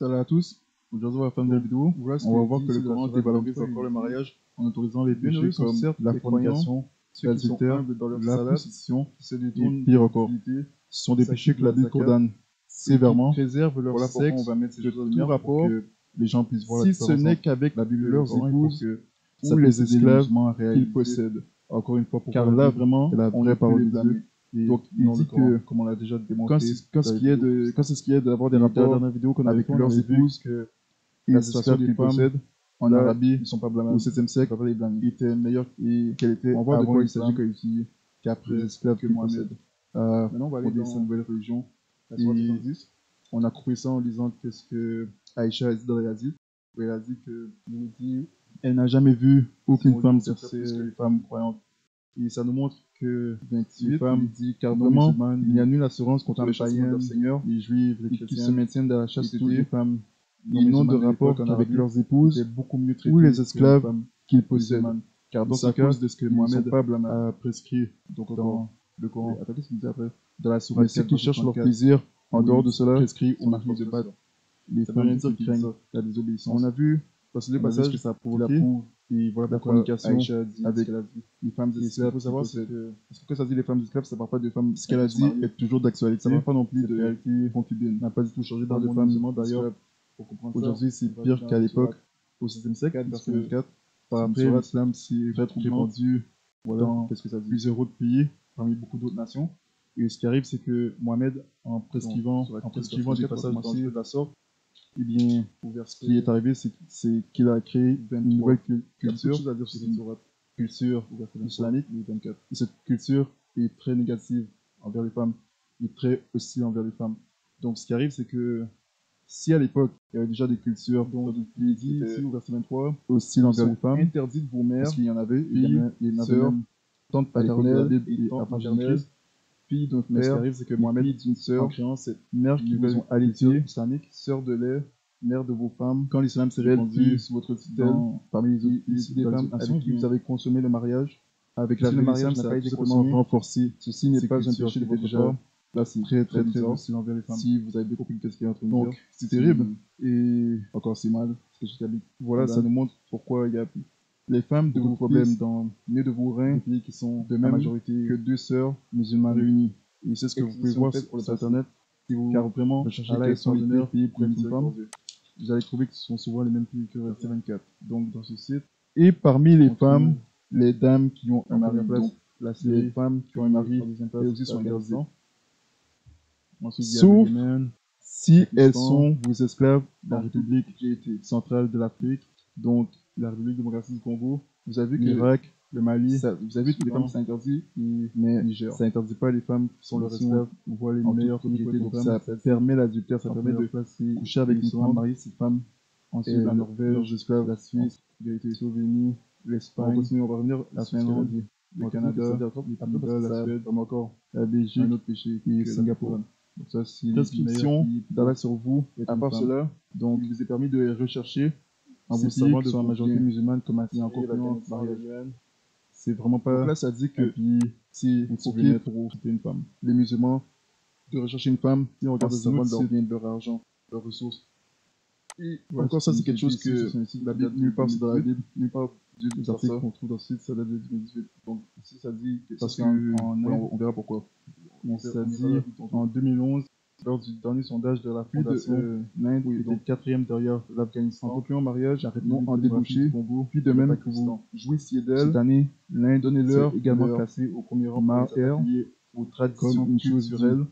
Salut à tous. Aujourd'hui, on va faire une nouvelle vidéo. Voilà ce On va que voir dit que le ici Coran la dévalorise Torah encore le du mariage en autorisant les péchés Bienheureux sont comme certes la les fornication, ceux qui sont l'adultère, humbles dans leur la salat, prostitution qui se et détournent pire de encore. l'utilité, Ce sont des péchés que la Bible zakat, condamne et qui sévèrement. préservent leur Voilà pourquoi on sexe va mettre ces de choses en tout lumière pour rapport, que les gens puissent voir la si différence ce n'est entre qu'avec la Bible et le leurs Coran et pour épouses que ou ça les puisse aider les esclaves musulmans à qu'ils réaliser, possèdent. encore une fois, pourquoi Car la là, Bible vraiment, est la on vraie ne peut parole les de Dieu. blâmer. Et Donc, il non le dit Coran, que comme on l'a déjà quand démontré ce qui est d'avoir des dans la rapports dernière vidéo qu'on avait avec fait, on leurs avait vu épouses que et la la situation situation qu'ils qu'ils possèdent possèdent, en là, Arabie ils sont pas au blâmables. 7e siècle On va pas les blâmer. était meilleure qu'elle était On va voir de avant quoi il s'agit l'islam, quand il dit qu'après les esclaves que qu'ils Mohamed possèdent. a Maintenant, on va aller fondé dans sa nouvelle religion. la Sourate Et 70. on a compris ça en lisant qu'est-ce que Aïcha a dit dans les hadiths, où elle a dit qu'elle n'a jamais vu aucune femme sortir plus que les femmes croyantes. Et ça nous montre que 28, les femmes, dit car non vraiment, musulmanes, il n'y a nulle assurance contre femmes les chassements de leur païennes, Seigneur, les juifs, les qui se chrétiens, maintiennent dans la et toutes chasteté, les femmes ils n'ont de musulmanes rapport l'époque en qu'avec Arabie leurs épouses étaient beaucoup mieux traitées ou que les les esclaves femmes qu'ils possèdent. musulmanes. Car dans C'est ce à cas, cause de ce que ils ne sont Mohamed pas blâmables a a prescrit donc dans le Coran. attendez, qu'est-ce qu'il dit après? Dans la Mais sourate ceux 4, qui cherchent leur 34, plaisir en où dehors il de cela prescrit sont au des mari de battre les Ça veut femmes rien dire qui qu'il craignent dit la désobéissance. On a vu, dans ce deux On a vu ce passages, que ça a qu'il provoqué, approuve et voilà la pourquoi fornication Aïcha a dit avec ce qu'elle a dit. Les femmes Et ce qu'il esclaves, faut savoir, qui c'est possèdent. que, parce que quand ça dit les femmes esclaves, ça parle pas de femmes. Ce qu'elle a dit est toujours d'actualité. Ça ne parle pas non plus Cette de réalité concubines. n'a pas du tout changé dans Parle le de monde femmes musulman. D'ailleurs, esclaves. Pour comprendre ça, aujourd'hui, c'est on va pire dans qu'à la l'époque, sourate au 7e siècle, 4, parce verset que 24. par Après, après, l'islam s'est très répandu Voilà, dans qu'est-ce que ça dit? plusieurs autres pays, parmi beaucoup d'autres nations. Et ce qui arrive, c'est que Mohamed, en prescrivant des passages dangereux de la sorte, eh bien, ce qui est arrivé, c'est qu'il a créé une nouvelle culture, culture islamique, et cette culture est très négative envers les femmes, et très hostile envers les femmes. Donc, ce qui arrive, c'est que si à l'époque, il y avait déjà des cultures, donc il dit ici au verset 23, hostiles envers les femmes, interdites vos mères, parce qu'il y en avait, filles, il y en avait sœurs, même tantes à l'époque de la paternelles Bible et tantes avant maternelles, Jésus-Christ. filles d'un Mais ce qui père, arrive, c'est que et Mohamed, filles d'une en sœur, créant cette mère qui nouvelle vous ont culture alité, islamique, sœur de lait, mère de vos femmes, quand l'islam s'est belle répandu fille sous votre tutelle, parmi les autres ici des dans les femmes autres nations, avec qui vous avez consommé le mariage. avec Si la le vie de mariage l'islam, n'a ça pas a été tout simplement consommé, renforcé ceci n'est ces pas un cultures péché de qui étaient votre déjà part. Là, c'est très bizarre. hostiles envers les femmes. Si vous avez bien compris qu'est-ce qu'il est en train de Donc, dire, c'est terrible. Et Encore c'est mal. ce que je t'habite. Voilà, ça nous montre pourquoi il y a les femmes de beaucoup de vos problèmes fils, dans nées de vos reins, des pays qui sont de la même majorité que deux sœurs musulmanes. réunies. Et c'est ce que vous pouvez Exposition voir faite pour le sur passé. Internet. Si vous Car vraiment, recherchez Allah quels est sont les extraordinaire pays pour une femme. miséricordieux. Vous allez trouver que ce sont souvent les mêmes pays que verset 24. Donc, dans ce site. Et parmi les On femmes, trouve les dames qui ont un en mari, première place donc la les série femmes qui ont un mari, en deuxième place, elles aussi sont l'Afghanistan. interdites. Ensuite, il y a Sauf le Yémen, si Pakistan, elles sont vos esclaves la dans République centrale de l'Afrique, donc la République démocratique du Congo, Vous avez vu que l'Irak, le Mali, vous avez vu que les femmes c'est interdit, mais Niger. ça n'interdit pas les femmes qui sont leurs Si on esclaves. On voit les en toute meilleures propriété, donc donc ça ça permet l'adultère, ça en permet de première place, c'est coucher avec les une femmes. femme, marier cette femme. Ensuite, Et la leurs Norvège, esclaves, la Suisse, la Slovénie, on l'Espagne, continue, on va revenir la sur ce qu'elle a Finlande, dit. le On va Canada, continuer, les après, Pays-Bas, parce que la ça Suède, donne encore la Belgique un autre péché et que la Singapour. couronne. Donc ça, c'est les Prescription meilleurs pays d'Allah sur vous, est à une part femme. cela, Donc, il vous est permis de rechercher en ces vous pays savant qui de sont en vos majorité biens musulmane comme et en Syrie, concluant l'Afghanistan, mariage. le Yémen. C'est vraiment pas Donc là, ça dit un que pays si où vous tu veux pouvez mettre pour quitter une femme. les musulmans de rechercher une femme, si on regarde En les savant autres de leur sites, bien, de leur argent, de leurs ressources. et Voilà, encore ça, c'est c'est quelque chose ici, que sur un site la qui Bible, date de nulle part c'est dans la 2018. Bible, nulle part Dieu dit Les faire articles ça. qu'on trouve dans ce site, ça date de 2018. Donc ici, ça dit que Parce c'est qu'en voilà, on verra pourquoi. ça dit en 2011, lors du dernier sondage de la Fondation, l'Inde était donc, quatrième derrière en l'Afghanistan. concluant en mariage, La République non en démocratique débauché, du Congo, puis de le même que vous Pakistan. jouissiez Cette d'elle, année, l'Inde donnez-leur s'est également leur classée au premier rang mar- pour les attaques liées aux comme traditions une chose culturelles, digne.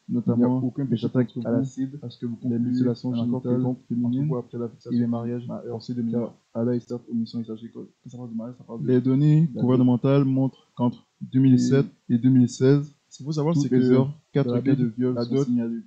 Il n'y a notamment aucun les péché attaques contre à vous, l'acide, parce que vous les concluez mutilations un accord génitales quelconque féminines entre vous après la et fixation les mariages car forcés de mineurs. Allah est certes omission et sagesse. Quand ça parle de mariage, ça parle de Les données la gouvernementales montrent qu'entre 2007 et 2016, Ce qu'il faut savoir, toutes c'est les que heures, 4 dans la cas de Bible, viol la sont dot, signalés.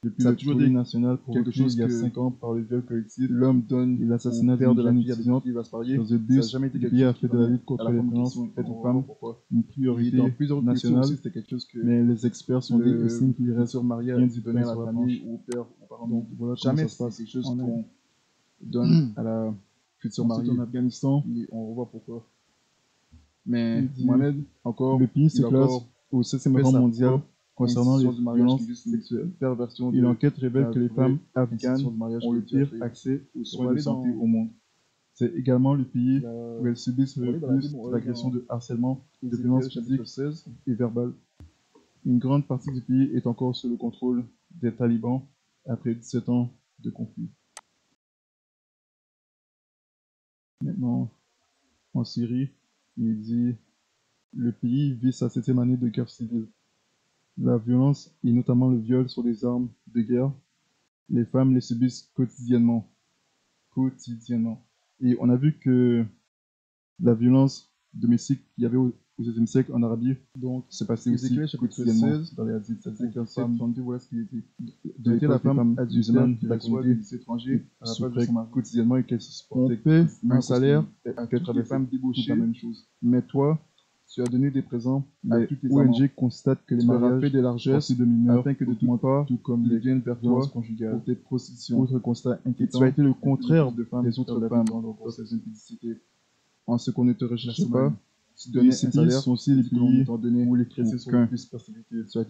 Depuis ça a le toujours tollé été national quelque provoqué chose il y a que 5 ans par le viol collectif l'homme donne et l'assassinat au père de la d'une fille avec étudiante qui il va se marier. dans un Ça n'a bus, jamais été le quelque pays a chose fait qui de la venait lutte contre à la les femme violences qui faites aux sont femmes pourquoi. une Et priorité dans plusieurs cultures nationale, aussi, c'était quelque chose que mais les experts sont estiment qu'il reste sur mariage rien du donnait pain à sur la la famille planche. ou au père ou aux parents. Donc voilà comment Jamais ça se c'est passe quelque chose en Inde. qu'on donne à la future Ensuite, mariée. en Afghanistan, Et on revoit pourquoi. Mais il dit Mohamed, encore, le pays se il a classe encore au 7e fait rang sa mondial propre concernant les institution du mariage violences qui existe, sexuelles. perversion Et de l'enquête révèle la que les vraie femmes afghanes institution du mariage ont le qui a été pire créée. accès aux On soins va de aller santé dans au monde. C'est également le pays la... où elles subissent on va le aller dans la plus Bible, on va aller d'agressions, dans de harcèlement, de Ézéchiel, violences chapitre physiques 16. et verbales. Une grande partie du pays est encore sous le contrôle des talibans après 17 ans de conflit. Maintenant, en Syrie, il dit le pays vit sa 7e année de guerre civile. La violence, et notamment le viol, sont des armes de guerre. Les femmes les subissent quotidiennement. Quotidiennement. Et on a vu que la violence domestique qu'il y avait au XVIe siècle en Arabie, donc c'est passé aussi Ézéchiel, chapitre quotidiennement 16, dans les hadiths. C'est-à-dire que la verset femme 32, voilà ce qu'il était. de Était la femme musulmane adultère qui de la reçoit communauté des étrangers à la place de souffrait son mari. quotidiennement et qu'elle se On supportait paie quotidiennement un salaire à à qu'elle toutes les traversait femmes toute la débauchées, même chose. mais toi, tu as donné des présents à Les toutes les amants. ONG constatent que les Tu leur as mariages fait des largesses forcés de mineurs afin que de toutes augmentent, parts, tout comme ils les viennent vers violences toi conjugales. pour tes prostitutions. Autre constat Et inquiétant, tu as été le contraire contraire des autres la femmes vie dans dans leur ces impudicités. En ce qu'on ne te recherchait La pas, semaine. tu donnais Ces un pays salaire sont aussi les que l'on ne pays t'en donnait où les chrétiens sont le aucun. plus persécutés. Tu as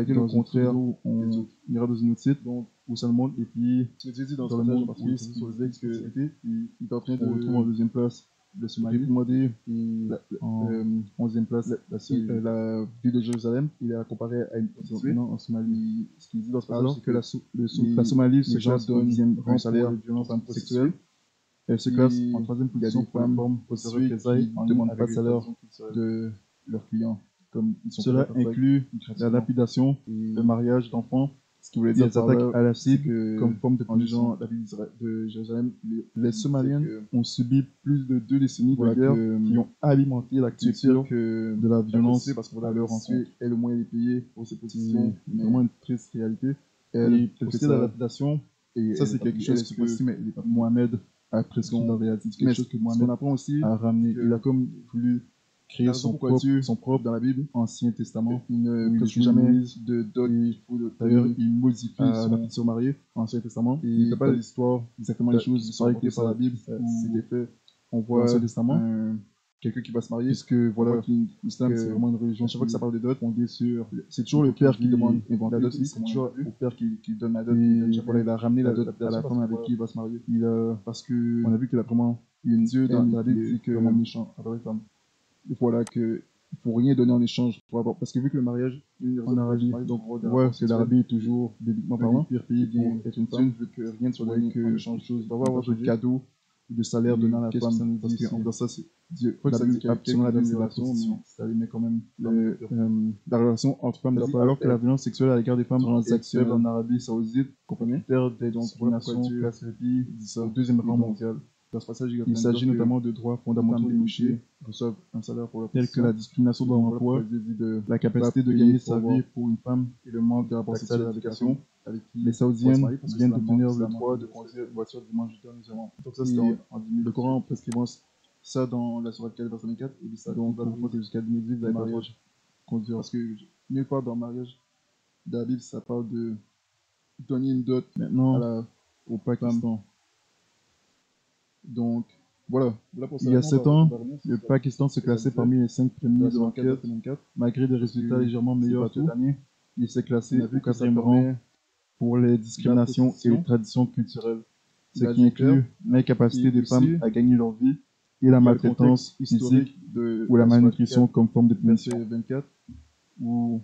été Dans le une contraire vidéo, des on autres. ira dans une autre site donc, où ça le montre et puis Ce que tu dis dans dans ce le passage en monde où particulier, les c'est chrétiens sont qu'il le disait plus persécutés. qu'il est en train On retrouve en de deuxième place le Somalie, réprimander en 11e place la Syrie. la ville de Jérusalem. Il est comparé à une prostituée. Non, en Somalie. Ce qu'il dit dans ce passage, Alors c'est que que la Somalie se les gens classe en donnent 10e un rang salaire pour les violences aux femmes sexuelles. prostituées. Elle se Et classe en 3e il y a position des pour la femmes forme de prostituées représailles qui en ne lien demandent avec pas de les salaire traditions culturelles. de leurs clients. Comme ils sont Cela prêts à faire ça inclut la gratuitement. lapidation, Et le mariage d'enfants, ce qu'il voulait et dire les par attaques là, à la c'est cible que comme forme de en lisant punition. la ville de Jérusalem, Les Somaliennes ont subi plus de 2 décennies voilà de guerre que qui ont alimenté la c'est culture pire que de la violence parce que à voilà, leur le prostituée est le moyen de payer pour ses C'est positions, mais vraiment une triste réalité. elle, Et elle pour fait ce qui est de la ça lapidation, et ça elle c'est est pas quelque payée. chose Elle est prostituée, mais elle est pas que payée. Mohamed a prescrit Donc, dans les hadiths, mais quelque chose que ce qu'on Mohamed apprend aussi, a ramené. que Il a comme voulu la créer raison pourquoi Dieu, son propre dans la Bible, Ancien Testament. il ne où il prescrit joue jamais Moïse, de dot et ou de d'ailleurs, d'ailleurs il modifie à la son future mariée. Ancien Testament. Et Il ne fait pas dans l'histoire exactement les choses qui qui sont paraît rapportées que par la Bible, ça où c'était fait on dans voit l'Ancien Testament. quelqu'un qui va se marier, Puisque on voilà, voit l'islam que c'est vraiment une religion à chaque fois que ça parle de dot, fondée sur. c'est toujours le père qui demande la la dot, dot, c'est comme on toujours l'a vu. le père qui donne la dot. Et Chaque fois, il a ramené la dot à lapidation la parce femme que avec voilà, qui il va se marier. il a, Parce que on a vu qu'il a vraiment une Dieu dans la Bible dit que vraiment méchant envers les femmes. voilà que il faut rien donner en échange pour avoir, parce que vu que le mariage En Arabie, donc ouais, c'est l'Arabie est toujours bibliquement parlant. le pire pays bien pour être une Dieu femme. ne veut que rien ne soit Ouais, donné que en échange de choses. on va avoir de de cadeaux ou de salaire donné à la Qu'est-ce que ça femme, nous parce dit qu'en ici? faisant ça, c'est Dieu. Pas que La ça Bible dit dit selon la Bible, c'est la relation, ça met quand même la relation entre femmes doit pas alors que la violence sexuelle à l'égard des femmes Sans est actionnel. faible en Arabie Saoudite, comprenez? critère de Donc, discrimination voilà pourquoi Dieu classe le pays dit ça. au 2e rang Et donc, mondial. Dans ce passage, Il s'agit notamment de droits fondamentaux des débouchés, reçoivent un salaire pour leur tels que la discrimination dans l'emploi, Dieu dit de la capacité de payer gagner pour sa avoir vie pour une femme et le manque de rapport d'accès à sexuel l'éducation. avec qui Les on va se Saoudiennes marier, parce que viennent c'est la d'obtenir mort, le c'est la droit mort de de conduire une voiture dimanche dernièrement. Donc ça, Et c'était en le 2000. Coran prescrivant Ça dans la sourate 4, verset 24, et ça donc va pour jusqu'à 2010 le avec la mariage. conduire. Parce que nulle part dans le mariage de la Bible, ça parle de donner une dot Maintenant, au Pakistan. Donc, voilà pour ça. Il y a 7 ans, on va revenir sur le ça. Pakistan se Ce que ça classait disait. parmi les 5 premiers de Verset l'enquête. 24, Malgré des résultats que légèrement c'est meilleurs pas cette tout. année, il s'est classé On a vu au que ça 4e rang permet pour les discriminations et prostitution, les traditions culturelles, ce qui l'adultère, inclut l'incapacité et des aussi, femmes à gagner leur vie et il y a la le maltraitance contexte physique de ou la sourate malnutrition 4, comme forme de punition. verset 24, où,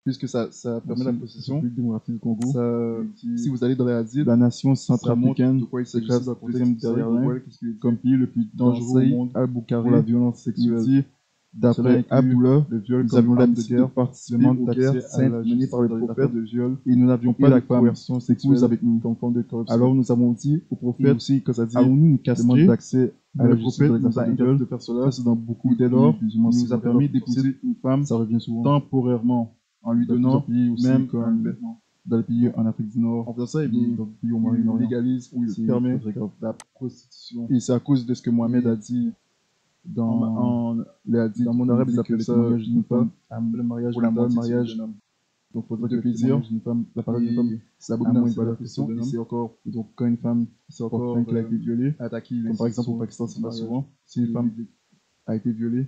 puisque ça permet la possession, démographie du Congo. si vous allez dans les hadiths, La nation ça montre centrafricaine de quoi il se s'agit classe dans le deuxième contexte derrière historique. l'Inde Voilà qu'est-ce qu'il dit. comme pays le plus dangereux au monde Al-Bukhari, pour la violence sexuelle. dit, Cela D'après inclut Abdullah, le viol nous comme avions arme de l'habitude de guerre, participer demande aux d'accès guerres à la saintes menées justice par les dans les prophètes affaires de viol, et nous n'avions et pas la la coercion sexuelle avec nous. comme forme de corruption. Alors nous avons dit au Et prophète, aussi, quand ça dit, allons-nous nous demande castrer d'accès à le la justice prophète dans les nous a affaires de interdit viol, de faire cela. ça c'est dans beaucoup Dès lors, il nous a permis d'épouser une femme ça revient souvent. temporairement en lui Dans donnant plusieurs pays aussi, même comme vêtement. Dans les pays en Afrique du Nord, en faisant ça, et bien, dans les pays au il Moyen-Orient. légalise ou il C'est permet très grave. la prostitution. Et c'est à cause de ce que Mohamed Et a dit dans les hadiths, dans mon on arabe, dit ils que appellent le ça témoignage d'une femme, le mariage pour la d'une femme, moitié mariage d'un homme. donc faudrait de que le plaisir. témoignage d'une femme, la parole d'une femme, Et c'est a moins abominable, une c'est la valeur pression que d'un et homme. c'est encore Et donc quand une femme porte plainte qu'elle a été violée, attaqué comme par exemple au Pakistan, c'est pas souvent, si une femme a été violée,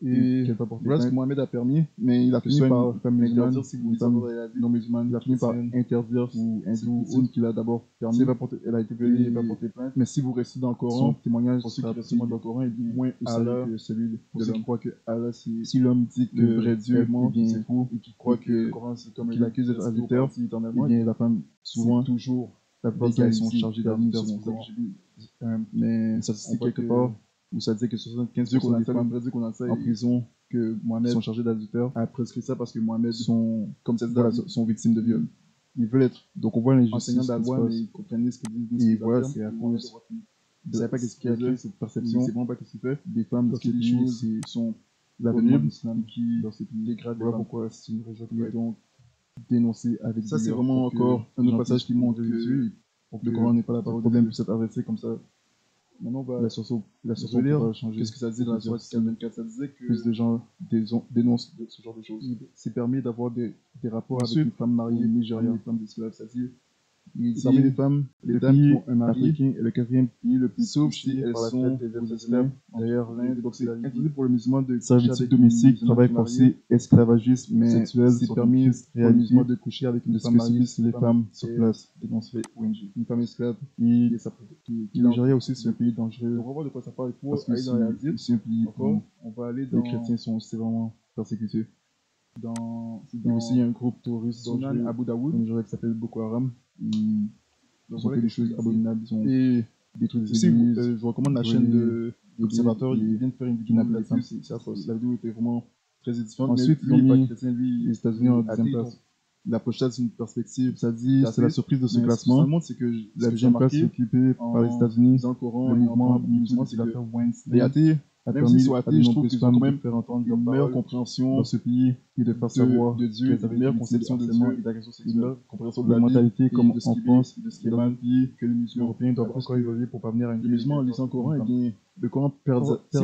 Et qu'elle va porter voilà ce que plainte. Mohamed a permis, mais il a Que fini soit par une femme musulmane, interdire, si vous une voulez femme savoir la vie non musulmane, de la il a fini par chrétienne interdire ou cette hindoue ou victime autre. qu'il a d'abord permis. Elle a été violée, elle va porter plainte. Mais si vous restez dans le Son Coran, témoignage pour ceux qui sera restent pris dans le Coran, il dit moins au sérieux Allah, que celui pour de ceux qui l'homme. croient que Allah c'est Si l'homme dit le que vrai Dieu, vraiment, eh bien, c'est fou, et qui croit et que le que Coran c'est comme qu'il accuse d'être adultère, adultère, eh éternellement, bien la femme, souvent, c'est toujours la plupart du temps, ils sont ici, chargés parmi d'adultère. selon C'est le pour ça que Coran. j'ai vu Mais une on statistique voit quelque que part où ça disait que 75% des femmes qu'on a ça en prison que qui Mohamed sont chargées d'adultère a prescrit ça parce que Mohamed sont, comme cette voilà, David, sont victimes de viol. ils veulent être Donc on voit l'injustice enseignants de la qui se loi, mais passe. ils comprennent ce qu'ils disent, ni ce Et qu'ils voilà, affirment. c'est à Et Mohamed cause ne savait pas ce qui a créé cette perception. il sait vraiment pas ce qu'il fait. Des femmes dans Parce ces que les pays choses sont l'avènement de horribles l'islam et qui dans ces pays. dégradent les Voilà femmes. pourquoi c'est une religion qui Et doit être donc, dénoncée avec ça c'est vigueur vraiment pour que encore un les autre gens passage puissent qui montre demander que Jésus, pour le que Coran n'est pas la ce parole de problème Dieu. puisse être adressé comme ça. Maintenant, La chanson je vais pourra lire changer. qu'est-ce que ça dit dans la sourate 424. Ça disait que Plus de gens dénoncent ce genre de choses. c'est permis d'avoir des rapports avec Ensuite, une femme mariée au Nigeria, Nigeria, une femme d'esclave. C'est-à-dire, il dit parmi les femmes, les le dames qui pays ont un mari, africain est le quatrième pays le plus sauf si touché elles par la sont traite des aux êtres esclaves humains derrière l'Inde. Donc Donc c'est c'est interdit interdit pour le musulman de coucher servitude avec une domestique, musulmane travail qui est mariée, forcé, esclavagisme mais sexuel c'est sont permis une triste pour le musulman réalité de coucher avec une de ce femme que mariée, subissent les femmes sur et place, dénoncé ONG. une femme esclave Et qui est sa qui le Nigeria aussi, c'est un pays dangereux Donc on va voir de quoi ça parle. Pour parce que aller dans les hadiths, c'est un pays encore, où on va aller les dans chrétiens sont sévèrement persécutés. c'est Et aussi, il y a dans un groupe terroriste Sunan dangereux Abu au Daoud. Nigeria qui s'appelle Boko Haram. Ils Donc ont voilà fait des quelque chose choses abominables. Ils ont Et détruit des aussi, églises. je vous recommande la brûlé chaîne de des l'Observateur. villes Il et vient de faire une vidéo kidnapper les là-dessus. femmes. C'est C'est atroce. La vidéo était vraiment très édifiante. Ensuite, mais ils ont lui, il est pas mis chrétien, lui, les États-Unis en il est deuxième athée, place. donc la pochette, c'est une perspective. Ça dit, c'est la surprise de ce Mais ce que classement. ça montre, c'est que La ce que j'ai deuxième place est remarqué occupée par les États-Unis. dans le Coran Le et en mouvement parlant musulman, c'est de que l'affaire les Weinstein athées, a même s'ils permis sont à athées, de je trouve nombreuses qu'ils ont femmes quand de même faire entendre une leur meilleure parole compréhension dans ce pays et de faire savoir de Dieu, qu'elles avaient une meilleure été victimes conception de harcèlement Dieu, et d'agression une sexuelle. meilleure compréhension de La la vie mentalité et comme de ce en qui est France, bien et de ce qui est dans mal un pays que les musulmans. européens doivent Parce encore que évoluer pour parvenir à une les musulmans, en lisant le Coran, eh bien, le Coran si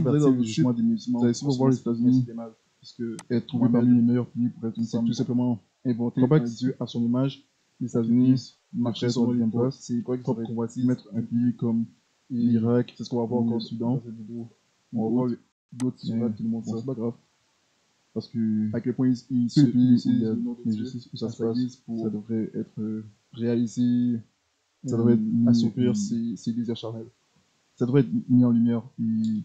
vous allez dans le jugement des musulmans, vous allez souvent voir les États-Unis mal, parce que être trouvé Mohamed, parmi les meilleurs pays pour être une c'est femme. tout simplement inventer Crois pas un que Dieu à son image. Les États-Unis États-Unis marcher sur sur la les deuxième voies. place. C'est quoi Propre qu'on va mettre un pays comme l'Irak, c'est ce qu'on va voir ou encore le Soudan dans cette vidéo. On va ou voir autre. d'autres Mais sourates qui nous montrent bon, ça. c'est pas grave. Parce que À quel point ils tous les pays où utilisent il y a le nom de Dieu l'injustice, où ça à se sa passe, guise pour ça devrait être réaliser, ça devrait être mis, assouvir ses désirs charnels. ça devrait être mis en lumière et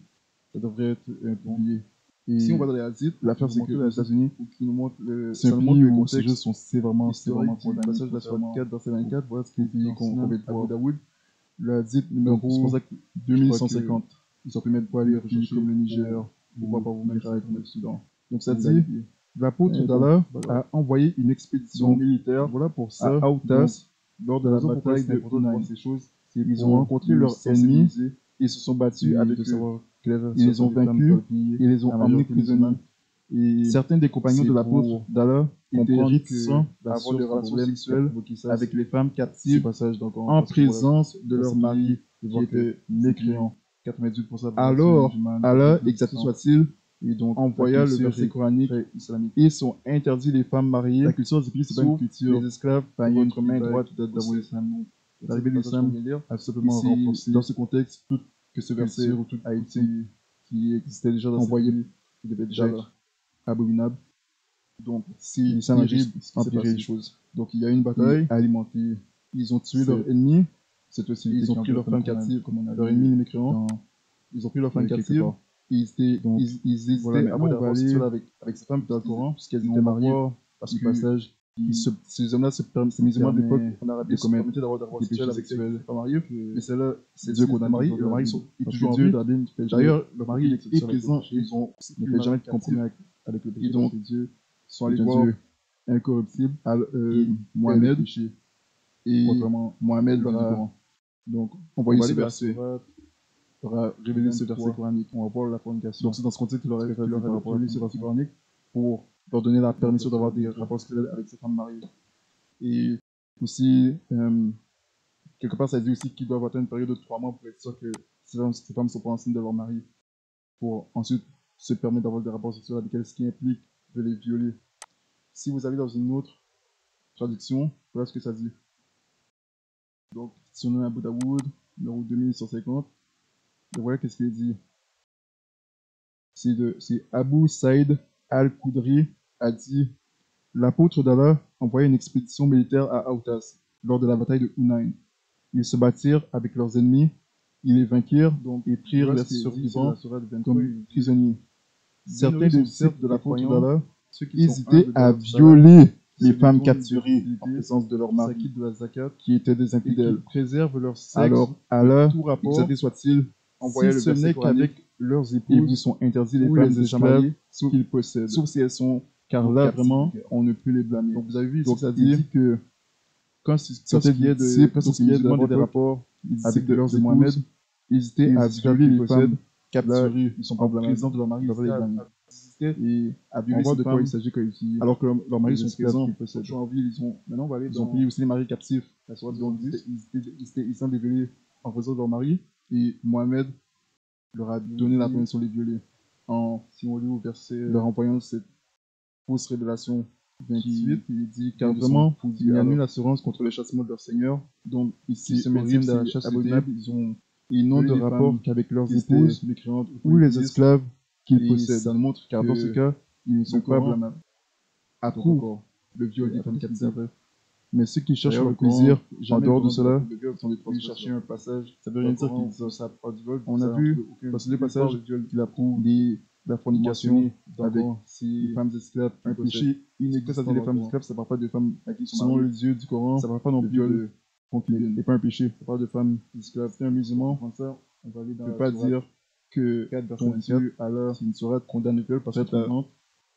ça devrait être publié. Et Si on va dans les hadiths, l'affaire c'est que les États-Unis, qui nous montre c'est ça un nous montre pays le où ces contexte choses sont sévèrement historique du condamnées. passage de la sourate 4 verset 24. Voilà ce qui est dit pays qu'on dans va Abu voir. Daoud. Le hadith Donc numéro c'est pour ça que 2150. Ils sont pu mettre pour aller des pays rechercher comme le Niger, ou ou voir par vous-même l'Irak, comme le Soudan. Donc ça ça dit, dit, l'apôtre bon, d'Allah voilà. a envoyé une expédition Donc, militaire voilà pour à ça. Aoutas lors de la la raison pourquoi bataille c'est de important de voir Hunayn. ces choses, Ils ont rencontré leurs ennemis et se sont battus avec de eux. savoir Ils les ont vaincus, ils les ont emmenés prisonniers. Et certains des compagnons de l'apôtre d'Allah étaient réticents à avoir des relations sexuelles avec les femmes captives en présence de leur mari qui étaient mécréants. 98% Alors, Allah, exalté soit-il, et donc envoya le verset coranique islamique. ils sont interdits les femmes mariées, La culture du pays, c'est pas une sauf culture les esclaves par païenne votre main qui droite date d'avant l'islam. L'arrivée de l'islam A simplement ici, renforcé dans ce contexte, toute que ce verset culture ou toute a été coutume qui existait déjà dans ce envoyé pays, qui devait déjà d'Allah. être abominable. Donc, Et c'est ça terrible empire ce qui s'est passé. les choses. Donc, il y a eu une bataille, Alimenter, ils ont tué c'est- leur ennemi, c'est aussi ils ont pris leur femme captive, leur ennemi les mécréants, ils ont pris leur femme captive, et Donc, ils hésitaient voilà, mais à avant, avoir on va des aller relations avec ces femmes dans le Coran, puisqu'elles on étaient va mariées, voir parce du que passage ces hommes-là, ces musulmans de l'époque, en Arabie, de se commettre permettaient d'avoir des relations des péchés sexuelles avec sexuels ces femmes mariées, mais celle-là, c'est Dieu Dieu condamne mari, dans le la mari Bible. est Parce toujours qu'en Dieu Bible, dans la Bible. jamais D'ailleurs, le mari il est présent, ils ont ne fait jamais de compromis avec le péché. Et donc, parce que Dieu sont allés est un voir Dieu incorruptible, Mohamed, péché, et contrairement Mohamed au leur a Coran. donc On envoyé va ce aller vers verset, Sourate leur a révélé ce 23. verset coranique. On va voir la fornication. Donc c'est dans ce contexte qu'il leur a révélé ce verset coranique pour leur donner la permission d'avoir des rapports sexuels avec ces femmes mariées. Et aussi, quelque part, ça dit aussi qu'ils doivent attendre une période de 3 mois pour être sûr que ces femmes sont pas enceintes de leur mari, pour ensuite se permettre d'avoir des rapports sexuels avec elles, ce qui implique de les violer. Si vous allez dans une autre traduction, voilà ce que ça dit. Donc, si on a Abu Daoud, numéro 2150, et voilà qu'est-ce qu'il dit. c'est Abu Saïd al-Khudri a dit l'apôtre d'Allah envoya une expédition militaire à Autas lors de la bataille de Hunayn. Ils se battirent avec leurs ennemis, ils les vainquirent et prirent les survivants comme prisonniers. Certains des disciples de l'apôtre d'Allah hésitaient à violer les femmes capturées en présence de leurs maris qui étaient des infidèles. Préservent leur sexe. Alors Allah, tout rapport, exalté soit-il, envoya le si ce n'est qu'avec leurs épouses, ils vous sont interdits les femmes esclaves qu'ils possèdent, sauf si elles sont, car là vraiment, on ne peut les blâmer. Donc vous avez vu, donc ça dit que quand il y a d'avoir des rapports avec leurs Mohamed, hésitaient à violer les femmes capturées, ils sont pas blâmés. présentes de leur mari, et à violer on voit ces de quoi femmes, il s'agit quand ici. alors que leurs maris sont présents, ils sont en ville, maintenant on va aller ils ont payé aussi les maris captifs. Donc ils sont violés en présence de leur mari, et Mohamed leur a donné la permission de les violer si on lit au verset leur envoyant cette fausse révélation 28, il dit car ils vraiment sont il n'y a nulle assurance contre le châtiment de leur Seigneur. Donc ici ils se maintiennent dans la chasse abominable, ils n'ont de rapport qu'avec leurs épouses mécréantes ou les esclaves qu'ils et possèdent. ça nous montre Car dans ce cas, ils ne sont pas blâmables. Approuve le viol des femmes captives. Mais ceux qui cherchent leur plaisir en dehors de cela, ils cherchaient un passage. ça veut rien dire qu'ils disent ça pas du vol. on a vu parce que les passages qu'il approuve la fornication avec les femmes esclaves, un péché inexistant. Ça dit les femmes esclaves, ça ne parle pas de femmes à qui sont selon le Dieu du Coran, ça ne parle pas non plus de concubines. C'est pas un péché, ça parle de femmes esclaves. C'est un musulman, on va aller dans ne peut pas dire que ton Dieu, Allah, une sourate condamne le viol parce que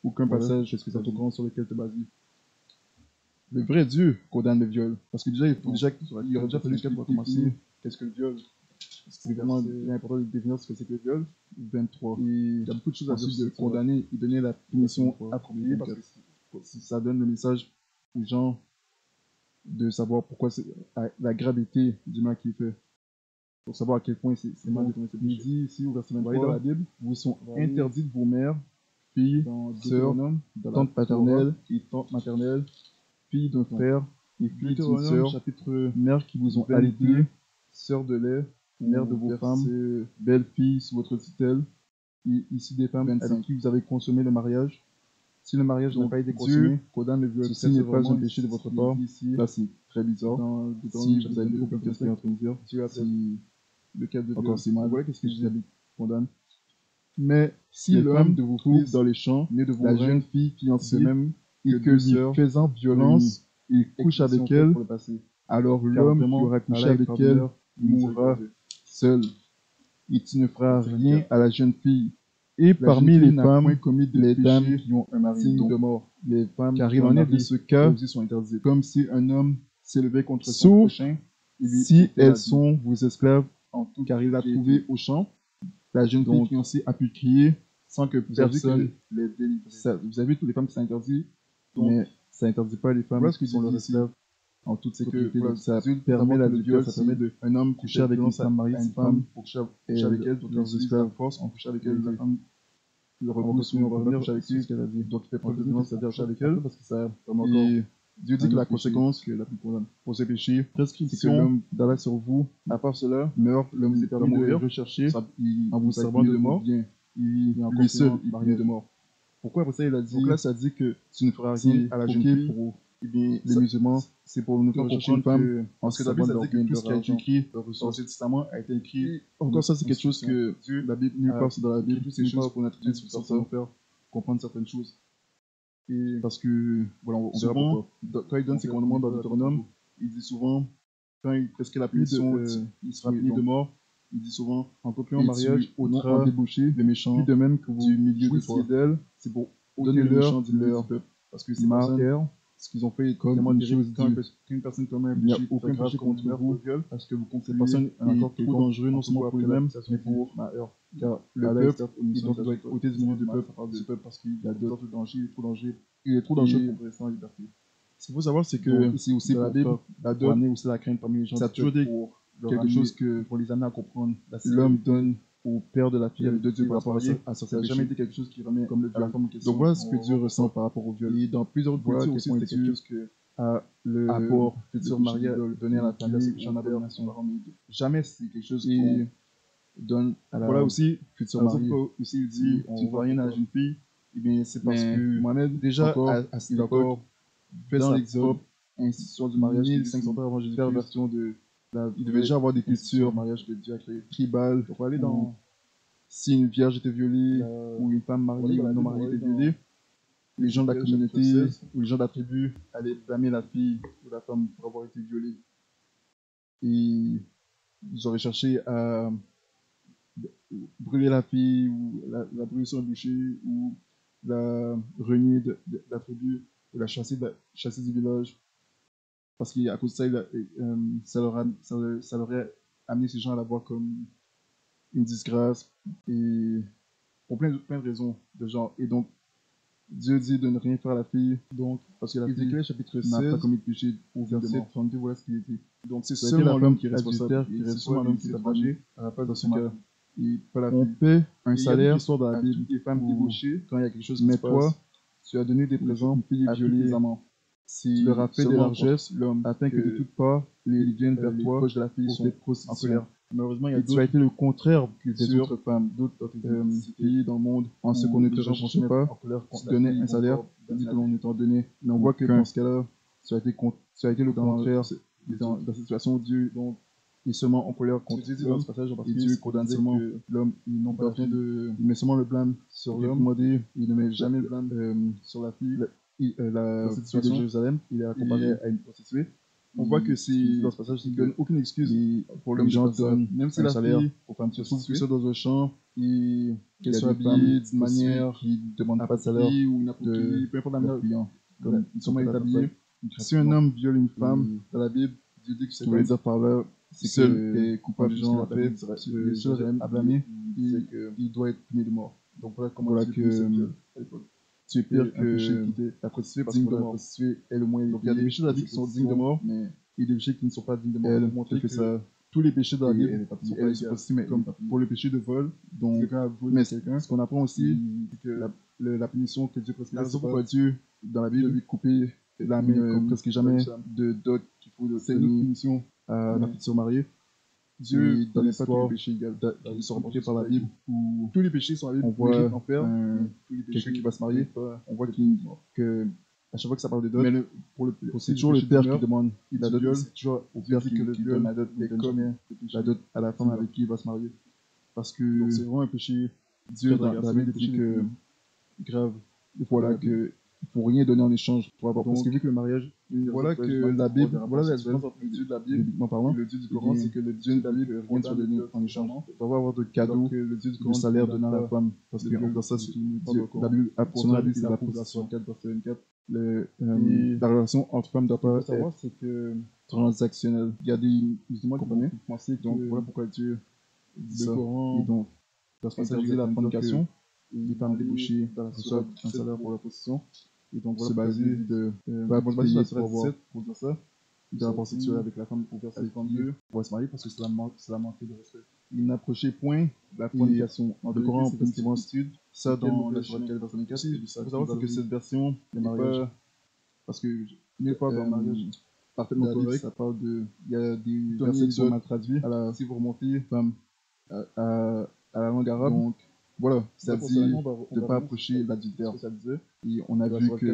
aucun passage que ça te Coran sur lequel te bases. Le vrai Dieu condamne le viol. Parce que déjà, il aurait déjà fallu pour commencer. Qu'est-ce que le viol? C'est vraiment important de définir ce que c'est que le viol. 23. Et il y a beaucoup de choses à dire de condamner et donner la punition appropriée parce que si ça donne le message aux gens de savoir pourquoi c'est la gravité du mal qui est fait. Pour savoir à quel point c'est mal de commettre ce péché. Il dit ici au verset 23 dans la Bible, vous sont interdits de vos mères, filles, sœurs, tantes paternelles et tantes maternelles, filles d'un frère et filles d'une sœur, mères qui vous ont allaité, sœurs de lait, mères de vos femmes, belles filles sous votre tutelle, et ici des femmes avec qui vous avez consommé le mariage. Si le mariage n'a pas été consommé, ceci n'est pas un péché de votre part. Là, c'est très bizarre. Si vous avez une couple qui est en train de dire, si le cas de viol, encore c'est mal, voilà qu'est-ce que je condamne. Mais si l'homme de vous trouve dans les champs, la jeune fille fiancée, même, et que lui faisant violence, il couche avec elle, alors l'homme qui aura couché avec elle mourra seul. Et tu ne feras rien à la jeune fille. Et parmi les femmes, les dames qui ont un mari de mort, les femmes car il en est de ce cas, comme si un homme s'élevait contre son prochain, si elles sont vos esclaves, car il l'a trouvé au champ, la jeune fille fiancée a pu crier sans que personne les délivre. Vous avez vu toutes les femmes qui sont interdites, mais ça n'interdit pas les femmes qui sont leurs esclaves en toute sécurité. Donc ça permet la viol, ça permet un homme coucher avec une femme mariée, une femme pour coucher avec elle, donc leurs esclaves force, on couche avec elle, la femme le repousse, on va revenir coucher avec lui, donc il fait preuve de violence, c'est-à-dire coucher avec elle, parce que ça vraiment encore. Dieu dit que la conséquence que la plus condamne pour ce péché, c'est que l'homme d'Allah sur vous, à part cela, meurt, l'homme vous est permis de rechercher en vous servant de mort, il est encore seul, il est de mort. Pourquoi après ça il a dit, donc là ça dit que tu ne feras rien à la jeune fille pour les musulmans, c'est pour nous faire rechercher une femme, parce que David ça dit que tout ce qui a été écrit dans le Testament a été écrit, encore ça c'est quelque chose que la Bible, nulle part c'est dans la Bible, c'est quelque chose pour notre Dieu, pour faire comprendre certaines choses. Et parce que, voilà, on verra pourquoi. Quand il donne ses commandements dans Deutéronome, il dit souvent, quand il prescrit la punition, il sera puni de mort. Il dit souvent, en concluant un mariage, ôtera débauché les méchants, puis de même que vous du milieu de toi d'elle, c'est pour ôter les méchants du peuple. Parce que ces personnes, ce qu'ils ont fait, comme des choses quand une personne commet un péché, aucun péché contre vous, parce que vous comprenez, cette personne est trop dangereux, non seulement pour lui-même, mais pour car le peuple, il doit être ôté du milieu du peuple, parce qu'il y a d'autres dangers, il est trop dangereux pour rester en liberté. Ce qu'il faut savoir, c'est que c'est aussi pour la Bible, la donne aussi la crainte parmi les gens. Ça a toujours été quelque chose que pour les amener à comprendre. L'homme donne au père de la fille de Dieu par rapport à ça. Ça n'a jamais été quelque chose qui remet comme le viol. Donc voilà ce que Dieu ressent par rapport au viol. Et dans plusieurs cultures aussi, c'est quelque chose que le futur marié donner à la famille, j'en abomination. Jamais c'est quelque chose donne à la voilà aussi, future la raison mariée. pourquoi aussi il dit tu ne fais rien à la jeune fille, et bien c'est parce Mais que Mohamed, déjà encore, à cette il a époque, encore fait dans sa l'Exode, propre institution du mariage qui est 1500 ans avant Jésus-Christ, perversion de la il devait déjà avoir des institution cultures du mariage que Dieu a créée. tribales. On va aller Où dans si une vierge était violée, la... ou une femme mariée ou dans la non Bible, mariée on va était aller dans violée, les gens de la Ézéchiel, chapitre communauté 16. ou les gens de la tribu allaient blâmer la fille ou la femme pour avoir été violée. Et ils auraient cherché à brûler la fille ou la brûler sur un bûcher ou la renier de la tribu ou la chasser du village. Parce qu'à cause de ça, ça leur aurait amené ces gens à la voir comme une disgrâce et pour plein de raisons de genre. Et donc, Dieu dit de ne rien faire à la fille, donc, parce que la fille Ézéchiel, chapitre n'a pas 16, commis de péché au digne de verset mort. 32, voilà ce qu'il dit. Donc, c'est Ça a été la seulement femme l'homme qui est responsable, responsable, et qui c'est seulement l'homme qui est traduit traduit à la place de dans son ce cas. mari. Et Pas la on fille. paie un Et il y a salaire d'autres histoires dans la à Bible toutes les femmes où, débauchées, quand il y a quelque chose qui mais se toi, passe, tu as donné des où présents une fille est à tous tes violée, amants. c'est Tu leur as fait des seulement largesses, l'homme, afin que de que toutes parts, ils viennent vers les toi proches de la fille pour sont tes en prostitutions. colère. Malheureusement, il y a Et tu as d'autres été le contraire des cultures, autres femmes, d'autres pays dans le monde, en ce qu'on ne te reprochait pas, tu donnais un salaire, tandis que l'on ne t'en donnait. Mais on voit que dans ce cas-là, tu as été le contraire. Dans la situation, Dieu donc, est seulement en colère contre Dieu dit dans l'homme, ce passage, parce et que Dieu c'est pour condamne dire seulement que l'homme, et non pas la besoin fille. Il met seulement le blâme sur l'homme, l'homme, il ne met jamais le blâme sur la fille, la cette fille de situation, Jérusalem, il est comparé et à une prostituée. On voit que ce qu'il dit dans ce passage, c'est il que donne aucune excuse pour les l'homme gens de faire ça. donnent Même si un la salaire fille aux femmes se trouve tout prostituées. seule dans un champ et qu'elle Il y a soit des femmes habillée d'une prostituées manière qui ne demandent pas de salaire appropriée ou inappropriée, de peu importe la leurs manière clients, comme ils sont comment elle est prêts à faire habillée. ça Si un homme viole une femme Et dans la Bible, Dieu dit que ce c'est qu'il voulait homme dire par là, c'est seul que est coupable les de ce gens qu'il a fait, il est seul à blâmer, il doit être puni de mort. donc voilà comment Voilà Dieu que punit cette viol à l'époque. tu es pire C'est un péché que qui était la prostituée parce digne que de la mort. prostituée est le moyen de Donc il y a des payer. péchés de la vie Ces qui sont dignes de prostitutions, mort, mais et des péchés qui ne sont pas dignes de mort. elle Pour montrer te fait que ça. Tous les péchés de la et Bible, elle est pas sont égale. sont possibles, mais Comme pour le péché de vol. Donc, quelqu'un a volé mais quelqu'un, ce qu'on apprend aussi, c'est que la punition que Dieu prescrit, la raison c'est pourquoi pas Dieu, dans la de Bible, lui couper la une, main comme presque jamais une femme. de dot qu'il faut C'est une autre donner punition. à la Mais future mariée. Dieu Et dans donnait pas tous les l'histoire péchés égales. qui sont rapportés par la Bible, où Tous les péchés sont à la Bible, on voit l'enfer, tous les péchés quelqu'un qui va se marier, pas on voit mort. que à chaque fois que ça parle de dot, Mais c'est toujours le père qui demande la la dot, dot, et c'est toujours au Dieu père dit que le qui viol donne la dot, est il donne comme jamais la dot à la femme avec qui il va se marier. Parce que Donc c'est vraiment un péché. Dieu très dans grave, la Bible dit que grave. voilà que il faut rien donner en échange pour avoir. Parce Donc, que vu que le mariage, voilà que la Bible, voilà la différence entre le Dieu de la Bible bibliquement parlant, et le Dieu du eh Coran, bien, c'est que le Dieu Dieu de la Bible, rien ne soit donné en échange. Il doit avoir de cadeaux, alors que le Dieu du de Coran, salaire ne donné à la pas femme. Parce le que viol dans ça, du tout, Dieu, la Bible, selon la Bible, c'est la prostitution. 4, verset 24. La relation entre femmes ne doit Ce qu'il pas faut savoir, être c'est que transactionnelle. Il y a des musulmans qui comprenez pensaient donc que voilà pourquoi Dieu dit le ça. Coran Et donc, dans ce passage, il dit la fornication, les femmes débauchées dans la reçoivent un salaire pour la prostitution. Et donc Se voilà baser de va bon, payer ça pour sera avoir 17 pour dire ça. des rapports sexuels avec la femme au verset avec 32 pour se marier parce que c'est la manque de respect. il n'approchait point la Et fornication. En le Coran, c'est peut une similitude. Ça, dans la verset 24. Il Il faut faut savoir savoir que cette version les n'est mariages. pas Parce que n'est pas dans le mariage parfaitement la Bible, correct. ça parle de. Il y a des Donner versets qui sont d'autres mal traduits. Si vous remontez Femme, à la langue arabe. donc Voilà, ça pour dit cela, de ne pas approcher l'adultère. ce que ça disait. Et on a vu que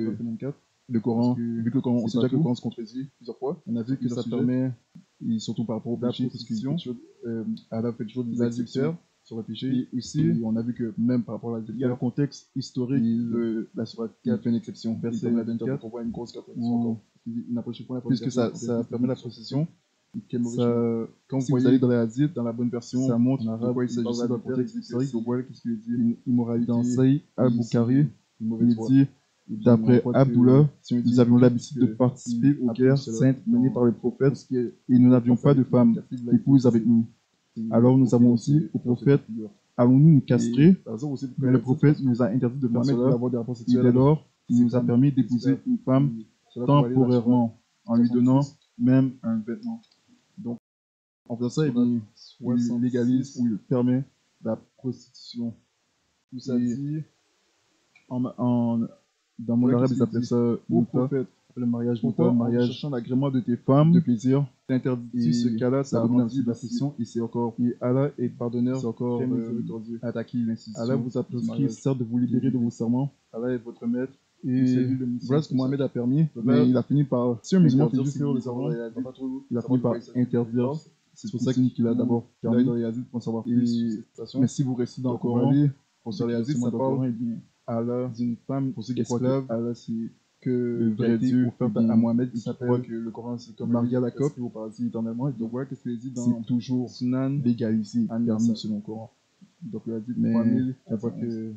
le Coran, Parce que vu que le Coran, on c'est sait déjà pas que le tout. Coran se contredit plusieurs fois. On a vu que Plusieurs ça sujets. permet, et surtout par rapport au La péché, parce prostitution, Allah fait toujours des l'adultère exceptions sur le péché. et aussi Et on a vu que même par rapport à il y a l'adultère, le contexte historique de la Sourate qui 4 fait une exception. verset Comme l'adultère, 24, on voit une grosse contradiction où encore. il n'approchait point la Puisque fornication, ça permet la prostitution, quel mauvais ça, chemin. quand Si vous vous allez allez dans la hadith, dans la bonne version, ça montre en de arabe, quoi il il parle s'agissait dans le d'adultère, contexte il dit que historique. c'est Donc voilà qu'est-ce qu'il dit. une immoralité. Dans Saïd al-Bukhari, une mauvaise il foi. dit D'après Abdullah, nous avions l'habitude de que participer aux il guerres approche cela saintes menées dans- par les prophètes parce que et nous n'avions pas de femmes épouses avec nous. Alors nous avons aussi au prophète, allons-nous nous castrer? Mais le prophète nous a interdit de faire cela. Et dès lors, il nous a permis d'épouser une femme temporairement en lui donnant même un vêtement. Donc, en faisant ça, il légalise ou il permet la prostitution. Où ça Et dit dans mon arabe, ils appellent ça au muta. prophète, le mariage pourquoi le en mariage cherchant l'agrément de tes femmes de plaisir, t'interdis ce cas-là, ça agrandit agrandit la pression et c'est encore et Allah est pardonneur, c'est encore très miséricordieux. attaquer l'institution. Allah vous a du prescrit mariage. certes de vous libérer de vos serments. Allah est votre maître. Et voilà ce que Mohamed a permis, mais il a fini par. Si un musulman fait interdire juste ses faire le musulmans, serment, il a fini par interdire. C'est pour ça qu'il a d'abord permis dans les hadiths pour savoir et- plus. mais si vous récitez dans le Coran, pour dans les hadiths, ça parle Allah d'une femme pour ceux qui croient esclave, que Allah c'est que le vrai Dieu offert à Mohamed, qui qui s'appelle croit que le Coran c'est comme Maria la la Cope au paradis éternellement. Et Donc donc voilà qu'est-ce qu'il dit dans c'est toujours Sunan légalisé, An-Nisa. permis selon le Coran. Donc il a dit Mais 3000 on voit que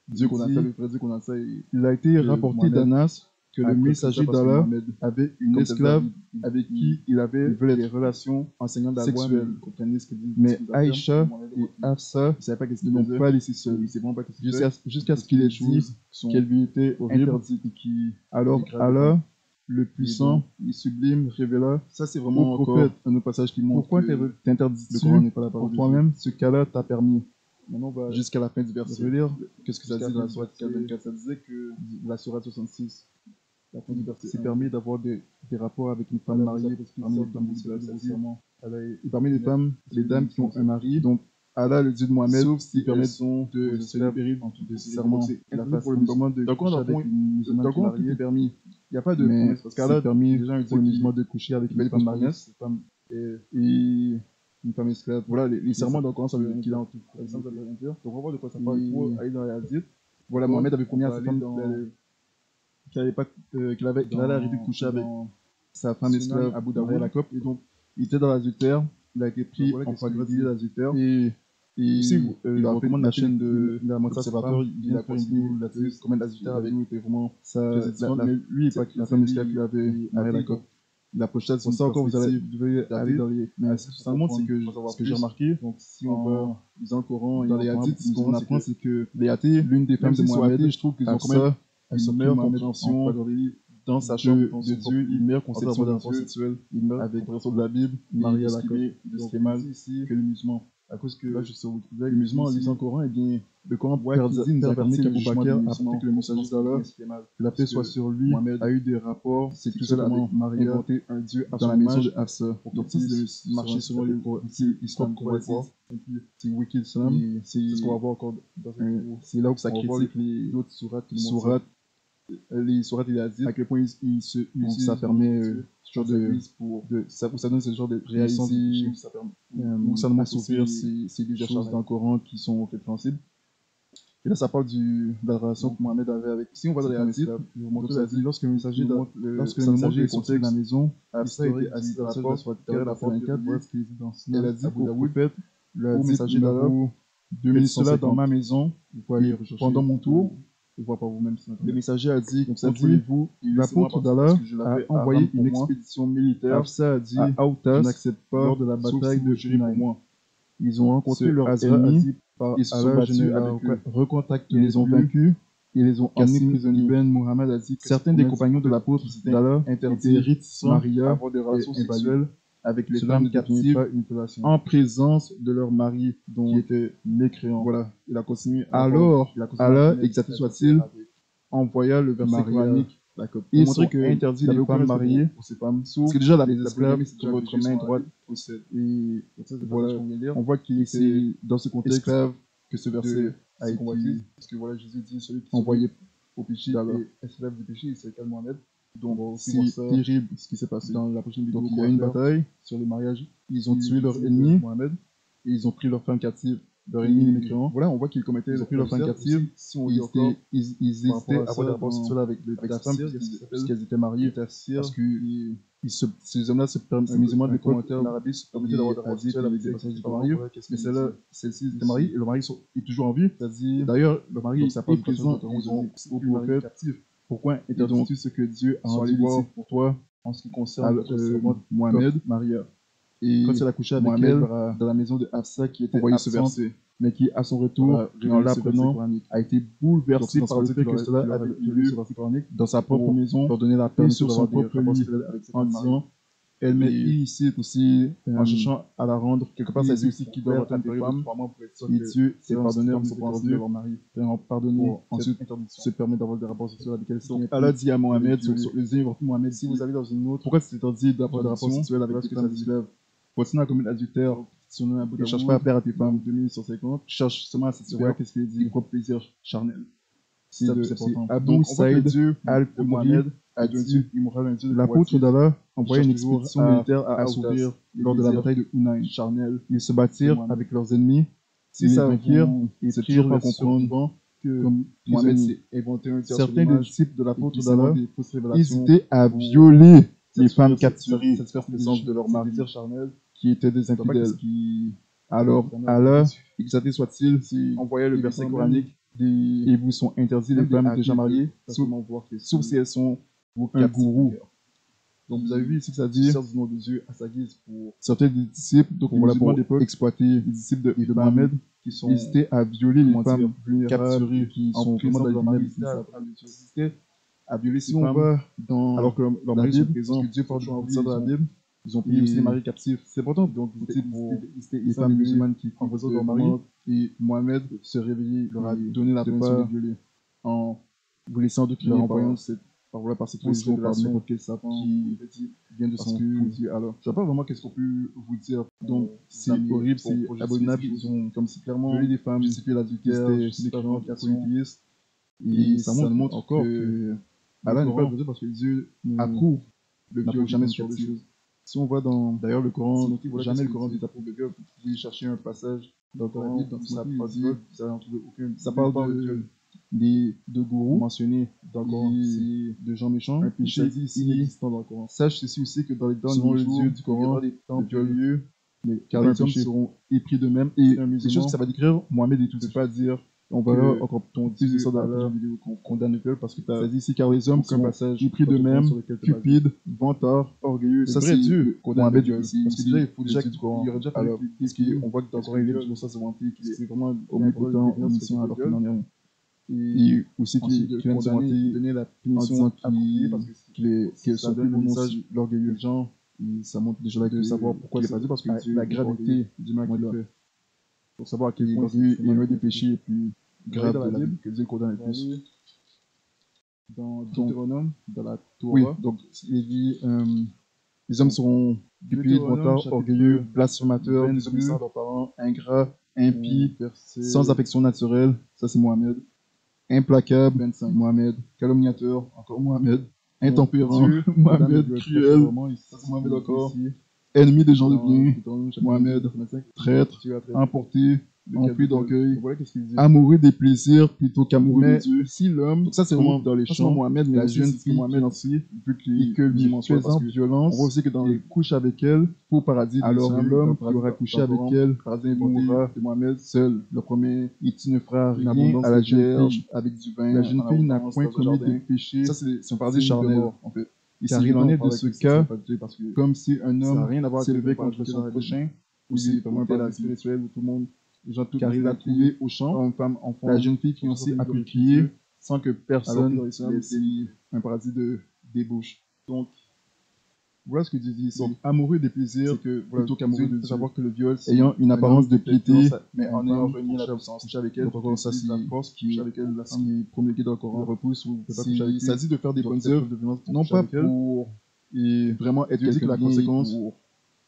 Dieu qu'on a ça, dit- le vrai Dieu qu'on a ça. il a été que rapporté Mohamed d'Anas que a le prescrit messager ça parce que d'Allah Mohamed, avait une comme esclave David, avec qui il avait veut des être relations enseignant de la loi, sexuelles. mais vous comprenez ce que dit Mais ce qu'il va faire. Aïcha Mohamed, et Hafsa il savait pas qu'est-ce ne qu'il l'ont faisait. pas laissé seule Il sait vraiment pas qu'est-ce qu'il jusqu'à fait. ce qu'il ait Les dit choses sont qu'elle lui était horribles interdite. et qui Alors dégrade Allah, le puissant, le sublime, révéla ça c'est au vraiment encore prophète un autre passage qui montre pourquoi que t'interdis le Coran n'est pas la parole pour de Dieu. toi-même. Ce cas-là t'a permis Maintenant on va jusqu'à la fin du verset. relire Qu'est-ce que ça jusqu'à dit dans la la sourate sourate 24? Ça disait que la sourate 66. La fin du verset c'est 1. permis d'avoir des rapports avec une femme Allah vous a mariée prescrit parmi les ça femmes dans de le l'islam. serment. Et parmi les femmes, les dames qui ont un mari, Donc Allah, le Dieu de Mohamed, sauf si ils permettent sont de se libérer de ce serment. C'est Il a interdit fait pour le musulman de Donc, coucher dans avec le une musulmane qui est tout mariée. est permis. Il n'y a pas de Mais promesse parce que c'est là, permis les gens ils pour le disent musulman de coucher avec qu'il fait une des femme mariée promesses, et et une femme esclave. voilà, les serments dans le Coran, ça veut rien qu'il a dire. en tout. Les serments, ça veut rien dire. Donc, on va voir de quoi ça Et- parle. Il faut aller dans les hadiths. Voilà, Donc, Mohamed avait promis on à va sa aller femme dans- qu'il allait arrêter de coucher avec dans sa femme Sunan esclave Abu Maria Daoud. la Cope. Et donc, il était dans l'adultère, il a été pris Donc, voilà, en qu'est-ce qu'il flagrant dit, l'adultère. Et Et si vous, il a je recommande fait la chaîne de il a montré à ses l'observateur, femme, il a fait une conseillé vidéo là-dessus, comment l'adultère avec était vraiment très édifiante, mais lui, il est pas la femme esclave qu'il avait Maria la avec Cope. La pochette, Pour ça, encore, vous devez aller aller dans les. Mais ça montre, c'est que ce que j'ai remarqué, Donc, si on va lisant le Coran, dans les hadiths, ce qu'on apprend, c'est c'est que les athées, l'une des femmes de Mohamed, je trouve qu'ils ont quand même Hafsa, une une meilleure meilleure compréhension compréhension dans sa chambre de Dieu, une meilleure conception de de Dieu, sexuelle, une meilleure avec compréhension de la Bible, Maria la de ce qui est mal ici que les musulmans. à cause que Là, je sais où les musulmans en lisant le Coran, eh bien, le Coran ouais, qui dit, nous a permis permis qu'Abou Bakr, après que le messager d'Allah, que la paix soit sur lui, Mohamed a eu des rapports c'est tout sexuels simplement avec Maria inventer un dieu à dans la son maison image. de Hafsa. Pour que puisse marcher selon les l'islam qu'on va voir. C'est Wiki Islam. Et C'est ce qu'on va voir encore dans cette vidéo. c'est là où ça On va voir critique les autres sourates. sourates il a dit À quel point ils se donc utilisent ça permet ce genre de ça donne ce genre de réaliser, réalisation ça permet ou ça nous montre assouvir aussi ces des choses choses dans le Coran qui sont répréhensibles. Et là, ça parle de la relation que Mohamed avait avec. Si on va dans les hadiths, Donc ça dit, lorsque le messager lorsque le messager est sorti de la maison, Hafsa était assise à la porte, derrière la porte, voilà ce qu'il dit dans Sunan elle a dit Abu au Daoud, prophète, au messager d'Allah, faites cela dans ma maison, il faut aller rechercher pendant mon tour. je vois pas vous-même. Le messager a dit, Donc ça dit, contrôlez-vous, l'apôtre d'Allah a envoyé une expédition militaire Hafsa a dit, à Aoutas je n'accepte pas lors de la sauf bataille si de vous jurez pour Hunayn. moi. Ils ont rencontré Ce leurs Azra a ennemis, dit, par ils se sont Allah, battus je ne avec eux. recontacte Ils les ont vaincus, ils les ont emmenés Kassim prisonniers. Ibn Muhammad a dit que Certains des compagnons de l'apôtre d'Allah interdit étaient réticents Maria à avoir des relations et invalide. sexuelles avec les Cela femmes ne devenait captives pas une relation. en présence de leurs maris qui Donc, étaient mécréants. voilà, il a continué. Alors, il a continué Allah, à connaître exalté cette soit-il, avec envoya le verset Maria, coranique d'accord. et Pour montrer que interdit il avait les aucun femmes respect mariées. pour ces femmes. Parce que déjà, les la esclaves, polygamie, c'est de déjà votre quelque main chose droite possède. et Donc ça, c'est voilà, pas ce qu'on vient lire. on voit qu'il C'est c'est dans ce contexte esclave que ce verset a c'est été convoitise. Parce que voilà, Jésus dit celui qui envoyé. au péché d'Allah. et esclave du péché, c'est Kal Mohamed. Donc, on va aussi C'est voir ça terrible ce qui s'est passé. dans la prochaine vidéo. Donc, il y qu'on a va une faire bataille, sur le mariage. ils ont tué leur de ennemi Mohamed. et ils ont pris leur femme captive. Leur Et ennemi, les mécréants. voilà, on voit qu'ils commettaient Ils ont pris leur femme captive. Si on lit Ils encore, hésitaient par rapport à à avoir ça des rapports dans sexuels avec le la femme tafsir, qu'est-ce qu'il s'appelle parce qu'elles étaient mariées. Tafsir, Parce que ces hommes-là, ces musulmans de l'époque, commentaire en Arabie, se permettaient il d'avoir a des rapports dit sexuels avec qu'il des personnes qui était étaient mariées. mariées. Qu'est-ce Mais qu'il celle-là, dit celle-ci était mariée et le mari est toujours en vie. C'est-à-dire, D'ailleurs, le mari donc ça est parle de présent personnes ils ont au au prophète. captif. Pourquoi Et donc, interdis-tu ce que Dieu a sont rendu allés voir licite pour toi en ce qui concerne votre servante Mohamed. Maria? Et Quand elle a couché avec Mohamed elle leur a dans la maison de Hafsa qui était envoyé ce absente, verset. mais qui à son retour, Voilà, en révélé ce l'apprenant, verset coranique. a été bouleversé Donc, par le c'est fait pour que ça cela qu'il avait aurait eu lieu dans sa propre dans sa propre maison, leur donner la et permission sur son d'avoir des propre rapports lit, sexuels avec cette en femme mariée. disant Elle met illicite aussi en cherchant à la rendre. Quelque part, ça dit aussi qu'il doit avoir une période de 3 mois pour être sûr que Dieu est pardonneur pour pardonner leur mari. Pardonner, ensuite se permet d'avoir des rapports sexuels avec elle. Donc, Allah dit à Mohamed, sur le deuxième Mohamed, si vous allez dans une autre, pourquoi c'est interdit d'avoir des rapports sexuels avec les femmes esclaves? Continuez à commettre l'adultère. Ne cherche pas à plaire à tes femmes. 2150. Cherche seulement à satisfaire qu'est-ce qu'il dit, tes propres plaisirs charnels. C'est important. Abou Saïd al-Mohamed a dit l'apôtre d'Allah envoyait une expédition militaire à Assouvir lors de la bataille de Hunayn. Charnel. Ils se battirent avec leurs ennemis. Si ça vainquirent, et prirent à comprendre que Mohamed s'est inventé un certains des disciples de l'apôtre d'Allah hésitaient à violer les femmes capturées, satisfaire le sens de leur mari charnel qui étaient des infidèles. Alors, Allah, exalté soit-il, envoyait le verset coranique et vous sont interdits les femmes déjà mariées, sauf si elles sont un gourou. Donc vous avez vu ici que ça dit du nom de Dieu à sa guise pour certains des disciples, donc on l'a pour exploiter les disciples de Mohamed qui sont hésités à violer les femmes capturées qui sont vraiment dans la mari, hésités à violer ces femmes alors que leur mari est présent, parce que Dieu parle dans la Bible. Ils ont payé aussi les maris captifs. C'est important. Donc, c'était les femmes musulmanes qui empoisonnent leur mari. Et Mohamed se réveillait, leur a donné la permission de violer en vous laissant de leur envoyant cette parole par cette révélation quel savant qui vient de son Dieu. Alors, je ne sais pas vraiment qu'est-ce qu'on peut vous dire. Donc, c'est horrible, c'est abominable. Ils ont comme si clairement violé des femmes, justifié l'adultère, justifié polythéistes. Et ça montre encore que Allah n'est pas le parce que Dieu approuve le viol jamais sur des choses. Si on voit dans d'ailleurs le Coran, jamais le Coran dit approuve le viol. Vous pouvez chercher un passage dans le Coran, ça parle de gourous mentionnés dans le Coran, de gens méchants. Un péché inexistant dans le Coran. Sache ceci aussi que dans les derniers jours du Coran, le viol, car les hommes seront épris d'eux-mêmes. Et les choses que ça va décrire, Mohamed et tout, c'est pas dire. On va là, encore ton dit ça dans la vidéo qu'on condamne le viol parce que tu as dit ici car les hommes sont épris d'eux-mêmes, cupides, vantards, orgueilleux. Ça c'est Dieu Mohamed ici. Parce que déjà il faut déjà qu'il y aurait déjà fallu parce qu'on voit que dans le Coran il est dit ça c'est vampire qui est vraiment omnipotent, omniscient alors qu'il n'en est rien. Et aussi qu'il vient de donner la punition qu'il soit plus le message l'orgueilleux des gens. Ça montre déjà de savoir pourquoi il n'est pas dit parce que la gravité du mal qu'il fait. Pour savoir à quel point il y a des péchés et puis grave dans la Bible que Dieu condamne le plus. Dans Deutéronome, dans la Torah, oui, donc il dit les hommes seront cupides, vantards, orgueilleux, blasphémateurs, désobéissants à leurs parents, ingrats, impies, sans affection naturelle, ça c'est Mohamed, implacable, Mohamed, calomniateur, encore Mohamed, intempérant, Mohamed, cruel, ça c'est Mohamed encore. Ennemi des gens de bien, Mohamed, traître, emporté, empli d'orgueil, amoureux des plaisirs plutôt qu'amoureux de Dieu. Si l'homme, donc ça c'est vraiment dans les chants, Mohamed, mais la jeune fille Mohamed aussi, vu qu'il présente violence, on voit aussi que dans les couches avec elle, pour paradis, alors l'homme qui aura couché avec elle, paradis mourra de Mohamed seul. Le premier, et tu ne feras rien à la jeune fille avec du vin. La jeune fille n'a point commis de péché. Ça c'est un paradis charnel en fait. Car il en est de ce cas, comme si un homme s'élevait contre son prochain, ou si vraiment un paradis spirituel où tout le monde, car il l'a trouvé au champ, homme, femme, enfant, la jeune fille qui aussi a pu crier sans que personne n'ait un paradis de débauche. Donc, voilà ce que Dieu dit. Donc, amoureux des plaisirs, plutôt qu'amoureux de Dieu. Savoir que le viol, ayant une apparence de piété, mais en ayant renié la puissance. Coucher avec elle, donc ça c'est la force qui est avec elle, qui est promulguée dans le Coran. Le repousse ou pas coucher avec elle. Ça dit de faire des bonnes œuvres, non pas pour vraiment être quelqu'un la conséquence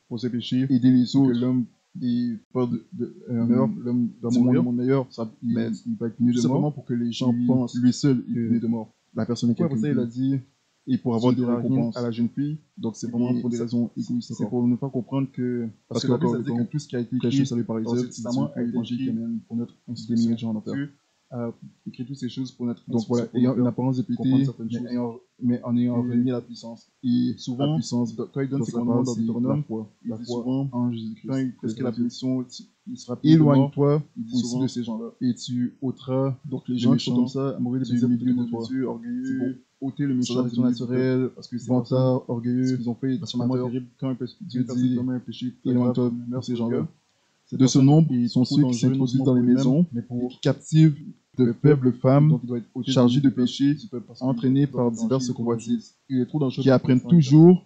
pour ses péchés, aider les autres, que l'homme ait peur de l'homme dans mon monde meilleur, mais il va être mieux de mort pour que les gens pensent lui seul il est mieux de mort. La personne est quelqu'un. Après ça, il a dit et pour avoir des récompenses à la jeune fille. Donc c'est vraiment pour des raisons égoïstes. C'est pour ne pas comprendre que parce que ça dit que tout ce qui a été écrit sur les parisiens, c'est vraiment un évangile pour notre des de gens en enfer. Écrit toutes ces choses pour notre donc voilà, ayant une apparence de piété, mais en ayant renié la puissance. Et souvent, la puissance, quand il donne ses commandements dans Deutéronome, il dit souvent en Jésus-Christ, parce que la punition, il sera éloigne-toi aussi de ces gens-là. Et tu ôteras donc les gens qui sont comme ça, amoureux des plaisirs de Dieu, orgueilleux, ôter le méchant naturel, parce que c'est vantard, orgueilleux, ce qu'ils ont fait, c'est vraiment terrible. Quand Dieu dit un péché, éloigne-toi de ces gens-là. De ce nombre, ils sont ceux qui s'introduisent dans les maisons, qui captivent de faibles femmes chargées de péchés, entraînées par diverses convoitises, qui apprennent toujours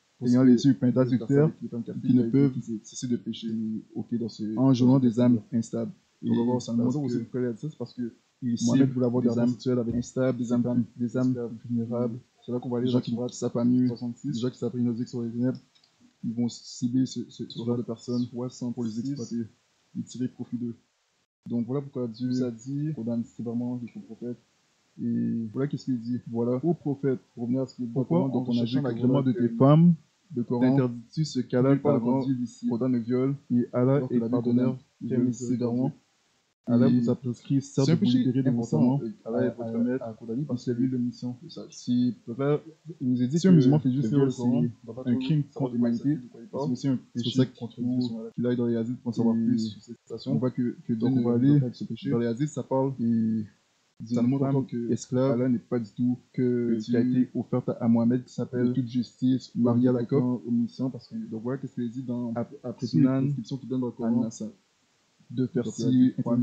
ayant les yeux peintats sur terre, qui ne peuvent cesser de pécher, en jouant des âmes instables. Et ça nous montre aussi pourquoi il a dit ça, c'est parce que Mohamed voulait avoir des âmes sexuelles avec instables, des âmes vulnérables, c'est là qu'on va aller, déjà qui savent pas mieux, déjà qui savent une sur les ténèbres, ils vont cibler ce genre de personnes pour les exploiter et tirer profit d'eux. Donc voilà pourquoi Dieu a dit, c'est vraiment des faux prophètes. Et voilà qu'est-ce qu'il dit. Voilà, ô prophète, pour revenir à ce qu'il dit, pourquoi donc on a cherchant dit l'agrément de tes femmes, de Coran, t'interdis-tu ce qu'Allah condamne le viol, et Allah est pardonneur très sévèrement. Allah vous a prescrit certes de vous libérer de vos serments. Allah est votre maître, parce que c'est lui le mission. Si il nous a dit si un musulman fait juste le viol, c'est un crime contre l'humanité, c'est aussi un péché contre Dieu. Qu'il aille dans les hadiths pour en savoir plus sur cette situation. On voit que donc on va aller dans les hadiths, ça parle et ça nous montre encore que esclave, Allah n'est pas du tout qui a été offerte à Mohamed, qui s'appelle toute justice, Maria Lacob, omission, parce que donc voilà qu'est-ce qu'il dit dans après Sunan, description qu'il donne dans le Coran, de faire ci, de pas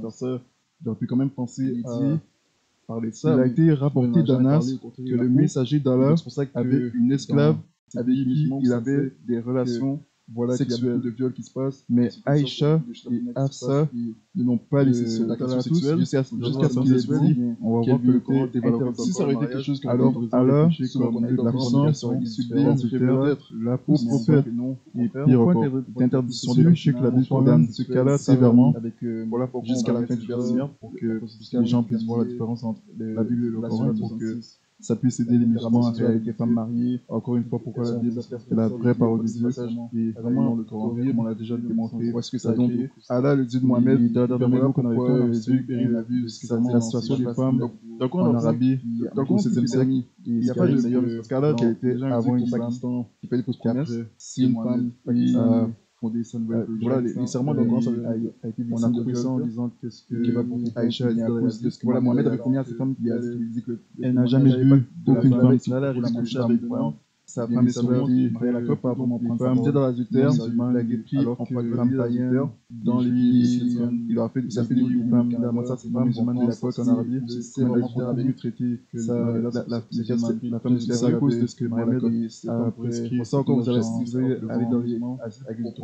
faire ça. J'aurais pu quand même penser à parler de ça. Il a été rapporté d'Anas que le messager d'Allah avait une esclave avec qui il avait des relations sexuelles, de viol qui se passe, mais Aïcha et Hafsa ne l'ont pas laissé seule. Jusqu'à ce qu'il ait dit, on va voir que le Coran dévalorise. Si ça aurait été quelque chose que alors Allah, la puissance, la pauvre prophète, et pire encore, l'interdiction des péchés que la Bible condamne ce cas-là sévèrement, jusqu'à la fin du verset, pour que les gens puissent voir la différence entre la Bible et le Coran, pour que ça puisse aider les musulmans à faire avec les femmes mariées. Encore une fois, pourquoi la Bible, c'est la vraie parole de Dieu. Et vraiment, le Coran, comme on l'a déjà démontré. Où est-ce que ça donc, Allah, le Dieu de Mohamed, dernièrement qu'on avait fait un vidéo, on a vu la situation des femmes en Arabie, au XVIe siècle. Il n'y a pas de meilleur cas qui a été avant l'islam, qui fait des fausses promesses. Si une femme a fondé sa nouvelle religion, les serments de Coran, a été on a trouvé ça en disant qu'est-ce que Aïcha a dit à cause de ce que Mohamed avait promis à ses femmes, il dit que elle n'a jamais vu aucune femme qui a couché avec moi. Sa femme est sortie, la coupe par rapport à femme, dans l'adultère, la guétrie, en femme païenne, dans les pays, il a fait des femmes, il a montré à ses femmes, de l'époque en Arabie, c'est vraiment mieux traité que la femme de à cause de ce que Mohamed a prescrit. Pour ça, encore, vous allez aller dans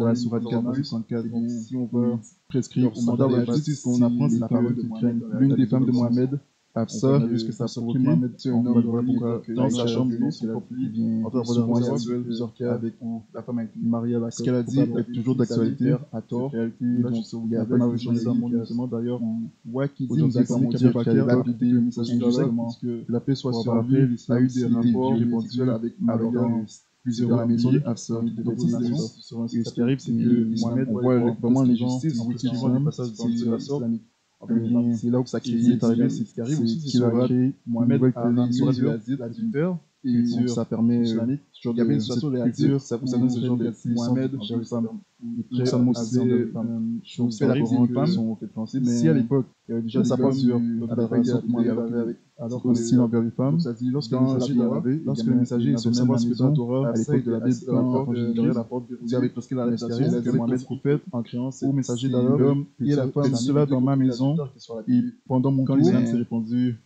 la sourate 44, si on va prescrire dans la justice qu'on apprend, c'est que l'une des femmes de Mohamed, Hafsa, puisque ça a provoqué Mohamed, c'est un homme, voilà pourquoi dans sa chambre, il vient avoir des relations plusieurs cas avec la femme avec Maria Lacob. Ce qu'elle a dit est toujours d'actualité, à tort. Il y a pas mal de choses dans mon musulman, d'ailleurs, on voit qu'il dit qu'il a lapidé le message que la paix soit sur lui, a eu des rapports sexuels avec Maria, plusieurs amis, Hafsa, et ce qui arrive, c'est que Mohamed, on voit vraiment les gens en suivant les passages dans la sorte. C'est là où ça est arrivé, c'est ce qui arrive aussi, qu'il a créé Mohamed sur l'adultère, et ça permet, il y avait une situation de l'adultère, ça donne ce genre de Mohamed, ça montre des choses qui sont répréhensibles, si à l'époque, il y avait déjà des hommes alors qu'on est envers les femmes, lorsque le messager se même à la maison, à l'époque de la Bible, derrière la porte, vous avez presque la réputation que Mohamed prophète en créant au messager d'Allah, et la femme, cela dans ma maison, et pendant mon cours, l'islam s'est répandu.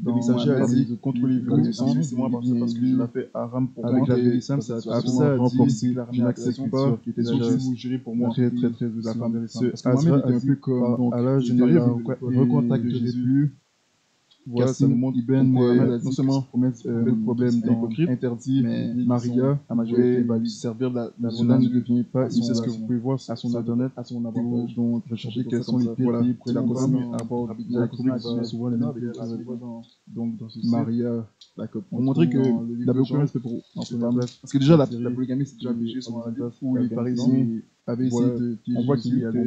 Le messager a dit de contrôler le sang, c'est moi parce que je l'ai fait haram pour moi. Avec la l'islam, ça a renforcé, je n'accepte pas, qui était déjà vous jurez pour moi, très la femme. Parce que Mohamed était un peu comme, Allah, je n'ai recontacterai plus. Voilà, ça nous montre Ibn Mohamed a non seulement le problème interdit, mais Maria a majorité servir la cela ne devient pas, c'est ce que vous pouvez voir à son internet, à son avantage. Donc, rechercher quels sont les pays pour la colonie à bord de la chronique, souvent les mêmes pays. Donc, dans ce Maria, pour montrer que il avait aucun respect pour parce que déjà la polygamie c'est déjà péché sur un livre où les Parisiens avaient essayé de on voit qu'il y a des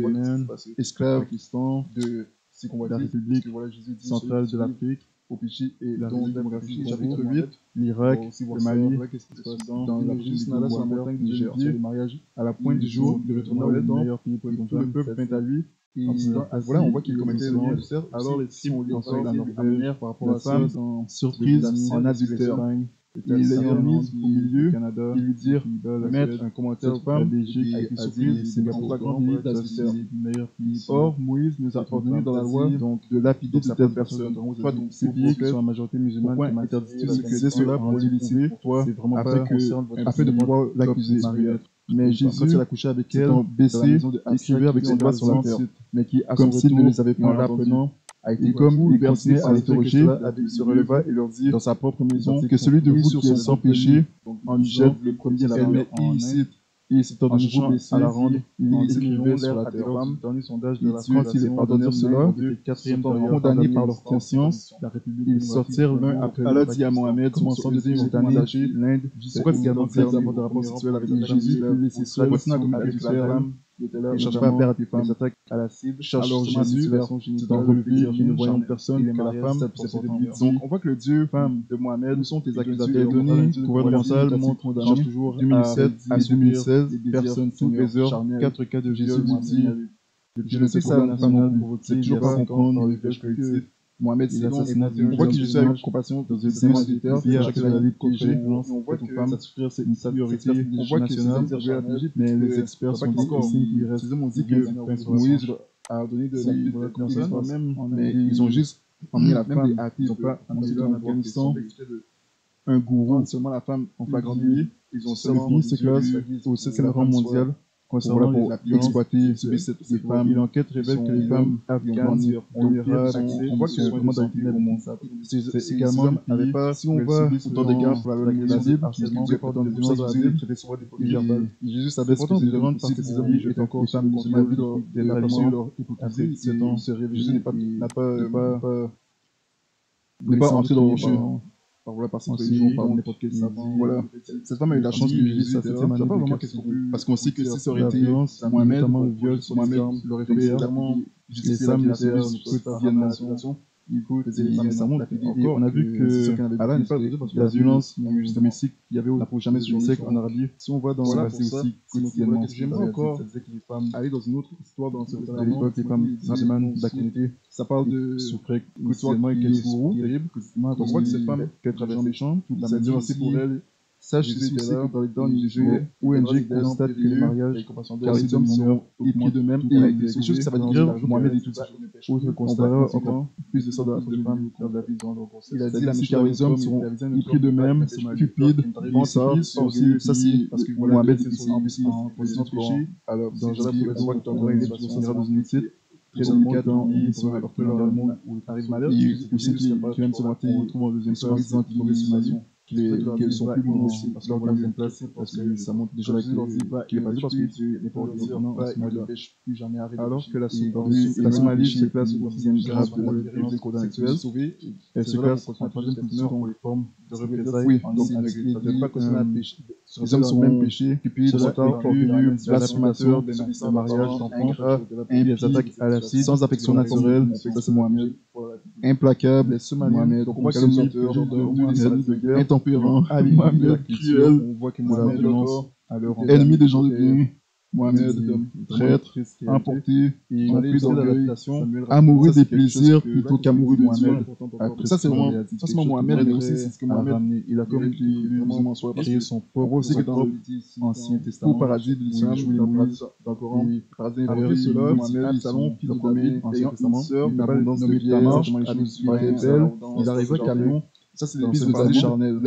esclaves de la République centrale de l'Afrique, au Pichi et la démographie, chapitre 8, l'Irak, le Mali, dans la République de Niger, le mariage à la pointe du jour, le retour au meilleur pays pour tout le peuple vint à lui. Et voilà, on voit qu'il commettait le alors les tribus ont encore la Norvège par rapport à ça, surprise en adultère. Il les a mis au milieu, ils lui dirent mettre un commentaire sur la Belgique avec une surprise, c'est pour la grande limite d'adultère. Or, Moïse nous a ordonné dans la loi de lapider de telle personne. Toi, donc, ces pays qui sont la majorité musulmane, pourquoi interdis-tu ce que c'est cela pour l'illustrer pour toi, afin de pouvoir l'accuser. Mais Jésus, quand il a couché avec elle, baissé, écrivait avec ses doigts sur la terre, mais qui, comme s'il ne les avait pas en l'apprenant, a été comme il continuait à l'interroger, il se releva et leur dit dans sa propre maison que celui de vous qui est sans péché en lui jette le premier la première illicite. Et s'étant de nouveau baissé à la rendre, il écrivait sur la terre femme. Et quand ils pardonnèrent cela, étant condamnés par leur conscience, ils sortirent l'un après l'autre. Allah dit à Mohamed, commençant de cette année, l'Inde, pourquoi tu gardes des avoir de rapports sexuels avec Jésus, laissez seul, avec la femme, ne cherche pas à plaire à tes femmes, s'attaque à la cible, alors Jésus, c'est dans relevé, qui ne voyant personne que la femme, donc on voit que le Dieu, femme de Mohamed, sont tes accusateurs donnés, gouvernemental, montre change toujours 2007 à 2016, personnes toutes les heures, 4 cas de Jésus dit, je ne sais ça, c'est toujours pas comprendre le fait que Mohamed, c'est l'assassinat. On voit qu'il Jésus avec compassion dans une séance militaire, chaque la vie protégée, on voit que ça souffrir, c'est une priorité nationale, mais les experts sont dit qu'il reste. Ils m'ont dit que Moïse a donné de la personne, mais ils ont juste emmené la femme, ils n'ont pas emmené en Afghanistan un gourou, seulement la femme en flagrant délit. Ils ont seulement ce classe au 7e rang mondial concernant pour exploiter ces femmes. L'enquête révèle que les femmes afghanes on voit que c'est vraiment dans le monde. C'est également si on va dans des cas pour la Bible, harcèlement, dans le sens de la Bible, Jésus savait ce que c'est de rendre parce que ces hommes étaient encore les femmes musulmanes des relations leur hypocrisie. Jésus n'a pas entré dans le rocher. Voilà, par contre, ils par n'importe quel savant. Voilà. Cette femme a eu la chance que Jésus ça c'était pas vraiment question parce qu'on sait que si ça aurait été Mohamed, Mohamed l'aurait fait clairement les femmes quotidiennement. Écoute, on a vu que Allah n'est pas de parce que la violence domestique qu'il y avait au jamais sur le siècle en Arabie. Si on voit dans la passé aussi quotidiennement, j'aimerais encore aller dans une autre histoire dans cette époque, les femmes musulmanes d'actualité. Ça parle de souffrir quotidiennement avec quel gourou terrible. On voit que cette femme qui a travaillé en méchant, toute la médire aussi pour elle. Sache aussi que dans les derniers du jeu, ONG constate que les mariages, car les hommes sont épris d'eux-mêmes, et c'est chose que ça va dire Mohamed et tout ça. Autre constat, encore plus de ça dans la de femmes, il a dit la car les hommes sont épris d'eux-mêmes, cupides, vantards, aussi, ça c'est parce que Mohamed est en position de péché, alors dans le voit que ton grand élève se dans une étude, très délicat dans le monde où il arrive malheur, et aussi qui aime se vanter, on retrouve en deuxième place, dans une mauvaise image. Qu'elles sont plus bonnes aussi, parce qu'on va les place, parce que ça montre déjà qu'il est pas dit, parce que Dieu n'est pas ordinaire, il ne pêche plus jamais arrêté. Alors que la Somalie se classe au 10e grade pour les violences sexuelles, elle se classe en 3e position pour les formes de représailles. Oui, donc il ne peut pas continuer à pécher. Les hommes sont même péchés, cupides, retards, orgueilleux, blasphémateurs, de mariage, d'enfants, des attaques à la cible, sans affection naturelle, ça c'est Mohamed, implacable, Mohamed, calomniateur, de guerre, intempérant, Mohamed, cruel, on voit que Mohamed ennemi des gens de bien, Mohamed, traître, emporté, rempli d'orgueil, amoureux des plaisirs plutôt qu'amoureux de Mohamed. Ça c'est vraiment Mohamed, mais aussi c'est ce que Mohamed il a comme vraiment soit créé son propre aussi que dans l'Ancien Testament, au paradis de l'islam, dans le Coran, paradis inférieur, cela, Mohamed, Absalom, fils de David, ayant une sœur, l'abondance de Tamar, il arriva qu'Amnon, ça c'est les fils de David charnel,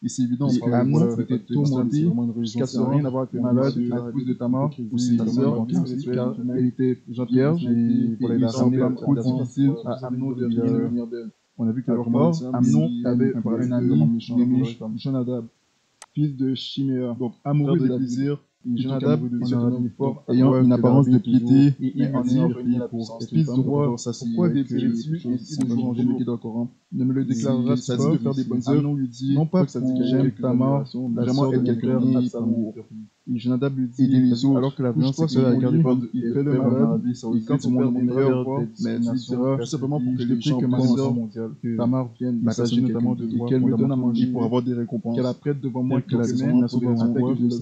et c'est évident, Amnon était tourmenté jusqu'à ce rien avoir avec le malade, la épouse de Tamar, ou ses sœurs, car elle était vierge, et il a ramené un coup difficile à Amnon de revenir d'elle. On a vu que Amnon avait un ami nommé Jonadab, fils de Chiméa, donc amoureux des plaisirs. Jonadab, ayant une apparence de piété, mais en ayant renié pour fils de roi, pourquoi dépéris-tu ainsi de jour en jour dans le Coran? Ne me le déclareras-tu pas de faire des bonnes œuvres? Lui dit, non pas que ça dit que j'aime Tamar, vraiment être quelqu'un d'amour. Et Jonadab lui dit, alors que la violence sexuelle à l'égard des femmes, il fait le malade, et quand tu montes mon meilleur roi, mais tu diras, tout simplement pour que je prie que ma sœur Tamar vienne m'assager notamment de toi, qu'elle me donne à manger pour avoir des récompenses, qu'elle apprête devant moi que la semaine, la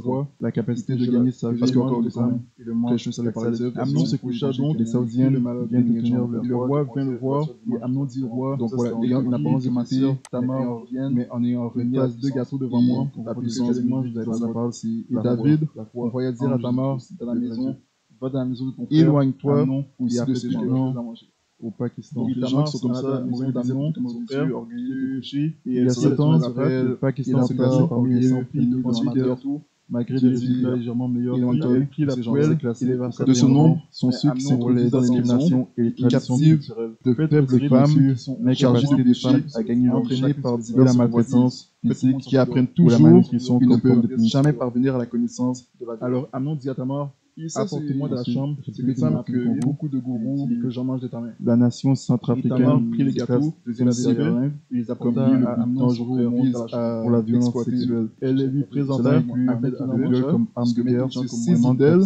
roi, la capacité de gagner sa vie, parce qu'encore les femmes, et le manche, ça les parler. Amnon se coucha donc, les Saoudiennes viennent de tenir le roi, vient le voir, et Amnon dit au roi, donc voilà, ayant une apparence de maté, Tamar vient, mais en ayant remis deux gâteaux devant moi, la puissance mange, la parole, et David, envoya dire à Tamar, dans la maison, va dans la maison de ton frère, éloigne-toi, aussi de ces gens au Pakistan. Les gens qui sont comme ça, mourir d'Amnon, son frère, orgueilleux, et il y a 7 ans, le Pakistan s'est classé parmi les 100 pays de consommateurs. malgré des résultats légèrement meilleurs, elle prit la poêle de ce nombre sont ceux qui sont les discriminations et les traditions culturelles de faibles femmes, chargées des femmes à gagner leur entraînées par diverses maltraitances physiques qui apprennent toujours et ne peuvent jamais parvenir à la connaissance de la. Alors, Amnon dit à Tamar, apporte-moi de la chambre, c'est des femmes que beaucoup de gourous que j'en mange de ta main. La nation centrafricaine prit les gâteaux, deuxième et les apporta à Amnon pour la violence sexuelle. Elle lui présenta le viol comme arme de guerre, saisie d'elle,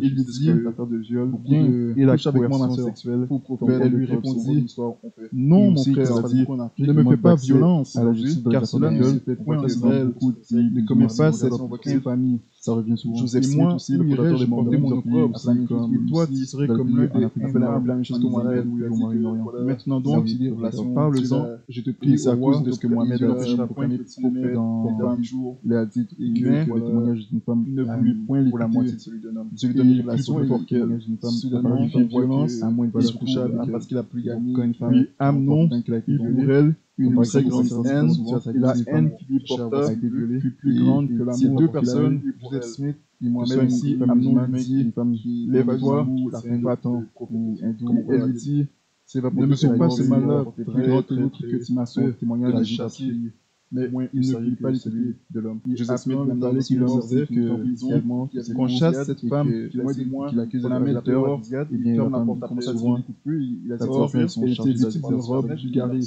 il lui dit, de viol, viens et la couche avec moi, ma coercion sœur. sexuelle. Elle lui répondit, Non, mon aussi, frère, c'est-à-dire, ne me fais pas violence, à la justice car cela ne se fait point en Israël. Ne commets pas cette infamie. Ça revient souvent. Joseph Smith aussi, le fondateur des porter mon opprobre, et toi, tu serais comme l'un des infâmes, la même chose que Mohamed. Maintenant donc, parle-en, je te prie, c'est à cause de ce que Mohamed a fait proclamer prophète dans dernier jour. Il a dit que le témoignage d'une femme ne voulut point pour la moitié de celui d'un homme. Celui de relation plus fort qu'elle. Soudainement, il violence, il se coucha parce qu'il a plus gagné. Puis Amnon eut pour elle une très grande haine, et la haine qui lui porta fut plus grande que l'amour. Ces deux personnes, Joseph Smith et Mohamed, ici, Amnon lui dit, lève-toi, va-t'en. Elle lui dit, ne me fais pas ce mal-là, plus grand que l'autre que tu m'as fait, témoignage de châtier. Mais il ne voulut pas l'écouter de l'homme. Joseph Smith même d'aller qu'il observait qu'on chasse cette femme qu'il accuse de la mettre dehors, et bien ferme la porte après elle. Il a dit elle était victime d'une robe bigarrée,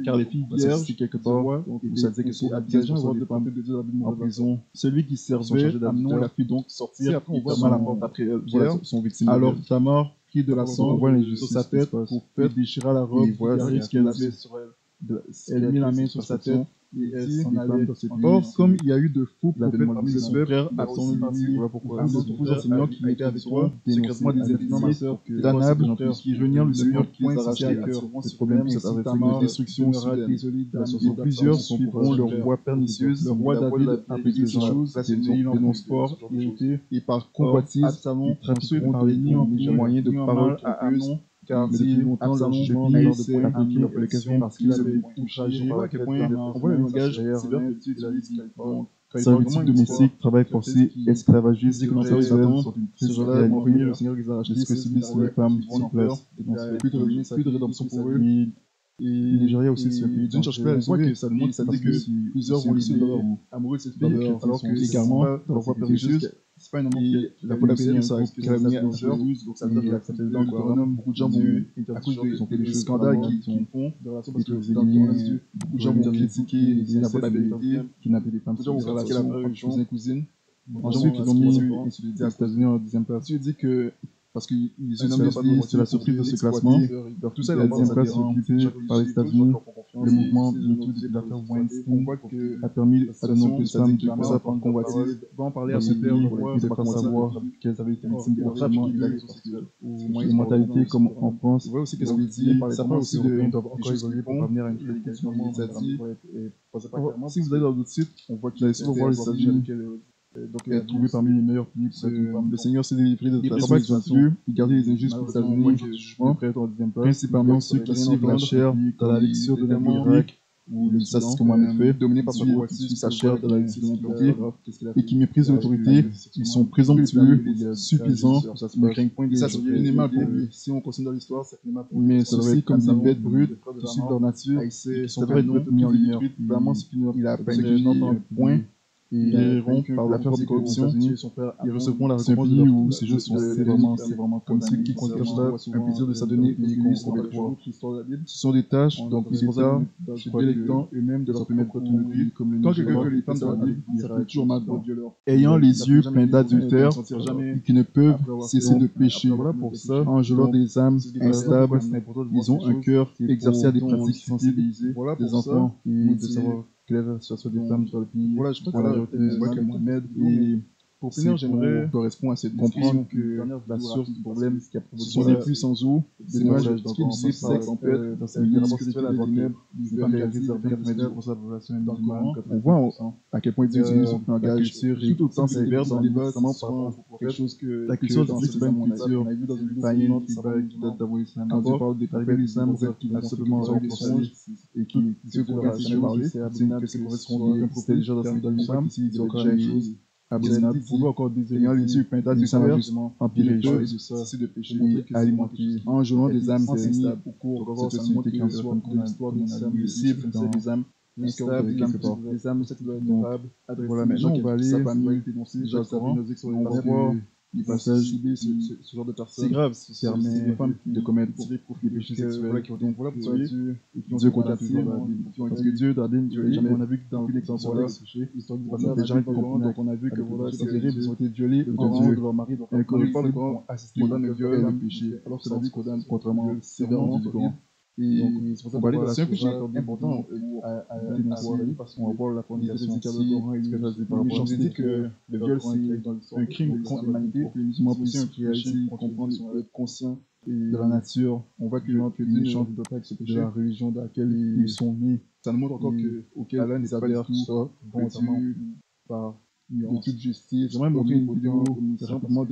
car les filles vierges, quelque part, vous savez que c'est habillage une robe de femmes en prison. Celui qui servait Amnon la fit donc sortir, et ferma la porte après elle. Alors Tamar prit de la cendre sur sa tête pour faire déchirer la robe qu'elle avait sur elle. Elle mit la main sur sa tête et elle s'en allait. Or, comme il y a eu de faux prophètes parmi le peuple, à ton ennemi, beaucoup de faux enseignants qui étaient avec toi, secrètement des ennemis damnables qui réunirent le Seigneur qui les arrachait à cœur. Le problème, c'est avec la destruction soudaine. Et plusieurs suivront leur voie pernicieuse. Le roi David a pris ces choses, dénonce fort, irrité, et par convoitise, ils trafiqueront de moyens de parole trompeuses. Car depuis longtemps, leur jugement a impliqué l'occasion parce qu'il avait outragé à quel point on voit le langage sévère que Dieu utilise. Servitude domestique, travail forcé, esclavagisme, sexuel sont une triste réalité. Le Seigneur les a rachetés, Ce que subissent les femmes sur place. Plus de rédemption pour eux. Et Nigeria aussi, c'est un pays. Dieu ne cherche pas à le sauver. Ça demande, ça dit que plusieurs vont laisser amoureux de cette fille, alors que également, dans leur voie pernicieuse, c'est pas un amour qui est la folie de ça reste que ça vient à plusieurs, donc ça veut dire qu'il accepte dedans, quoi. Beaucoup de gens vont, à cause des scandales qu'ils font, de relations, parce que beaucoup de gens vont critiquer la potabilité, kidnapper des femmes, gens vont faire la cousine, cousine. Ensuite, ils ont mis les États-Unis en 10e place. Tu dis que parce qu'ils c'est la surprise de ce classement. Tout ça, la 10e place est occupée par les États-Unis. Le mouvement MeToo de l'affaire Weinstein a permis à de nombreuses femmes de commencer à prendre convoitise. On va en parler à ce terme, et de faire savoir qu'elles avaient été victimes de harcèlement et d'agression sexuelle. Une mentalité comme en France. On voit aussi qu'est-ce qu'il dit. Certains aussi doivent encore évoluer pour parvenir à une éducation. Si vous allez dans d'autres sites, on voit qu'il y a souvent voir les États-Unis. Donc, être trouvé parmi les meilleurs pays pour être le Seigneur s'est délivré de toute la situation. Il gardait les injustes pour les États-Unis, principalement ceux qui suivent la chair dans la lecture de l'Irak, ou ça c'est ce que Mohamed fait, dominé par sa chair dans la lecture de l'impunité, et qui méprisent l'autorité, ils sont présomptueux, suffisants, ne craignent point des ça c'est inimaginable pour lui. Si on continue dans l'histoire, c'est inimaginable pour lui. Mais ça devrait être comme des bêtes brutes qui suivent leur nature, qui sont pas mis en lumière. Vraiment, il a peine un point. Et ils iront par l'affaire de corruption, ils recevront la récompense de leur où ces jeux sont vraiment comme ceux qui considèrent cela un plaisir de s'adonner au ce sont des tâches dont les États se délectant eux-mêmes de leur permettre de nourrir comme le quand quelqu'un que les femmes dans la Bible, ça fait toujours mal pour Dieu leur. Ayant les yeux pleins d'adultère et qui ne peuvent cesser de pécher. Voilà pour ça, en gelant des âmes instables, ils ont un cœur exercé à des pratiques sensibilisées des enfants et de savoir sur des femmes sur le pays. Voilà, je crois que Mohamed et pour finir, j'aimerais correspond à cette comprendre que la source du problème, ce sont des puits sans eau, des nuages qui nous séparent par la tempête, dans cette vie spirituelle à ténèbres, des femmes qui réservées pour sa population musulmane. On voit à quel point Dieu utilise son langage, tout autant sévère dans les bases, par rapport à quelque chose que la culture de c'est pas une culture païenne qui date d'avouer l'islam. Quand Dieu parle des prophètes d'islam, qui vont simplement avoir des songes et qui disent que c'est parler, c'est que ces prophètes seront un prophète déjà dans l'islam, ici il dit encore la même chose. abominable, pouvait encore désirer ayant les yeux peints de sang justement empiré de de choses, ça, de péché et alimenter, en jouant des âmes enseigné au cours de cette cette société qui en l'histoire des âmes cibles, des âmes instables, des âmes vulnérables, voilà, maintenant on va aller on va voir les passages ce genre de personnes c'est grave, qui permet des femmes de commettre des péchés sexuels. Donc voilà pourquoi Dieu compte toujours dans la Bible. Parce que Dieu dans la Bible, on a vu que dans l'histoire des gens qui ont donc on a vu que voilà, ces terribles, ils ont été violés au Coran de leur mari. Donc encore une fois, le Coran condamne le viol et le péché. Alors cela dit condamne contrairement sévèrement du Coran. Et on va aller dans un péché important à dénoncer parce qu'on va voir la fornication. Mais je vous ai dit que le viol c'est un crime contre l'humanité. Moi aussi un péché comprendre et être conscient de la nature. On voit que Dieu change de la religion dans laquelle ils sont nés. Ça nous montre encore auquel ils adhèrent volontairement par de toute justice. J'aimerais montrer une vidéo rapidement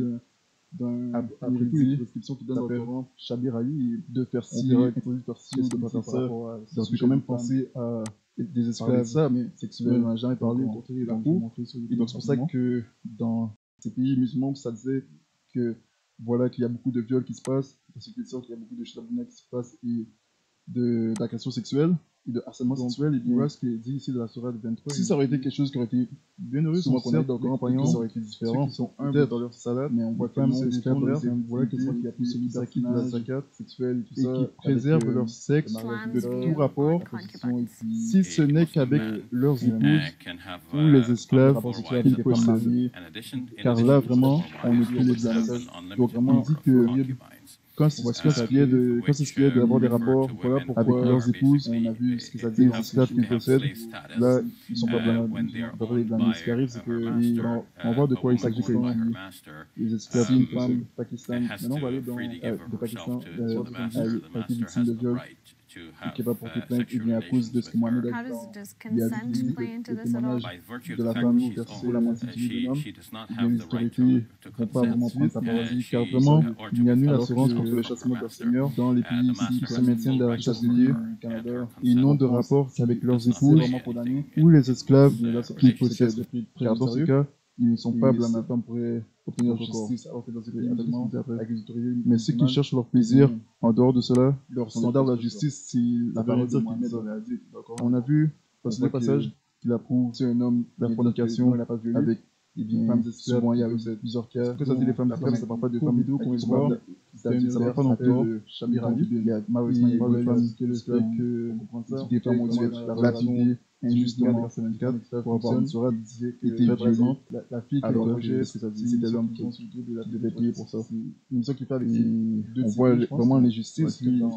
après tout les prescriptions qui donnent dans le Coran, Shabir Ali, de faire ci, interdit de faire ci, est-ce que tu faire ça. Ça fait quand même penser à des esclaves ça, mais sexuels, on n'a jamais parlé, au contraire, la cour. Et donc c'est pour ça que dans ces pays musulmans, ça disait que voilà qu'il y a beaucoup de viols qui se passent, parce qu'il y a beaucoup de choses abominables qui se passent et d'agressions sexuelles et de harcèlement sexuel. Et voilà ce qui est dit ici de la sourate 23. Si ça aurait été quelque chose qui aurait été bien heureux, souvent qu'on a dans le Coran, par exemple, ça aurait été différent. Ceux qui sont peut-être dans leur salade, mais on voit que c'est esclaves, voilà que c'est qui a plus celui qui de la zakat sexuelle et tout ça, qui préservent leur sexe de tout rapport, si ce n'est qu'avec leurs épouses ou les esclaves qu'ils possèdent. Car là, vraiment, on ne peut les blâmer. Donc, vraiment, il dit que quand c'est ce qui est d'avoir des rapports voilà avec leurs épouses, on a vu ce que ça dit, les esclaves qu'ils possèdent, là, ils sont pas blâmables. Ce qui arrive, c'est que on voit de quoi il s'agit quand les esclaves d'une femme Pakistan. Maintenant, on va aller de Pakistan, a été victime de viol, et qui va porter plainte, et bien à cause de ce que Mohamed a dit, il y a des témoignages de la femme versée pour la moitié de l'homme, bien les autorités ne vont pas vraiment prendre sa parole, car vraiment, il n'y a nulle assurance contre le châtiment de leur Seigneur dans les pays ici qui se maintiennent dans la chasse liée, ils n'ont de rapport qu'avec leurs épouses ou les esclaves qu'ils possèdent. Car dans ce cas, ils ne sont pas blâmables. Femme pourrait obtenir justice alors que dans ces pays avec les autorités. Mais ceux qui cherchent leur plaisir, en dehors de cela, leur standard de la justice, c'est la vérité qu'ils mettent dans la vie. On a vu dans ce passage qu'il approuve un homme la fornication avec des femmes esclaves. Souvent, il y a plusieurs cas. Que ça dit les femmes esclaves, ça ne parle pas de femmes vidéo qu'on voit. Ça ne parle pas non plus de Shabir Ali. Il y a malheureusement des femmes qui des femmes ont dû être lapidées injustement pour avoir une sourate était violente. La fille qui rejet, c'était l'homme qui devait payer pour ça. Une mission qui fait avec on voit vraiment l'injustice. Il y a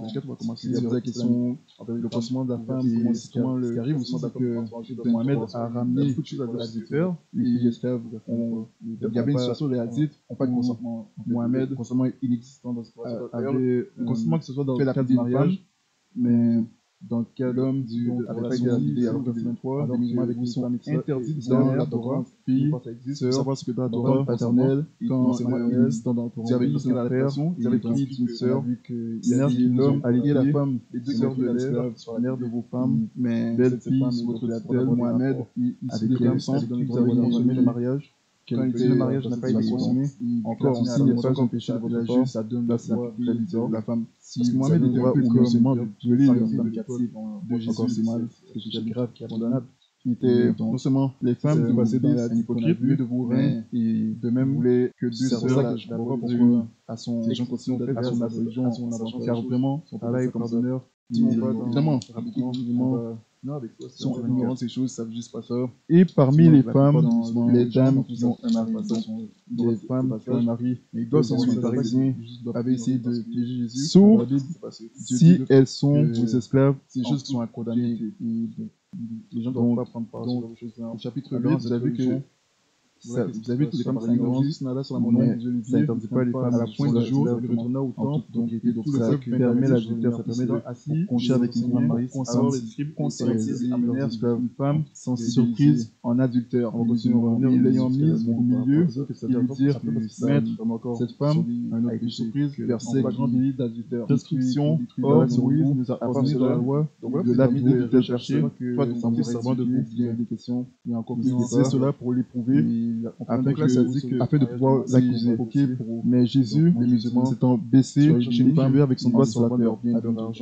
des questions le placement de la femme, comment ce qui arrive aussi, c'est que Mohamed a ramené beaucoup de choses à l'adultère. Les filles esclaves, il y avait une situation de l'adultère, on pas de consentement. Mohamed, consentement inexistant dans ce cas. Avait un consentement que ce soit dans le cadre du mariage, mais dans le cas l'homme avait pas été habillé alors que 23, des musulmans avec une femme interdit dans la Torah, fille, sœur, savoir ce que dans la Torah paternelle, quand existant dans le Torah, avec la frère, ils avaient pris une sœur, l'homme allié la femme, les deux sœurs de l'esclave, sur la mère de vos femmes, mais belle fille sous votre tutelle, Mohamed, avec les femmes, vous avez consommé le mariage. Quand le mariage n'a pas été consommé, encore aussi, il n'y a pas un péché de votre part, ça donne la femme. Parce que Mohamed était un peu comme de violer les femmes captives de Jésus, encore c'est mal, c'est grave, qui est condamnable. Il était non seulement les femmes de passer dans la hypocrite, mais de vos reins, et de même voulait que Dieu sœurs à son religion, à son avantage, car vraiment, Allah est pardonneur. Évidemment, sont ignorants de ces choses, ça ne veut juste pas ça. Et parmi les femmes, les dames qui ont un mari, des femmes qui ont un mari, mais ils doivent s'en souvenir, Parisiens avaient essayé de piéger Jésus, sauf si elles sont des esclaves, c'est des choses qui sont à condamner. Les gens ne doivent pas prendre part à ce genre de choses. Au chapitre 8, vous avez que vous avez toutes les femmes qui sont là sur la monnaie, ça n'interdit pas les femmes à la pointe du jour, il retourna au temple, donc tout ça permet l'adultère, ça permet d'assis, coucher avec une femme mariée, alors les scribes amenèrent une femme sans surprise en adultère. Ils l'ayant mise au milieu, ils dirent, maître, cette femme a été surprise, verset grand délit d'adultère. Prescription, or Moïse nous a ordonné dans la loi de lapider de tel chercher, toi ton fils servant de vous, il y a des questions, il y a encore plus, c'est cela pour l'éprouver. afin de pouvoir l'accuser. Mais Jésus, les musulmans, s'étant baissé, cherchait avec son doigt sur la terre,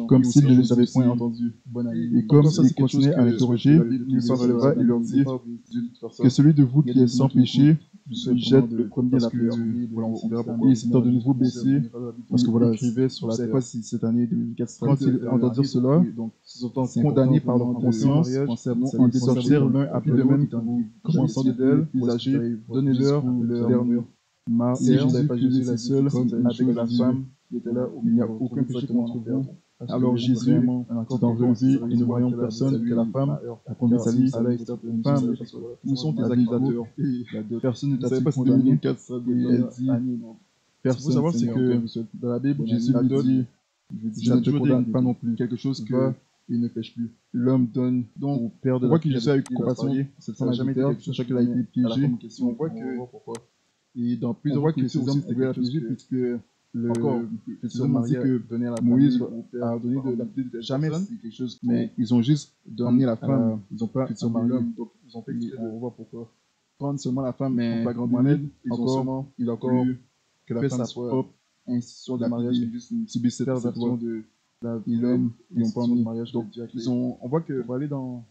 comme s'il ne les avait point entendus. Et comme il continuait à l'interroger, il se releva et leur dit que celui de vous qui est sans péché, jette le premier la pierre. Et il s'étant de nouveau baissé, parce que voilà, je ne sais pas si cette année 2004, quand il entendit cela, condamné par leur conscience, ils sortirent l'un après le même, commençant d'elle, les âgés, donnez-leur leur marre. Et Jésus fut laissé seul avec la femme qui était là, il n'y a aucun péché contre vous. Alors Jésus, étant relevé et ne voyant personne que la femme, a conduit sa vie à femme, où sont tes accusateurs? Personne ne t'a dit condamné. Et elle dit, personne. Il faut savoir, c'est que dans la Bible, Jésus lui dit, je ne te condamne pas non plus. Quelque chose que il ne pêche plus. L'homme donne donc au père de la fille. On voit que Jésus a eu compassion. Cette femme n'a jamais été quelque chose qu'il a été piégé. On voit que et dans plusieurs fois que ces hommes pouvaient la piéger puisque ces hommes dit que Moïse a donné de la vie de jamais c'est quelque chose, mais ils ont juste amené la femme, ils n'ont pas amené l'homme, donc ils ont fait on voit pourquoi prendre seulement la femme, mais pas grand Mohamed, il a encore que la femme soit propre, institution de mariage, subit cette version de l'homme, ils n'ont pas amené le mariage, donc on voit que pour aller dans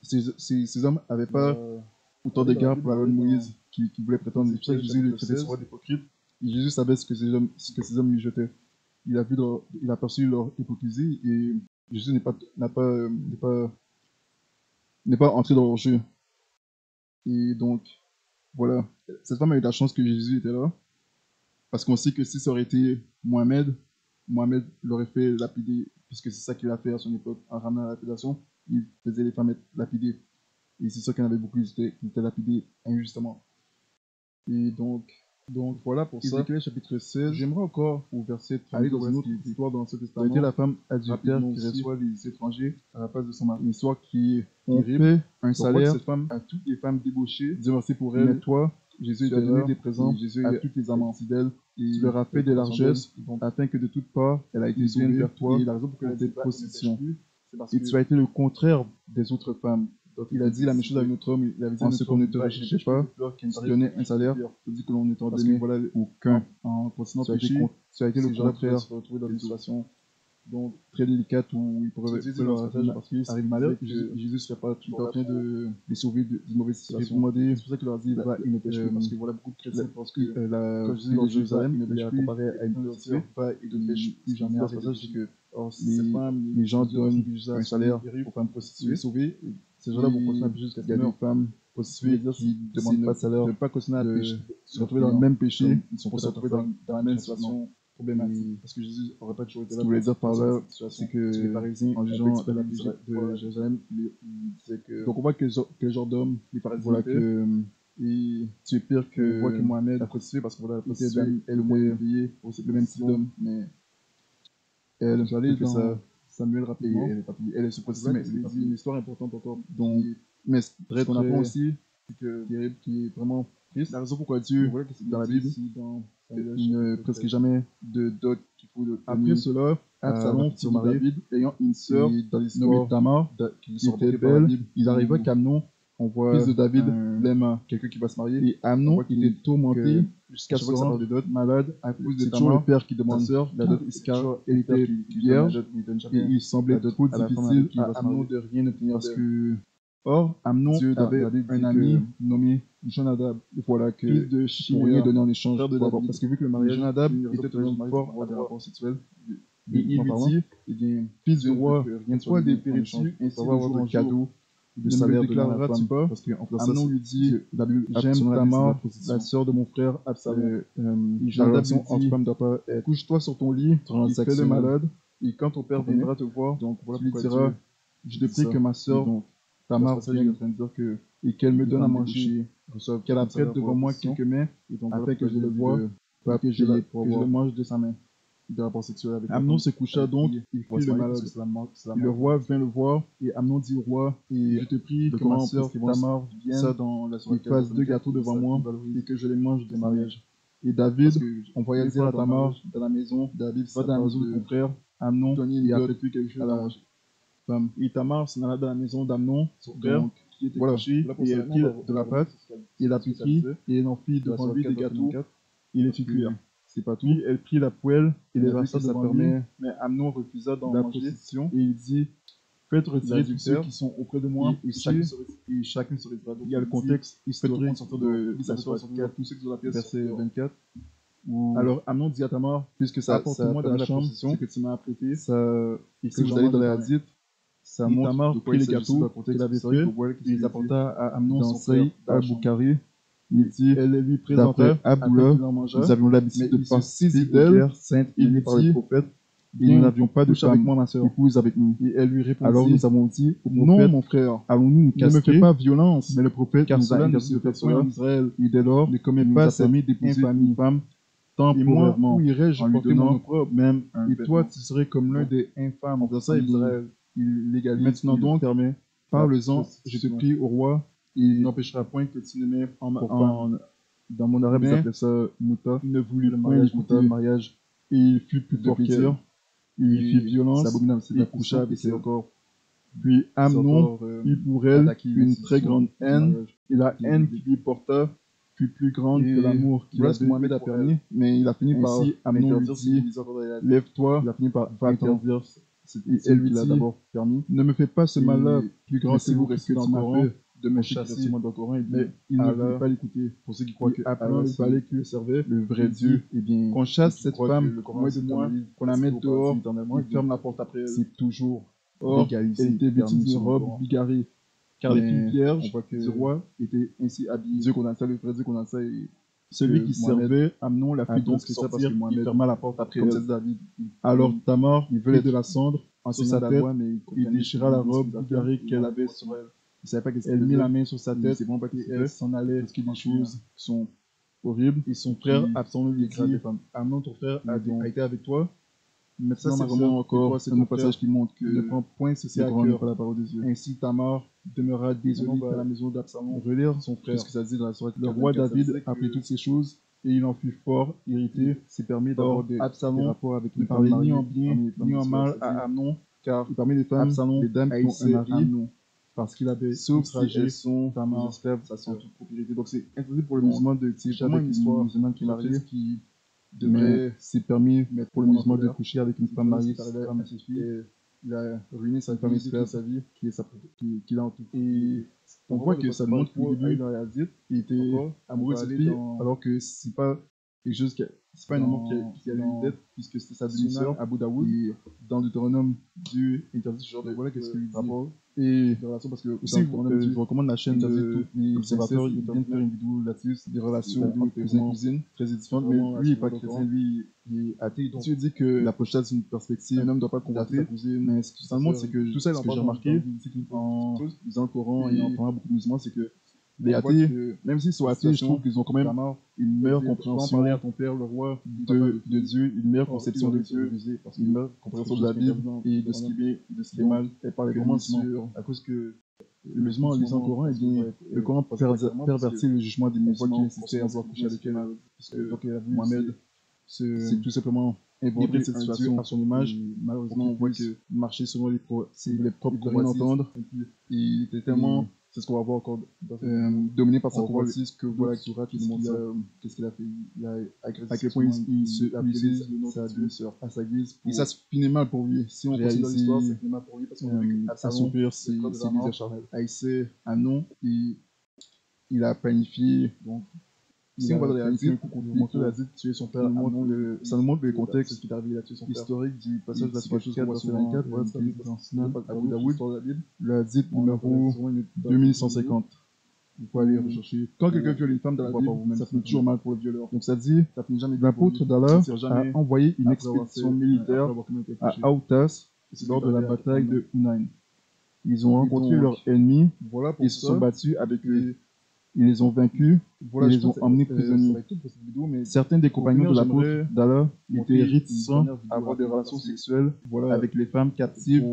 ces hommes n'avaient pas autant d'égard pour la loi de Moïse qui voulait prétendre. C'est pour ça que Jésus le traitait souvent d'hypocrite. Et Jésus savait ce que ces hommes lui jetaient. Il a perçu leur hypocrisie et Jésus n'est pas entré dans leur jeu. Et donc, voilà. Cette femme a eu la chance que Jésus était là. Parce qu'on sait que si ça aurait été Mohamed l'aurait fait lapider, puisque c'est ça qu'il a fait à son époque, en ramenant la lapidation. Il faisait les femmes être lapidées. Et c'est sûr qu'il y en avait beaucoup qui étaient lapidés injustement. Et donc voilà pour ça. Ézéchiel chapitre 16. J'aimerais encore au verset 32 aller dans une autre histoire dans ce testament. C'était la femme adultère qui reçoit les étrangers à la place de son mari. Une histoire qui fait un salaire à toutes les femmes débauchées. Dieu merci pour elles. Mais toi, Jésus t'a donné des présents à toutes les amants fidèles. Tu leur as fait des largesses afin que de toutes parts elle a été sauvée vers toi. Et la raison pour laquelle elle a été prostitution. Et tu as été le contraire des autres femmes. Donc, il a dit la même chose à un autre homme, il avait dit en ce qu'on ne te recherchait pas, qui donnait un salaire, il dit que l'on ne t'en donnait voilà, aucun. En continuant à pécher, tu as été le contraire, se retrouver dans une situation donc, très délicate où il pourrait leur parce qu'il arrive malheur, Jésus ne serait pas tout en train de les sauver d'une mauvaise situation. C'est pour ça qu'il leur dit il ne pêche plus, parce que voilà, beaucoup de chrétiens pensent que quand Jésus dans Jérusalem, il ne pêche plus, comparé à une sorcière, il ne pêche plus jamais. C'est ça, c'est que les gens donnent un salaire aux femmes prostituées sauvées. Ces gens-là vont continuer à pécher jusqu'à ce qu'il y a des femmes prostituées qui ne demandent pas de salaire, ne pas continuer à se retrouver dans le même péché, ils sont se retrouver dans la même situation problématique. Parce que Jésus n'aurait pas toujours été là. Ce que je voulais dire par là, c'est que les pharisiens, en jugeant la vie de Jérusalem, ils disaient que. Donc on voit que le genre d'homme, les pharisiens, voilà que. Et tu es pire que. On voit que Mohamed a prostitué parce que voilà, la prostituée est le moyen payé pour le même type d'homme, mais. Elle est allée dans ça. Samuel rapidement. Elle est se prostituée, mais c'est une histoire importante encore. Donc, mais ce qu'on apprend aussi, c'est que qui est vraiment triste. La raison pourquoi Dieu, dans la Bible, il ne presque jamais de dot qu'il faut donner. Après cela, Absalom, fils de David, ayant une sœur nommée Tamar, qui était belle, il arriva qu'Amnon, fils de David, l'aime quelqu'un qui va se marier. Et Amnon était tourmenté jusqu'à ce que de dot, malade à cause de Tamar. C'est toujours le père qui demande la dot, car elle était vierge, et il semblait trop difficile à Amnon de rien obtenir parce que. Or, Amnon avait un ami nommé Jonadab, voilà, fils de Shimea, donné en échange de David. Parce que vu que le mariage Jonadab était un homme fort à des rapports sexuels, et il lui dit, eh bien, fils du roi, toi des péritudes, ainsi de jours en cadeau, de salaire de la femme, parce que Amnon lui dit, j'aime Tamar, la sœur de mon frère Absalom. Jonadab lui dit, couche-toi sur ton lit, il fait le malade, et quand ton père viendra te voir, donc tu lui diras, je te prie que ma sœur Tamar vienne en train de dire que et qu'elle me donne à manger, qu'elle apprête devant moi quelques mets, afin que je le voie, que je le mange de sa main. De rapport sexuel avec Amnon se coucha donc, il fit le malade. Le roi vint le voir, et Amnon dit au roi, et je te prie que ma sœur Tamar vienne et fasse 2 gâteaux devant moi, et que je les mange de mariage. Et David envoya dire à Tamar dans la maison, David va dans la maison de ton frère, Amnon, et apprête-lui quelque chose à manger. Et Tamar s'en alla dans la maison d'Amnon, son frère, qui était couché, et elle prit de la pâte, et la pétrit, et elle en fit devant lui des gâteaux, et les fit cuire. C'est pas tout. Puis elle prit la poêle et les Elle a vu versa que ça devant lui, permet mais Amnon refusa d'en la manger, procession. et il dit, faites retirer tous ceux L'adultère, qui sont auprès de moi, et chacun se retirera. il y a le contexte historique de la la sourate 4, tous ceux qui ont la pièce, verset verset 24. où Alors Amnon dit à Tamar, puisque ça apporte-moi de permet la chambre, procession, ce que tu m'as apprêté, et que si vous j'en allez dans mange les de pain. hadiths, ça Et montre Tamar de quoi prit il les s'agissait gâteaux d'un contexte qu'il avait historique, fait, vous voyez et qu'est-ce les qu'il dit apporta à Amnon dans son frère Saïd dans la chambre. al-Bukhari. Il dit, Elle les lui d'après présenta afin Abdullah, qu'il en mangeât, nous avions l'habitude mais de il se participer saisit aux d'elle guerres saintes et lui menées par les dit, prophètes, et viens, nous n'avions pas de couche avec femme moi ma sœur. épouse avec nous. Et elle lui Alors répondit, nous avons dit au non prophète, mon frère, allons-nous nous ne me fais castrer? pas violence, Mais le prophète car nous a cela ne interdit se de fait faire point en cela, Israël. et dès lors, Ne il commets nous pas a cette permis d'épouser infamie. une femme Et moi, temporairement, où irais-je en lui porter mon donnant opprobre? même un Et toi, vêtement. tu serais comme l'un Donc, des infâmes en faisant ça, en il Israël. légalise, Maintenant il donc, permet parle-en, je te prostitution. prie au roi, Et il n'empêchera point que tu ne m'aies pour femme. dans mon arabe, ils Mais appelaient ça muta, il ne voulut le point mariage muta, l'écouter, mariage et il fut plus de fort plaisir. qu'elle. Il lui fit Et violence, c'est abominable, c'est et la coucha coucha, et avec c'est elle. encore, Puis Amnon encore eut pour elle attaquer une très l'institution grande du haine, mariage. et la Qui est haine biblique. qu'il lui porta fut plus grande Et que l'amour qu'il voilà ce que avait Mohamed a pour permis, elle. mais il a fini par Ainsi, Amnon lui interdire ce dit, qu'il disait encore dans les hadiths. lève-toi, Il a fini par va-t'en. interdire Et ce elle lui qu'il a dit, d'abord permis. ne me fais pas ce Et- mal-là plus grand mais que si vous que restez tu dans le m'as Coran, fait de me Pour chaque chasser. versement dans le Coran, il dit, Mais il ne Allah, voulait pas l'écouter. pour ceux qui croient que Appelant Allah, le c'est palais qui le servait, le vrai il Dieu, dit, et bien, qu'on chasse ceux qui cette croient que femme le Coran, loin c'est de moi, éternel, qu'on la c'est mette au paradis dehors, éternellement, et et bien, ferme la porte après elle. c'est toujours Or, légalisé, elle était vêtue permis d'une selon le robe Coran. bigarrée, car les Mais filles on vierges voit que du roi étaient ainsi habillées. Dieu qu'on a ça, le vrai Dieu qu'on a ça, et Celui que qui Mohamed servait Amnon la a fit donc prescrit ça parce sortir que et Mohamed, ferma la porte après comme elle. c'est David, Alors Tamar il veut prit être de la cendre sur enseignant sa de la tête loi, mais il et comprenait déchira la ce qu'il robe faisait, bigarrée il qu'elle voulait avait pas sur elle. Il savait pas qu'est-ce qu'il Elle mit faisait. la main sur sa Il tête sait vraiment pas et qu'est-ce qu'il elle fait. s'en allait Parce qu'il dit en des criant. choses qui sont horribles. Et son qui frère Absalom lui dégradent dit, les femmes. Amnon ton frère Mais donc, a été avec toi. Ça, Maintenant c'est ma vraiment sœur, encore toi c'est un ton autre frère. passage qui montre que Ne prends point ceci le à Coran n'est cœur. pas la parole de Dieu. Ainsi Tamar demeura désolée Maintenant, à la maison d'Absalom, relire son tout frère. ce que ça dit dans la sourate Le roi 44, ça David disait que apprit toutes ces choses et il en fut fort irrité. c'est permis d'avoir Or, des Absalom rapports avec ne une femme parlait ni mariée en bien parmi les femmes ni en d'Israël, mal c'est-à-dire, à Amnon, car et parmi les femmes, Absalom les dames qui ont un haïssait mari, Amnon parce qu'il avait sauf si outragé elles sont Tamar, des esclaves sa en sœur. toute propriété. Donc c'est interdit pour le Donc, musulman de C'est coucher vraiment avec une une histoire musulmane qui est mariée, qui mais devrait c'est permis mettre pour tout le le monde en musulman de colère. coucher avec une C'est femme vraiment mariée, ce qui est arrivé femme à cette fille. et Il a ruiné sa une femme vie, esclave toute sa vie. qui l'a en tout. Et on voit que ça montre qu'au début, il était amoureux de cette fille, alors que c'est pas quelque chose qui c'est pas un amour qui a lieu d'être, puisque c'était sa demi-sœur, Abu Daoud. Et dans Deutéronome, Dieu interdit ce genre de Voilà qu'est-ce qu'il dit. rapport et Des relations, parce que aussi, Deutéronome dit, je vous recommande la chaîne interdit de tous les l'Observateur. incestes, Il vient de faire une vidéo là-dessus, des relations vidéo entre est cousins vraiment cousines très édifiantes. Mais vraiment lui, il n'est pas rassurant, chrétien, lui, il est athée. Donc, Dieu dit que il approche ça d'une perspective. un homme ne doit pas convoiter sa d'athée. cousine, Mais ce que ça montre, c'est que tout ça, il ce en que j'ai parle remarqué en en lisant le Coran Et et en parlant à beaucoup de musulmans, c'est que les on voit athées, que même s'ils sont la athées, je situation trouve qu'ils ont quand même Tamar, une meilleure va en compréhension parler à ton père, le roi, de Dieu, une meilleure conception de Dieu, une meilleure compréhension de la Bible et de ce qui est bien et de ce qui est mal. Elle parlait que vraiment le musulman. sur, à cause que Le musulman, en lisant le Coran, eh bien, le Coran pervertit le jugement des on voit musulmans qu'il insistait à concernant vouloir coucher avec elle, parce que donc elle a voulu Mohamed, c'est tout simplement inventer livrer cette un situation Dieu à son image. et malheureusement Malheureusement, on voit que marcher selon les propres il voulait rien entendre. et Il était tellement c'est ce qu'on va voir encore dans cette dominé par sa on va voir convoitise que voilà voilà qui nous montre ça, qu'est-ce qu'il a fait. il a agressé À quel point il utilise utilise le nom sa de Dieu demi-sœur à sa guise pour Et ça se finit mal pour lui. Si on réaliser, considère l'histoire, ça finit mal pour lui parce qu'on a vu à son père c'est le code de la ses mort, désirs charnels. haïssait Amnon et il a planifié. Donc, si on va dans les hadiths, tuer son père, ça nous montre le contexte historique du passage de la Sourate 4, verset 24, voilà ce qui est dans Sunan Abu Daoud, le hadith numéro 2150. Vous pouvez aller rechercher. Quand quelqu'un viole une femme dans la Bible, ça finit toujours mal pour le violeur. Donc ça dit, l'apôtre d'Allah a envoyé une expédition militaire à Aoutas lors de la bataille de Hunayn. Ils ont rencontré leurs ennemis, ils se sont battus avec eux. Ils les ont vaincus, ils les ont emmenés prisonniers. Certains des compagnons de l'apôtre d'Allah étaient réticents à avoir des relations sexuelles avec les femmes captives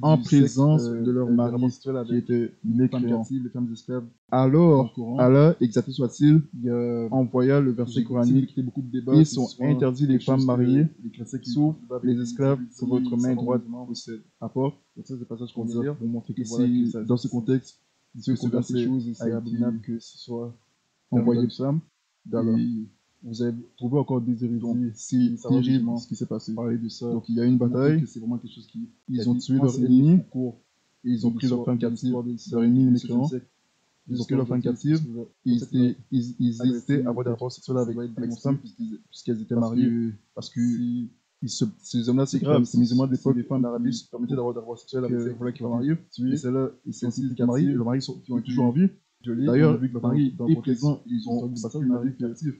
en présence de leurs maris qui étaient mécréants. Alors, Allah, exalté soit-il, envoya le verset coranique. Ils sont interdits les femmes mariées, sauf les esclaves que votre main droite possède. Rapport. Donc ça, c'est le passage qu'on va lire pour montrer que c'est dans ce contexte Dieu condamne ces choses et c'est abominable que ce soit envoyé de femme. Et vous avez trouvé encore des érudits, c'est terrible ce qui s'est passé. Parler de ça. Donc il y a une bataille, c'est vraiment quelque chose qui ils ont tué leur ennemi et ils ont pris leur femme captive, leur ennemi mécréant. Ils ont pris leur femme captive et ils hésitaient à avoir des rapports sexuels avec ces femmes puisqu'elles étaient mariées. Parce que ces hommes-là, c'est grave. Ces musulmans de l'époque, les femmes d'Arabie se permettaient d'avoir des rapports sexuels avec ces femmes qui sont mariées. Et celles-là, et celles-ci qui sont mariées, le mari qui ont toujours en vie. D'ailleurs, le mari est présent, ils ont battu le mari captif.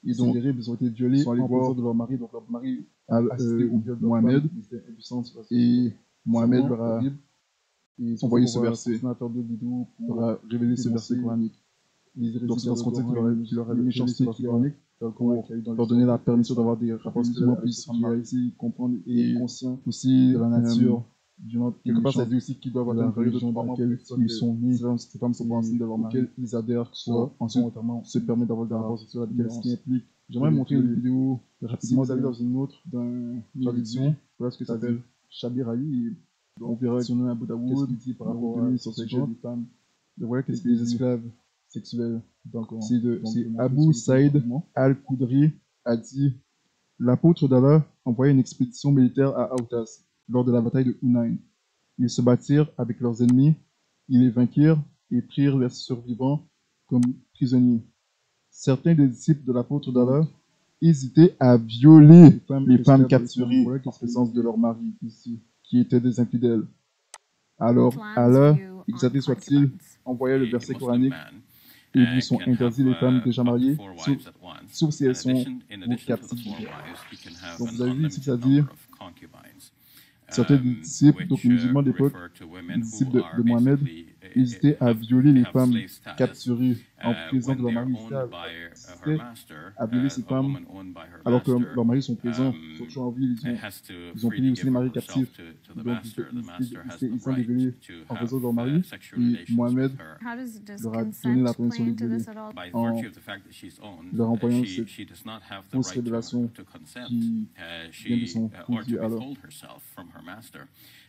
Ils ont été violés en présence de leur mari, donc leur mari a assisté au viol de Mohamed, et Mohamed leur a envoyé ce verset, leur a révélé ce verset coranique. Donc c'est dans ce contexte qu'il leur a donné ce verset coranique pour leur donner la permission d'avoir des rapports sexuels puissent réaliser, comprendre et conscient aussi de la nature. Quelque part, ça dit aussi qu'ils doivent avoir une période de 3 mois dans laquelle ils sont nés, ces femmes sont enceinte de leur mari, auxquelles ils adhèrent, soit ensuite se permettent d'avoir des rapports sexuels avec elles, ce qui implique. J'aimerais montrer une vidéo rapidement, d'aller dans une autre, d'une traduction, voilà ce que ça s'appelle Shabir Ali, on verra son nom à Abu Daoud, qu'est-ce qu'il dit par rapport à sur ce genre des femmes, et voilà qu'est-ce que les esclaves sexuels. C'est Abu Saïd al-Khudri a dit: l'apôtre d'Allah envoya une expédition militaire à Autas lors de la bataille de Hunayn. Ils se battirent avec leurs ennemis, ils les vainquirent et prirent les survivants comme prisonniers. Certains des disciples de l'apôtre d'Allah hésitaient à violer les femmes capturées en présence de leurs maris, qui étaient des infidèles. Alors Allah, exalté soit-il, envoya le verset coranique et vous sont interdits les femmes déjà mariées, sauf si elles sont vos captives. Donc vous avez vu ici que ça dit certains disciples, donc les musulmans d'époque, les disciples de Mohamed, hésitaient à violer les femmes capturées en présence de leur mari, à violer ces femmes alors que leurs maris sont présents, sont toujours en vie, ils ont pris aussi les maris captifs. Donc ils sont violés en présence de leur mari et Mohamed leur a donné la permission de violer en leur envoyant cette fausse révélation qui vient de son Dieu alors.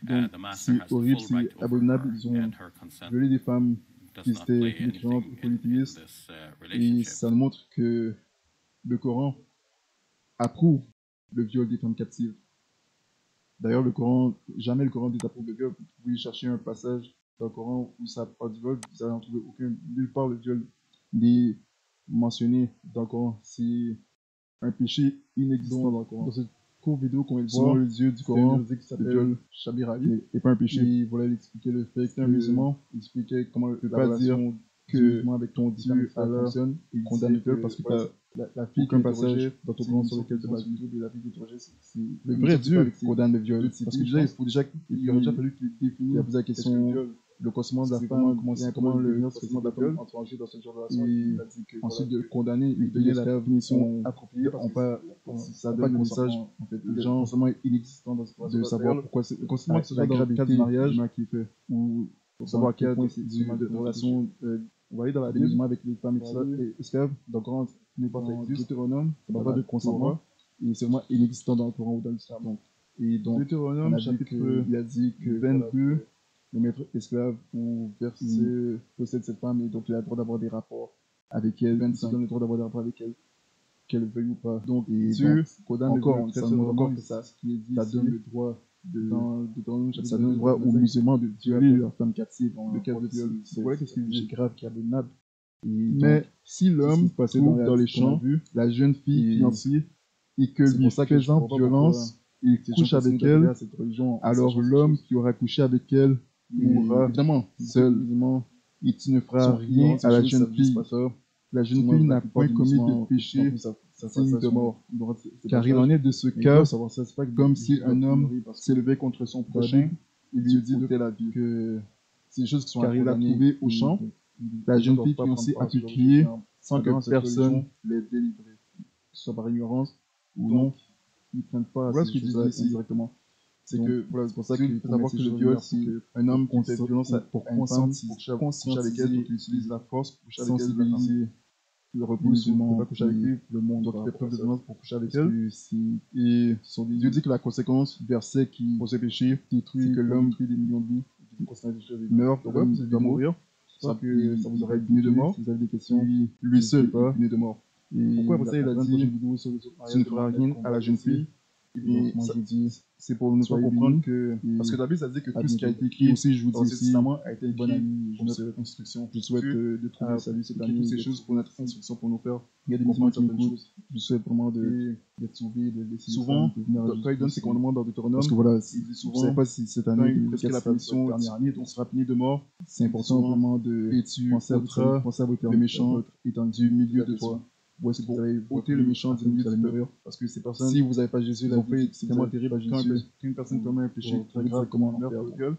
Donc, c'est horrible, c'est abominable. Ils ont violé des femmes qui étaient mécréantes ou polythéistes. Et ça nous montre que le Coran approuve le viol des femmes captives. D'ailleurs, jamais le Coran désapprouve le viol. Vous pouvez chercher un passage dans le Coran où ça parle du viol, vous n'allez en trouver nulle part le viol n'est mentionné dans le Coran. C'est un péché inexistant dans le Coran. Dans cette courte vidéo qu'on vient de voir, le dieu du Coran, le viol Shabir Ali, n'est pas un péché. Et il voulait expliquer le fait que un musulman, il expliquait comment la relation que avec ton Dieu fonctionne, il condamne le viol parce que la fille qu'un passage dans ton Coran sur lequel tu bases YouTube et la fille qui est interrogée, c'est le vrai Dieu condamne le viol. Parce que déjà, il aurait déjà fallu qu'il définisse, il a posé la question le consentement de la femme, comment le consentement de la femme entre en jeu dans ce genre de relation. Et ensuite de condamner, il donnait la définition appropriée parce que ça donne le message, en fait, les gens consentement inexistant dans cette relation, de savoir pourquoi c'est le consentement que ce soit dans le cas du mariage qui est fait, ou pour savoir à quel point c'est de relation. On va aller dans la Bible avec les femmes et esclaves, donc quand dans Deutéronome, ça parle pas de consentement, et c'est vraiment inexistant dans le Coran ou dans l'islam. Et donc, Deutéronome, il a dit que 22, le maître esclave ou verset possède cette femme et donc il a le droit d'avoir des rapports avec elle, 25, il a le droit d'avoir des rapports avec elle, qu'elle veuille ou pas. Donc, Dieu, encore, ça montre encore que ça donne le droit ça donne le droit aux musulmans de violer leur femme captive. Le cas de viol, c'est grave, qui est abominable. Mais si l'homme trouve dans les champs la jeune fille fiancée et que lui faisant violence, il couche avec elle, alors l'homme qui aura couché avec elle mourra évidemment seul. Et tu ne feras rien à la jeune fille. La jeune fille n'a point commis de péché signe de mort. Car il en est de ce cas comme si un homme s'élevait contre son prochain et lui dit de la vie. C'est des choses qui sont car il l'a trouvé au champ. La jeune fille fiancée a pu crier sans que personne l'ait délivrée. Que ce soit par ignorance ou non, ils ne prennent pas voilà ce qu'ils disent ici directement. C'est que voilà, c'est pour ça qu'il faut savoir que le viol, c'est un homme qui fait violence pour consentir avec elle, donc il utilise la force pour coucher avec elle, le repousse, il ne peut pas coucher avec lui, le monde, donc il fait preuve de violence pour coucher avec elle. Et Dieu dit que la conséquence, verset qui, pour ses péchés, c'est que l'homme tue des millions de vies, meurt, donc il doit mourir. j'espère que ça vous aura puni de mort. Si vous avez des questions, Lui seul est puni de mort. Et pourquoi après ça il a dit tu ne feras rien à la jeune fille? Et moi je dis c'est pour nous faire comprendre que parce que la Bible ça dit que tout ce qui a été écrit aussi je vous dis dans aussi a été écrit pour notre instruction. Je souhaite de trouver le salut cette année. Toutes ces choses pour notre instruction pour nous faire. Il y a des musulmans qui m'écoutent. Je souhaite vraiment d'être sauvé, de laisser souvent quand il donne ses commandements dans Deutéronome, parce que voilà, il dit souvent, je ne sais pas si cette année, presque la punition, dernière année, on sera puni de mort. C'est important vraiment de penser à votre le méchant étant du milieu de toi. C'est pour ôter le méchant du milieu de toi. Parce que ces personnes, si vous n'avez pas Jésus, la vie c'est tellement terrible. Quand une personne commet un péché très grave comme un meurtre ou le viol,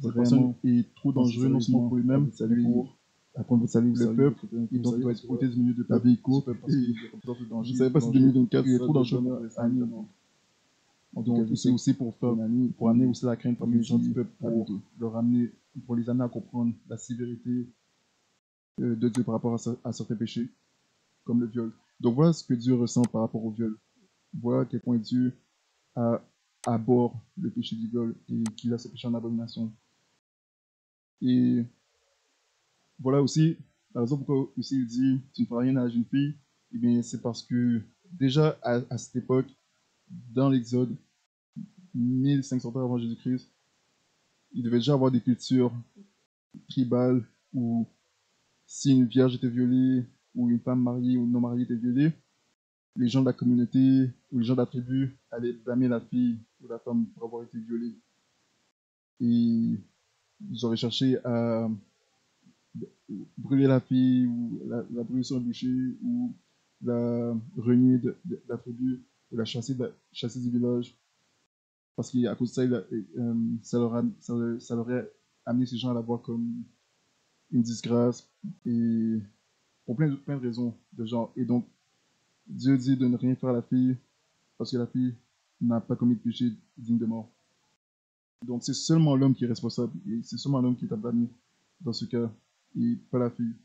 cette personne est trop dangereux non seulement pour lui-même, mais pour apprendre votre salut, le peuple, et donc doit être ôté du milieu de la vie courte. Je ne savais pas si 2024 il est trop dangereux pour année. Donc c'est aussi pour amener aussi la crainte parmi les gens du peuple, pour les amener à comprendre la sévérité de Dieu par rapport à certains péchés, comme le viol. Donc voilà ce que Dieu ressent par rapport au viol. Voilà à quel point Dieu abhorre le péché du viol et qu'il a ce péché en abomination. Et voilà aussi la raison pourquoi aussi il dit tu ne feras rien à la jeune fille. Eh bien c'est parce que déjà à cette époque, dans l'Exode, 1500 ans avant Jésus-Christ, il devait déjà avoir des cultures tribales où si une vierge était violée, ou une femme mariée ou non mariée était violée, les gens de la communauté ou les gens de la tribu allaient blâmer la fille ou la femme pour avoir été violée. Et ils auraient cherché à brûler la fille, ou la brûler sur un bûcher, ou la renier de la tribu, ou la chasser du village. Parce qu'à cause de ça, ça leur a amené ces gens à la voir comme une disgrâce, et pour plein de raisons de genre. Et donc, Dieu dit de ne rien faire à la fille, parce que la fille n'a pas commis de péché digne de mort. Donc, c'est seulement l'homme qui est responsable, et c'est seulement l'homme qui est à blâmer dans ce cas, et pas la fille.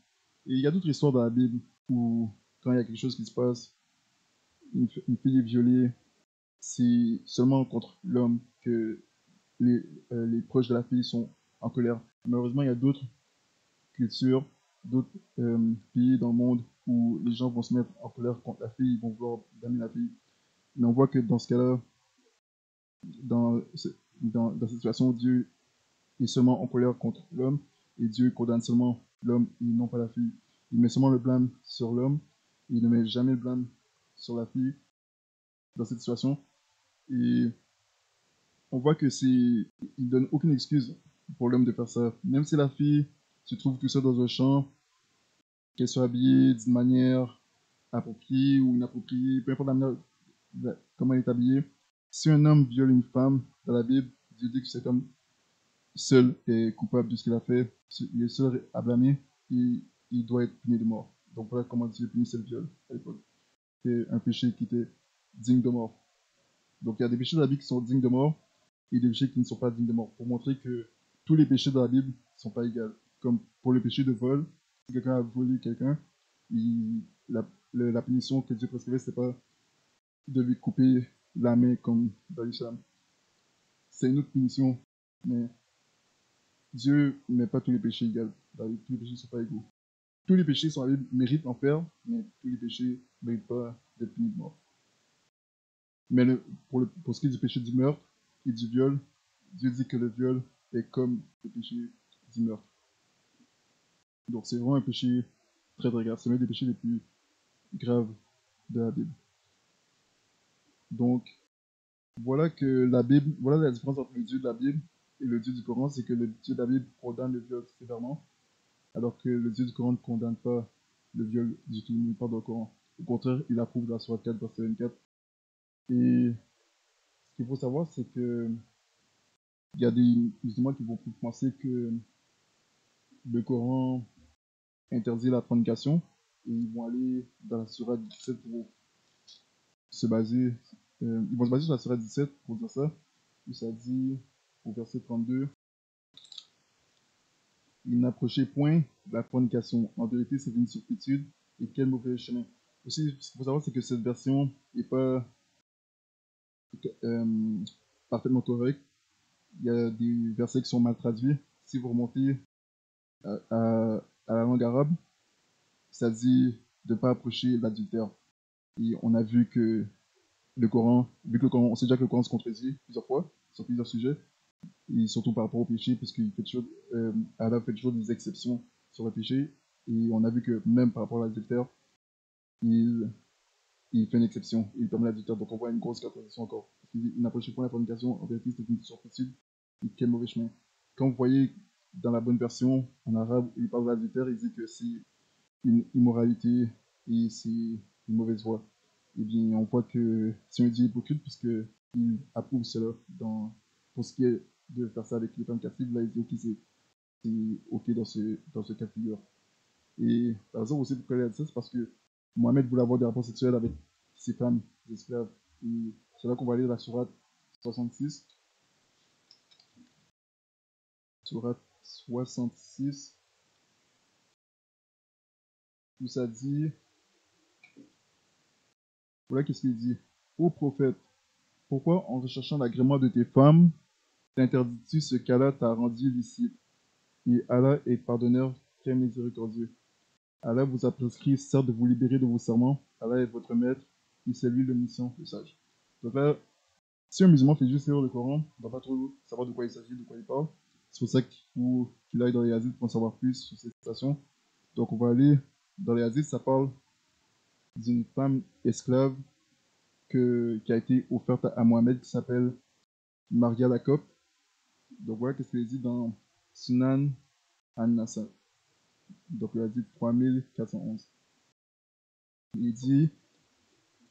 Et il y a d'autres histoires dans la Bible où, quand il y a quelque chose qui se passe, une fille est violée, c'est seulement contre l'homme que les proches de la fille sont en colère. Malheureusement, il y a d'autres cultures, d'autres pays dans le monde où les gens vont se mettre en colère contre la fille, ils vont vouloir blâmer la fille. Mais on voit que dans ce cas-là, dans cette situation, Dieu est seulement en colère contre l'homme, et Dieu condamne seulement l'homme et non pas la fille. Il met seulement le blâme sur l'homme, et il ne met jamais le blâme sur la fille dans cette situation. Et on voit que il donne aucune excuse pour l'homme de faire ça. Même si la fille se trouve tout seul dans un champ, qu'elle soit habillée d'une manière appropriée ou inappropriée, peu importe la manière comment elle est habillée. Si un homme viole une femme dans la Bible, Dieu dit que cet homme seul est coupable de ce qu'il a fait, il est seul à blâmer, et il doit être puni de mort. Donc voilà comment Dieu punissait le viol à l'époque. C'est un péché qui était digne de mort. Donc il y a des péchés de la Bible qui sont dignes de mort, et des péchés qui ne sont pas dignes de mort, pour montrer que tous les péchés de la Bible ne sont pas égaux. Comme pour le péché de vol, si quelqu'un a volé quelqu'un, la punition que Dieu prescrivait, ce n'est pas de lui couper la main comme dans l'islam. C'est une autre punition, mais Dieu ne met pas tous les péchés égaux. Tous les péchés ne sont pas égaux. Tous les péchés sont méritent l'enfer, mais tous les péchés ne méritent pas d'être punis de mort. Mais pour ce qui est du péché du meurtre et du viol, Dieu dit que le viol est comme le péché du meurtre. Donc c'est vraiment un péché très très grave. C'est l'un des péchés les plus graves de la Bible. Donc voilà la différence entre le Dieu de la Bible et le Dieu du Coran, c'est que le Dieu de la Bible condamne le viol sévèrement, alors que le Dieu du Coran ne condamne pas le viol du tout, nulle part dans le Coran. Au contraire, il approuve la sourate 4, verset 24. Et ce qu'il faut savoir, c'est que il y a des musulmans qui vont penser que le Coran interdit la fornication, et ils vont aller dans la sourate 17 pour se baser. Ils vont se baser sur la sourate 17 pour dire ça, où ça dit, au verset 32, il n'approchait point la fornication. En vérité, c'est une turpitude, et quel mauvais chemin. Aussi, ce qu'il faut savoir, c'est que cette version n'est pas parfaitement correcte. Il y a des versets qui sont mal traduits. Si vous remontez à la langue arabe, ça dit de ne pas approcher l'adultère. Et on a vu que le Coran, vu que le Coran, on sait déjà que le Coran se contredit plusieurs fois sur plusieurs sujets, et surtout par rapport au péché, parce qu'il fait toujours, Allah fait toujours des exceptions sur le péché, et on a vu que même par rapport à l'adultère, il, il fait une exception, il permet l'adultère, donc on voit une grosse contradiction encore. Il dit, n'approchez point la fornication, en vérité c'est une turpitude, et quel mauvais chemin. Quand vous voyez dans la bonne version, en arabe, il parle d'adultère, il dit que c'est une immoralité et c'est une mauvaise voie. Eh bien, on voit que c'est un Dieu hypocrite puisqu'il approuve cela pour ce qui est de faire ça avec les femmes captives. Là, il dit ok, c'est ok dans ce cas de figure. Et la raison aussi pour elle a dit ça, c'est parce que Mohamed voulait avoir des rapports sexuels avec ses femmes, ses esclaves. Et c'est là qu'on va lire la sourate 66. Sourate 66, où ça dit, voilà qu'est-ce qu'il dit. Ô prophète, pourquoi, en recherchant l'agrément de tes femmes, t'interdis-tu ce qu'Allah t'a rendu licite? Et Allah est pardonneur, très miséricordieux. Allah vous a prescrit, certes, de vous libérer de vos serments. Allah est votre maître, et c'est lui le mission, le sage. Donc là, si un musulman fait juste lire le Coran, il ne va pas trop savoir de quoi il s'agit, de quoi il parle. C'est pour ça qu'il aille dans les hadiths pour en savoir plus sur ces citations. Donc on va aller dans les hadiths, ça parle d'une femme esclave qui a été offerte à Mohamed, qui s'appelle Maria la Copte. Donc voilà qu'est-ce qu'il dit dans Sunan an-Nasai. Donc il a dit 3411. Il dit,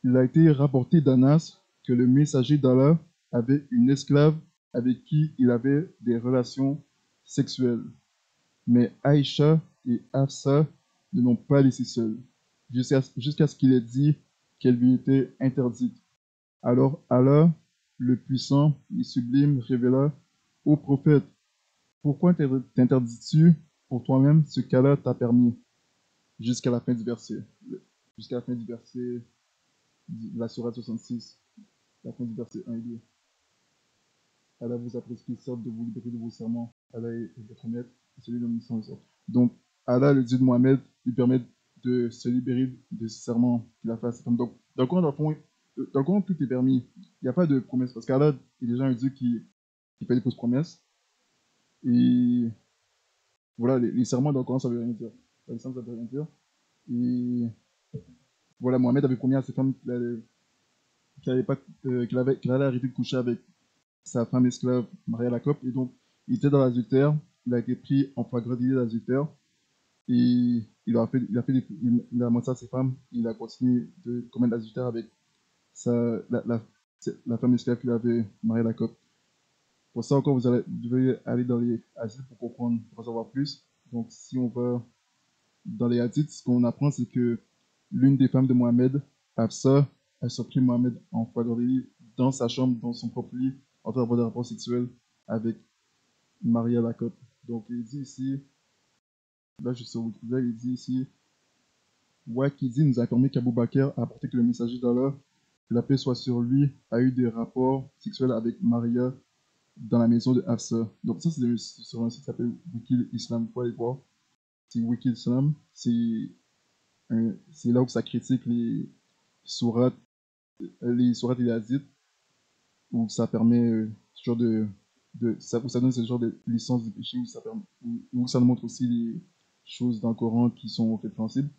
il a été rapporté d'Anas que le messager d'Allah avait une esclave avec qui il avait des relations sexuelles. Mais Aïcha et Hafsa ne l'ont pas laissé seul, jusqu'à ce qu'il ait dit qu'elle lui était interdite. Alors Allah, le puissant et sublime, révéla au prophète, pourquoi t'interdis-tu pour toi-même ce qu'Allah t'a permis? Jusqu'à la fin du verset. Jusqu'à la fin du verset de la sourate 66, la fin du verset 1 et 2. Allah vous a prescrit certes de vous libérer de vos serments. Allah est votre maître, et celui de mission les autres. Donc, Allah, le Dieu de Mohamed, lui permet de se libérer de ses serments qu'il a fait à ses femmes. Donc, dans le Coran, tout est permis. Il n'y a pas de promesse, parce qu'Allah est déjà un Dieu qui fait des fausses promesses. Et voilà, les serments dans le Coran, ça veut rien dire. Les serments, ça veut rien dire. Et voilà, Mohamed avait promis à ses femmes qu'il allait arrêter de coucher avec sa femme esclave, Maria la Copte. Et donc, il était dans l'adultère. Il a été pris en flagrant délit d'adultère. Et il a menti à ses femmes. Il a continué de commettre l'adultère avec la femme esclave qu'il avait, Maria la Copte. Pour ça encore, vous devez aller dans les hadiths pour comprendre, pour en savoir plus. Donc, si on va dans les hadiths, ce qu'on apprend, c'est que l'une des femmes de Mohamed, Hafsa, a surpris Mohamed en flagrant délit dans sa chambre, dans son propre lit, en train d'avoir des rapports sexuels avec Maria la Copte. Donc, il dit ici, là je suis sur Wikipédia, il dit ici, Waqidi nous a informé qu'Abou Bakr a apporté que le messager d'Allah, que la paix soit sur lui, a eu des rapports sexuels avec Maria dans la maison de Hafsa. Donc ça, c'est sur un site qui s'appelle Wiki Islam. Vous pouvez aller voir. C'est Wiki Islam. C'est là où ça critique sourates, les sourates et les hadiths, où ça permet ce genre où ça donne ce genre de licence du péché, où ça nous montre aussi les choses dans le Coran qui sont répréhensibles.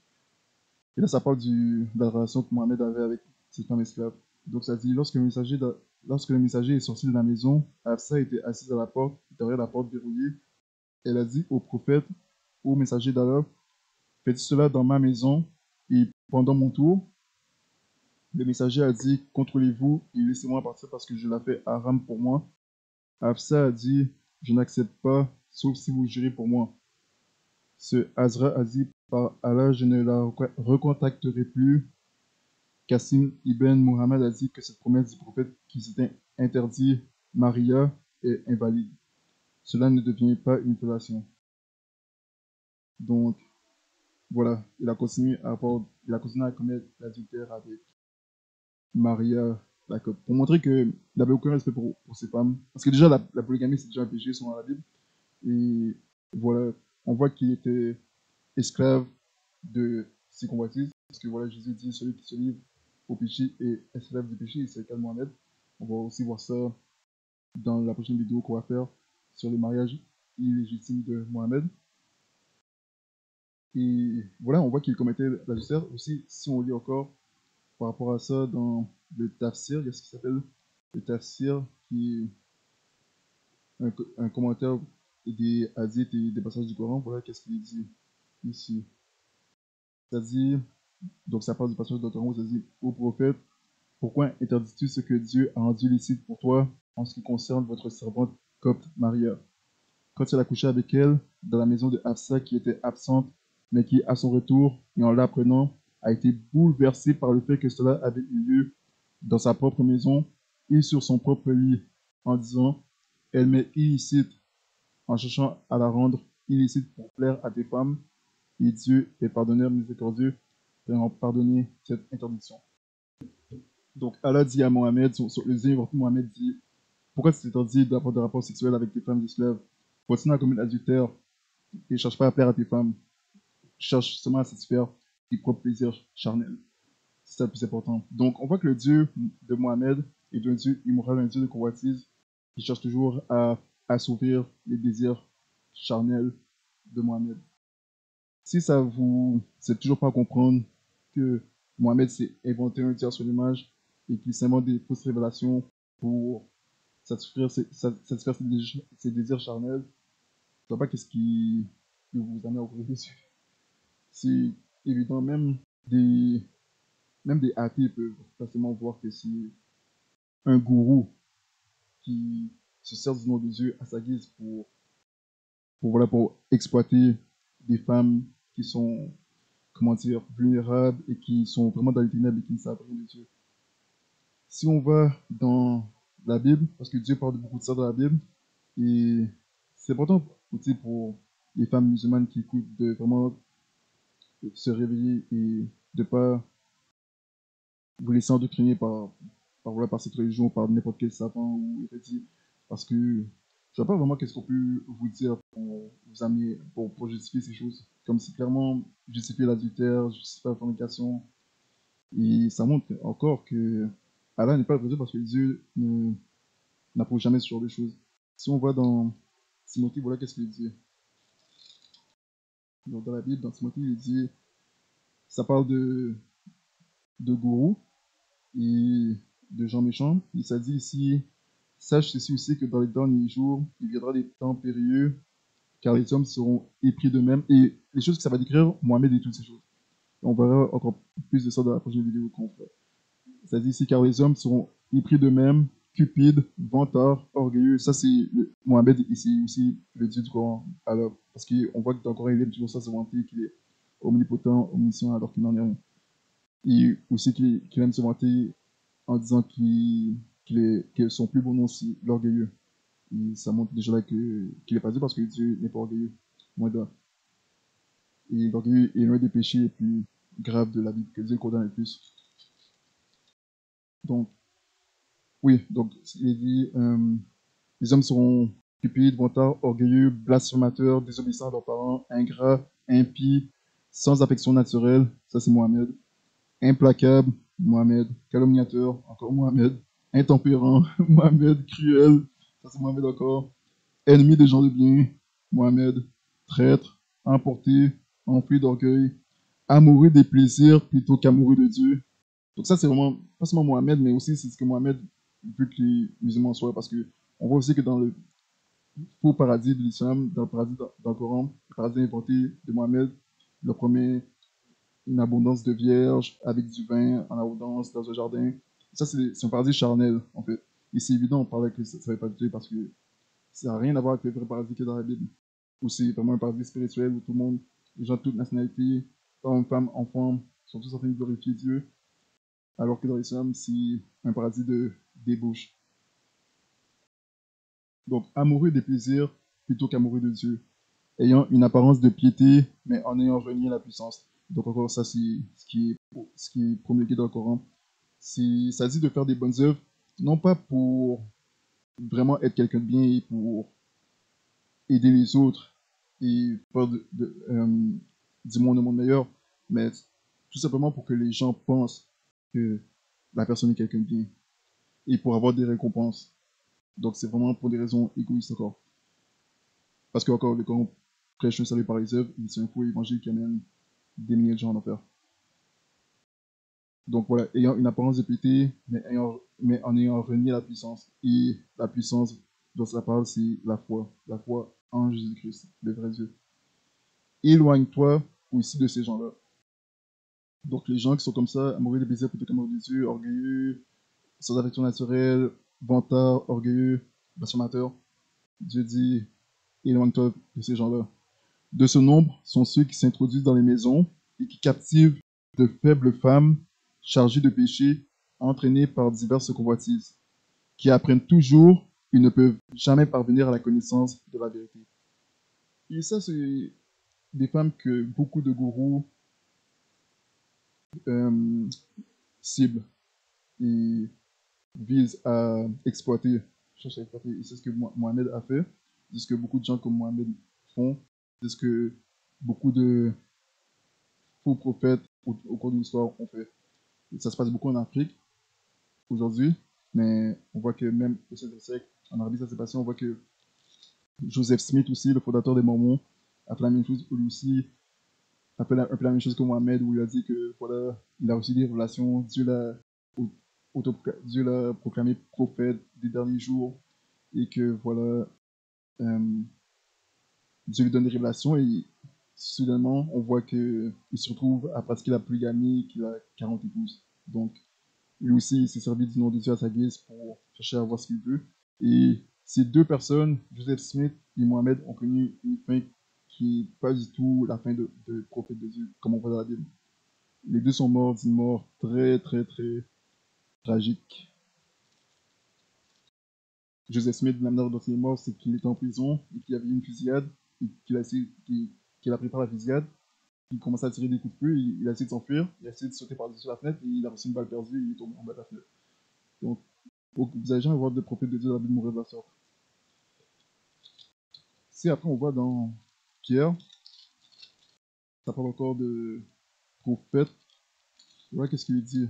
Et là, ça parle de la relation que Mohamed avait avec cette femme esclave. Donc ça dit, lorsque le messager est sorti de la maison, Hafsa était assise à la porte, derrière la porte verrouillée. Elle a dit au prophète, au messager d'Allah, faites cela dans ma maison, et pendant mon tour, le messager a dit, contrôlez-vous et laissez-moi partir parce que je la fais haram pour moi. Hafsa a dit, je n'accepte pas, sauf si vous jurez pour moi. Ce Azra a dit, par Allah, je ne la recontacterai plus. Qasim ibn Muhammad a dit que cette promesse du prophète qui s'était interdit Maria est invalide. Cela ne devient pas une violation. Donc, voilà, il a continué à commettre l'adultère avec Maria la Copte. Pour montrer qu'il n'avait aucun respect pour ses femmes. Parce que déjà, la polygamie, c'est déjà un péché selon la Bible. Et voilà, on voit qu'il était esclave de ses convoitises, parce que voilà, Jésus dit celui qui se livre au péché est esclave du péché, et c'est le cas de Mohamed. On va aussi voir ça dans la prochaine vidéo qu'on va faire sur le mariage illégitime de Mohamed. Et voilà, on voit qu'il commettait l'adultère. Aussi, si on lit encore par rapport à ça dans le tafsir, il y a ce qui s'appelle le tafsir, qui est un commentaire des hadiths et des passages du Coran. Voilà, qu'est-ce qu'il dit ici. Ça dit, donc ça parle du passage du Coran où ça dit: Ô prophète, pourquoi interdis-tu ce que Dieu a rendu licite pour toi en ce qui concerne votre servante copte Maria? Quand il a couché avec elle dans la maison de Hafsa qui était absente, mais qui, à son retour et en l'apprenant, a été bouleversé par le fait que cela avait eu lieu dans sa propre maison et sur son propre lit, en disant: Elle m'est illicite, en cherchant à la rendre illicite pour plaire à tes femmes, et Dieu est pardonneur miséricordieux pour pardonner cette interdiction. Donc Allah dit à Mohamed, le deuxième Mohamed dit: Pourquoi c'est interdit d'avoir des rapports sexuels avec tes femmes esclaves? Continue à commettre l'adultère et ne cherche pas à plaire à tes femmes. Cherche seulement à satisfaire tes propres plaisirs charnels. C'est ça le plus important. Donc on voit que le Dieu de Mohamed est un Dieu immoral, un Dieu de convoitise, qui cherche toujours à assouvir les désirs charnels de Mohamed. Si ça vous c'est toujours pas comprendre que Mohamed s'est inventé un Dieu à son image et qu'il s'invente des fausses révélations pour satisfaire ses désirs charnels, je ne sais pas qu'est-ce qui peut vous amener à ouvrir les yeux. C'est évident, même des athées peuvent facilement voir que c'est un gourou qui se sert du nom de Dieu à sa guise pour exploiter des femmes qui sont, comment dire, vulnérables et qui sont vraiment dans les ténèbres et qui ne savent rien de Dieu. Si on va dans la Bible, parce que Dieu parle de beaucoup de ça dans la Bible, et c'est important aussi pour les femmes musulmanes qui écoutent de vraiment se réveiller et de ne pas vous laisser endoctriner par cette religion, par n'importe quel savant ou érudit, parce que je ne sais pas vraiment qu'est-ce qu'on peut vous dire pour vous amener, pour justifier ces choses. Comme si clairement justifier l'adultère, justifier la fornication, et ça montre encore que Allah n'est pas le vrai Dieu parce que Dieu n'approuve jamais ce genre de choses. Si on voit dans Timothée, voilà qu'est-ce qu'il dit. Donc dans la Bible, dans Timothée, il dit, ça parle de gourous et de gens méchants. Et ça dit ici: Sache ceci aussi que dans les derniers jours, il viendra des temps périlleux, car les hommes seront épris d'eux-mêmes. Et les choses que ça va décrire, Mohamed et toutes ces choses. On verra encore plus de ça dans la prochaine vidéo qu'on fera. Ça dit ici: car les hommes seront épris d'eux-mêmes, cupides, vantards, orgueilleux. Ça, c'est Mohamed, ici aussi le Dieu du Coran. Alors, parce qu'on voit que dans le Coran, il aime toujours ça, se vanter qu'il est omnipotent, omniscient, alors qu'il n'en est rien. Et aussi qu'il aime se vanter en disant que son plus beau nom, c'est l'orgueilleux. Et ça montre déjà là qu'il n'est pas Dieu parce que Dieu n'est pas orgueilleux. Moins d'un. Et l'orgueil est l'un des péchés les plus graves de la Bible, que Dieu condamne le plus. Donc, oui, donc il dit les hommes seront cupides, vantards, orgueilleux, blasphémateurs, désobéissants à leurs parents, ingrats, impies, sans affection naturelle, ça c'est Mohamed, implacable, Mohamed, calomniateur, encore Mohamed, intempérant, Mohamed, cruel, ça c'est Mohamed encore, ennemi des gens de bien, Mohamed, traître, emporté, enflé d'orgueil, amoureux des plaisirs plutôt qu'amoureux de Dieu. Donc ça c'est vraiment, pas seulement Mohamed, mais aussi c'est ce que Mohamed veut que les musulmans soient, parce que on voit aussi que dans le faux paradis de l'islam, dans le paradis dans le Coran, le paradis inventé de Mohamed, le promet une abondance de vierges avec du vin en abondance dans un jardin. Ça, c'est un paradis charnel, en fait. Et c'est évident, on parle avec ça va pas du tout parce que ça n'a rien à voir avec le vrai paradis qui est dans la Bible. Où c'est vraiment un paradis spirituel où tout le monde, les gens de toutes nationalités, hommes, femmes, enfants, sont tous en train de glorifier Dieu. Alors que dans l'islam, c'est un paradis de débauche. Donc, amoureux des plaisirs plutôt qu'amoureux de Dieu. Ayant une apparence de piété, mais en ayant renié la puissance. Donc encore ça, c'est ce qui est promulgué dans le Coran. Ça dit de faire des bonnes œuvres, non pas pour vraiment être quelqu'un de bien et pour aider les autres, et pas du monde meilleur, mais tout simplement pour que les gens pensent que la personne est quelqu'un de bien et pour avoir des récompenses. Donc c'est vraiment pour des raisons égoïstes encore. Parce que encore, quand on prêche le salut par les œuvres, c'est un faux évangile qui amène des milliers de gens en enfer. Donc voilà, ayant une apparence de piété, mais en ayant renié la puissance. Et la puissance dont ça parle, c'est la foi en Jésus-Christ, le vrai Dieu. Éloigne-toi aussi de ces gens-là. Donc les gens qui sont comme ça, amoureux des plaisirs plutôt qu'amoureux de Dieu, orgueilleux, sans affection naturelle, vantards, orgueilleux, blasphémateurs, Dieu dit, éloigne-toi de ces gens-là. De ce nombre sont ceux qui s'introduisent dans les maisons et qui captivent de faibles femmes chargées de péché, entraînées par diverses convoitises, qui apprennent toujours et ne peuvent jamais parvenir à la connaissance de la vérité. Et ça, c'est des femmes que beaucoup de gourous ciblent et visent à exploiter, cherchent à exploiter. Et c'est ce que Mohamed a fait, c'est ce que beaucoup de gens comme Mohamed font, c'est ce que beaucoup de faux prophètes au cours de l'histoire ont fait. Et ça se passe beaucoup en Afrique aujourd'hui, mais on voit que même au XVIe siècle, en Arabie, ça s'est passé, on voit que Joseph Smith aussi, le fondateur des Mormons, a fait la même chose, lui aussi a fait un peu la même chose que Mohamed, où il a dit que voilà, il a reçu des révélations, Dieu l'a proclamé prophète des derniers jours, et que voilà, euh, Dieu lui donne des révélations, et soudainement, on voit qu'il se retrouve à pratiquer la polygamie, qu'il a 40 épouses. Donc, lui aussi, il s'est servi du nom de Dieu à sa guise pour chercher à voir ce qu'il veut. Et ces deux personnes, Joseph Smith et Mohamed, ont connu une fin qui n'est pas du tout la fin de prophète de Dieu, comme on voit dans la Bible. Les deux sont morts d'une mort très, très, très tragique. Joseph Smith, la manière dont il est mort, c'est qu'il était en prison et qu'il y avait eu une fusillade, et qu'il a pris par la fusillade. Il commençait à tirer des coups de feu, il a essayé de s'enfuir, il a essayé de sauter par-dessus la fenêtre, et il a reçu une balle perdue et il est tombé en bas de la fenêtre. Donc, vous n'allez jamais voir de prophète de Dieu dans la Bible mourir de la sorte. Si après on voit dans Pierre, ça parle encore de prophète, voilà qu'est-ce qu'il dit.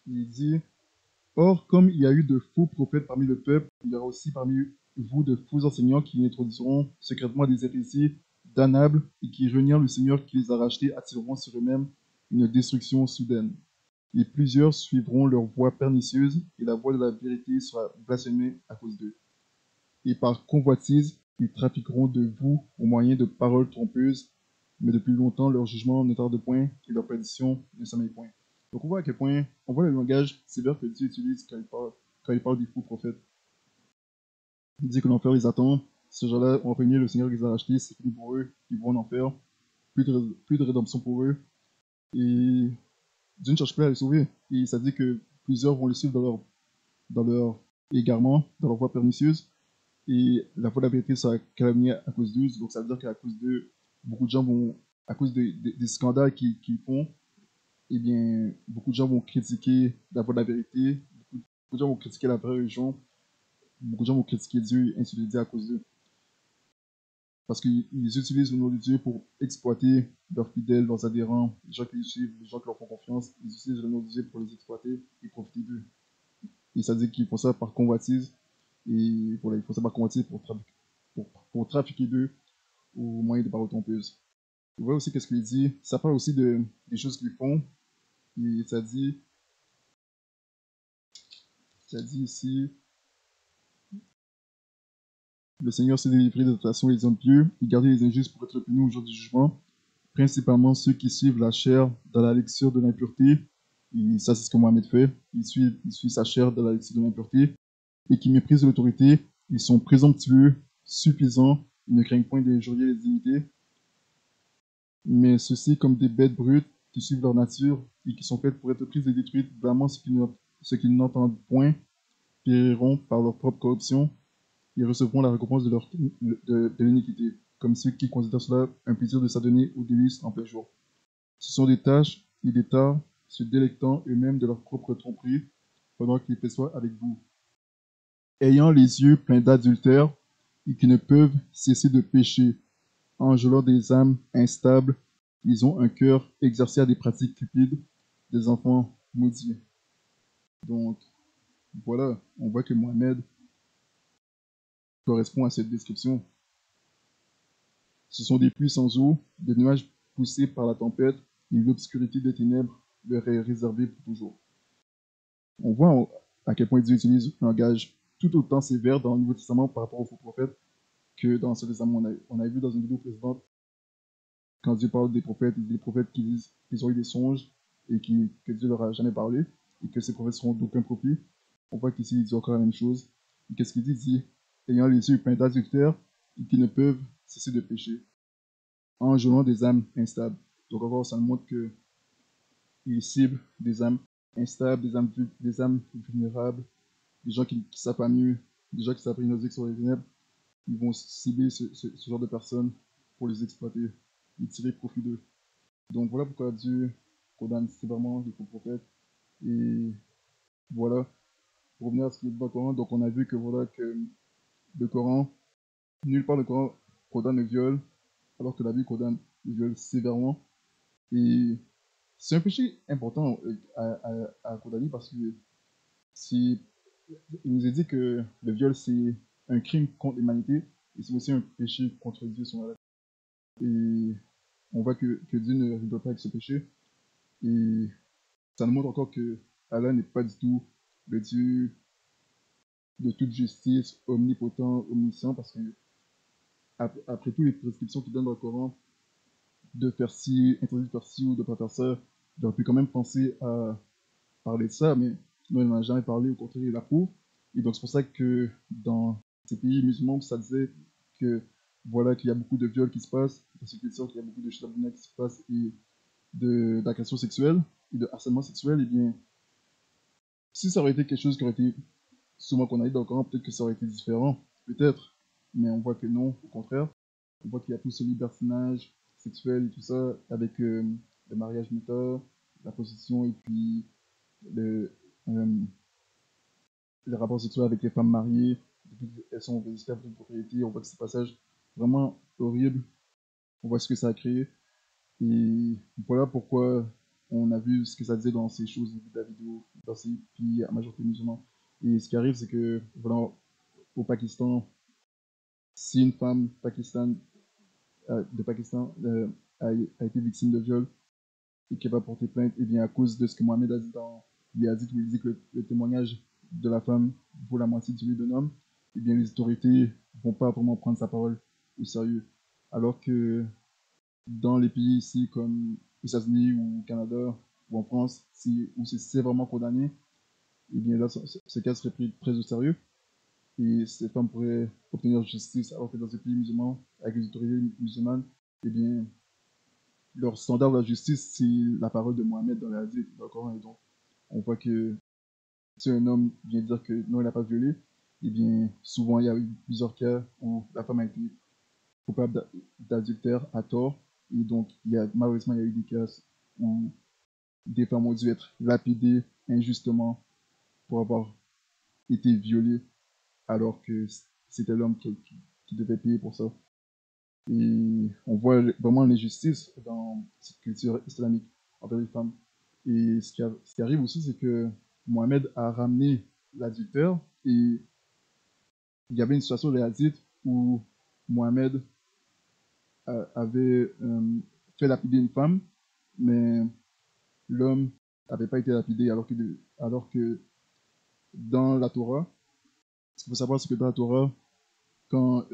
Il dit, or, comme il y a eu de faux prophètes parmi le peuple, il y aura aussi parmi vous de faux enseignants qui introduiront secrètement des hérésies damnables et qui, reniant le Seigneur qui les a rachetés, attireront sur eux-mêmes une destruction soudaine. Et plusieurs suivront leur voie pernicieuse, et la voie de la vérité sera blasphémée à cause d'eux. Et par convoitise, ils trafiqueront de vous au moyen de paroles trompeuses, mais depuis longtemps leur jugement ne tarde point, et leur perdition ne sommeille point. Donc on voit à quel point, on voit le langage sévère que Dieu utilise quand il parle des faux prophètes. Il dit que l'enfer les attend, ces gens-là ont renié le Seigneur qu'ils ont racheté, c'est fini pour eux, ils vont en enfer, plus de rédemption pour eux, et Dieu ne cherche plus à les sauver. Et ça dit que plusieurs vont les suivre dans leur égarement, dans leur voie pernicieuse, et la voie de la vérité sera calomniée à cause d'eux. Donc ça veut dire qu'à cause d'eux, beaucoup de gens vont, à cause des scandales qu'ils font, eh bien, beaucoup de gens vont critiquer la voie de la vérité, beaucoup de gens vont critiquer la vraie religion, beaucoup de gens vont critiquer Dieu, ainsi de suite à cause d'eux. Parce qu'ils utilisent le nom de Dieu pour exploiter leurs fidèles, leurs adhérents, les gens qui les suivent, les gens qui leur font confiance. Ils utilisent le nom de Dieu pour les exploiter et profiter d'eux. Et ça dit qu'ils font ça par convoitise. Et voilà, ils font ça par convoitise pour trafiquer d'eux au moyen de paroles trompeuses. Vous voyez aussi qu'est-ce qu'il dit. Ça parle aussi des choses qu'ils font. Et ça dit ici, le Seigneur s'est délivré de toute façon les hommes pieux, il gardait les injustes pour être punis au jour du jugement, principalement ceux qui suivent la chair dans la lecture de l'impureté. Et ça, c'est ce que Mohamed fait. Il suit sa chair dans la lecture de l'impureté. Et qui méprisent l'autorité. Ils sont présomptueux, suffisants. Ils ne craignent point d'injurier les dignités. Mais ceux-ci, comme des bêtes brutes qui suivent leur nature et qui sont faites pour être prises et détruites, blâmant ce qu'ils n'entendent point, périront par leur propre corruption. Ils recevront la récompense de l'iniquité, comme ceux qui considèrent cela un plaisir de s'adonner aux délices en plein jour. Ce sont des tâches et des tas se délectant eux-mêmes de leur propre tromperie, pendant qu'ils festoient avec vous. Ayant les yeux pleins d'adultère, et qui ne peuvent cesser de pécher. Enjôlant des âmes instables, ils ont un cœur exercé à des pratiques cupides, des enfants maudits. Donc, voilà, on voit que Mohamed correspond à cette description. Ce sont des puits sans eau, des nuages poussés par la tempête, et l'obscurité des ténèbres leur est réservée pour toujours. On voit à quel point Dieu utilise un langage tout autant sévère dans le Nouveau Testament par rapport aux faux prophètes que dans l'Ancien Testament. On a vu dans une vidéo précédente, quand Dieu parle des prophètes, il dit des prophètes qui disent qu'ils ont eu des songes et que Dieu leur a jamais parlé et que ces prophètes seront d'aucun profit. On voit qu'ici, il dit encore la même chose. Et qu'est-ce qu'il dit? Il dit, ayant les yeux pleins d'adultère et qui ne peuvent cesser de pécher, enjôlant des âmes instables. Donc encore, ça nous montre qu'il cible des âmes instables, des âmes vulnérables, des gens qui ne savent pas mieux, des gens qui savent pas une sur les ténèbres. Ils vont cibler ce genre de personnes pour les exploiter et tirer profit d'eux. Donc voilà pourquoi Dieu condamne sévèrement les faux prophètes. Et voilà, pour revenir à ce qui est dans le Coran, donc on a vu que voilà que le Coran, nulle part le Coran condamne le viol, alors que la Bible condamne le viol sévèrement. Et c'est un péché important à condamner parce que si, il nous est dit que le viol c'est un crime contre l'humanité et c'est aussi un péché contre Dieu sur la terre. Et on voit que Dieu ne rigole pas avec ce péché. Et ça nous montre encore que Allah n'est pas du tout le Dieu de toute justice, omnipotent, omniscient, parce que après tout, les prescriptions qu'il donne dans le Coran, de faire ci, interdit de faire ci ou de ne pas faire ça, j'aurais pu quand même penser à parler de ça, mais non, il n'en a jamais parlé, au contraire, il approuve. Et donc c'est pour ça que dans ces pays musulmans, ça disait que voilà qu'il y a beaucoup de viols qui se passent, dans ce qu'il y a beaucoup de choses qui se passent et d'agressions sexuelles et de harcèlement sexuel, et bien, si ça aurait été quelque chose qui aurait été souvent qu'on a eu dans le Coran, peut-être que ça aurait été différent, peut-être, mais on voit que non, au contraire. On voit qu'il y a tout ce libertinage sexuel et tout ça, avec le mariage mutat, la prostitution et puis le, euh, les rapports sexuels avec les femmes mariées, depuis qu'elles sont esclaves d'une propriété. On voit que ces passages vraiment horribles, on voit ce que ça a créé. Et voilà pourquoi on a vu ce que ça disait dans ces choses de la vidéo, dans ces pays à majorité musulmans. Et ce qui arrive, c'est que voilà, au Pakistan, si une femme de Pakistan a été victime de viol et qu'elle va porter plainte, et bien à cause de ce que Mohamed a dit dans les hadiths, où il dit que le témoignage de la femme vaut la moitié de celui d'un homme, et bien les autorités vont pas vraiment prendre sa parole au sérieux. Alors que dans les pays ici comme les États-Unis ou au Canada ou en France, où c'est vraiment condamné, et bien là, ce cas serait pris très au sérieux et ces femmes pourraient obtenir justice, alors que dans ces pays musulmans, avec les autorités musulmanes, eh bien, leur standard de la justice, c'est la parole de Mohamed dans les hadiths, dans le Coran. Et donc, on voit que si un homme vient dire que non, il n'a pas violé, eh bien, souvent, il y a eu plusieurs cas où la femme a été coupable d'adultère à tort. Et donc, malheureusement, il y a eu des cas où des femmes ont dû être lapidées injustement pour avoir été violées, alors que c'était l'homme qui devait payer pour ça. Et on voit vraiment l'injustice dans cette culture islamique envers les femmes. Et ce qui arrive aussi, c'est que Mohamed a ramené l'adultère et il y avait une situation de hadith où Mohamed avait fait lapider une femme, mais l'homme n'avait pas été lapidé, alors que dans la Torah, ce qu'il faut savoir, c'est que dans la Torah, quand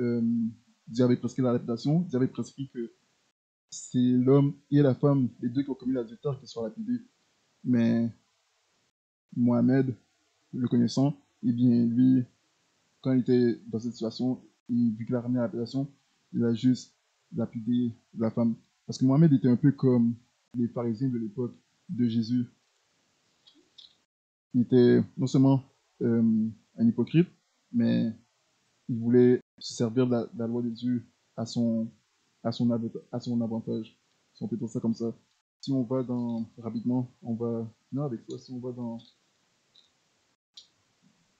Dieu avait prescrit la lapidation, Dieu avait prescrit que c'est l'homme et la femme, les deux qui ont commis l'adultère, qui sont lapidés. Mais Mohamed, le connaissant, eh bien, lui, quand il était dans cette situation, et vu qu'il a ramené la lapidation, il a juste lapidé la femme. Parce que Mohamed était un peu comme les pharisiens de l'époque de Jésus. Il était non seulement un hypocrite, mais il voulait se servir de la loi de Dieu à à son avantage. Si on peut dire ça comme ça. Si on va rapidement, on va, non, avec toi, si on va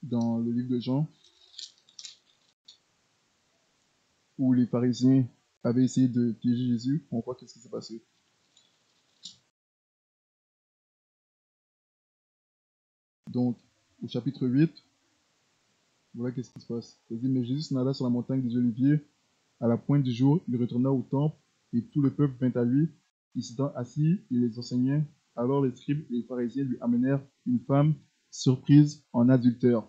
dans le livre de Jean, où les pharisiens avaient essayé de piéger Jésus, on voit qu'est-ce qui s'est passé. Donc, au chapitre 8, voilà qu'est-ce qui se passe. Ça dit, mais Jésus s'en alla sur la montagne des Oliviers. À la pointe du jour, il retourna au temple, et tout le peuple vint à lui. Il s'étant assis, il les enseignait. Alors les scribes et les pharisiens lui amenèrent une femme surprise en adultère.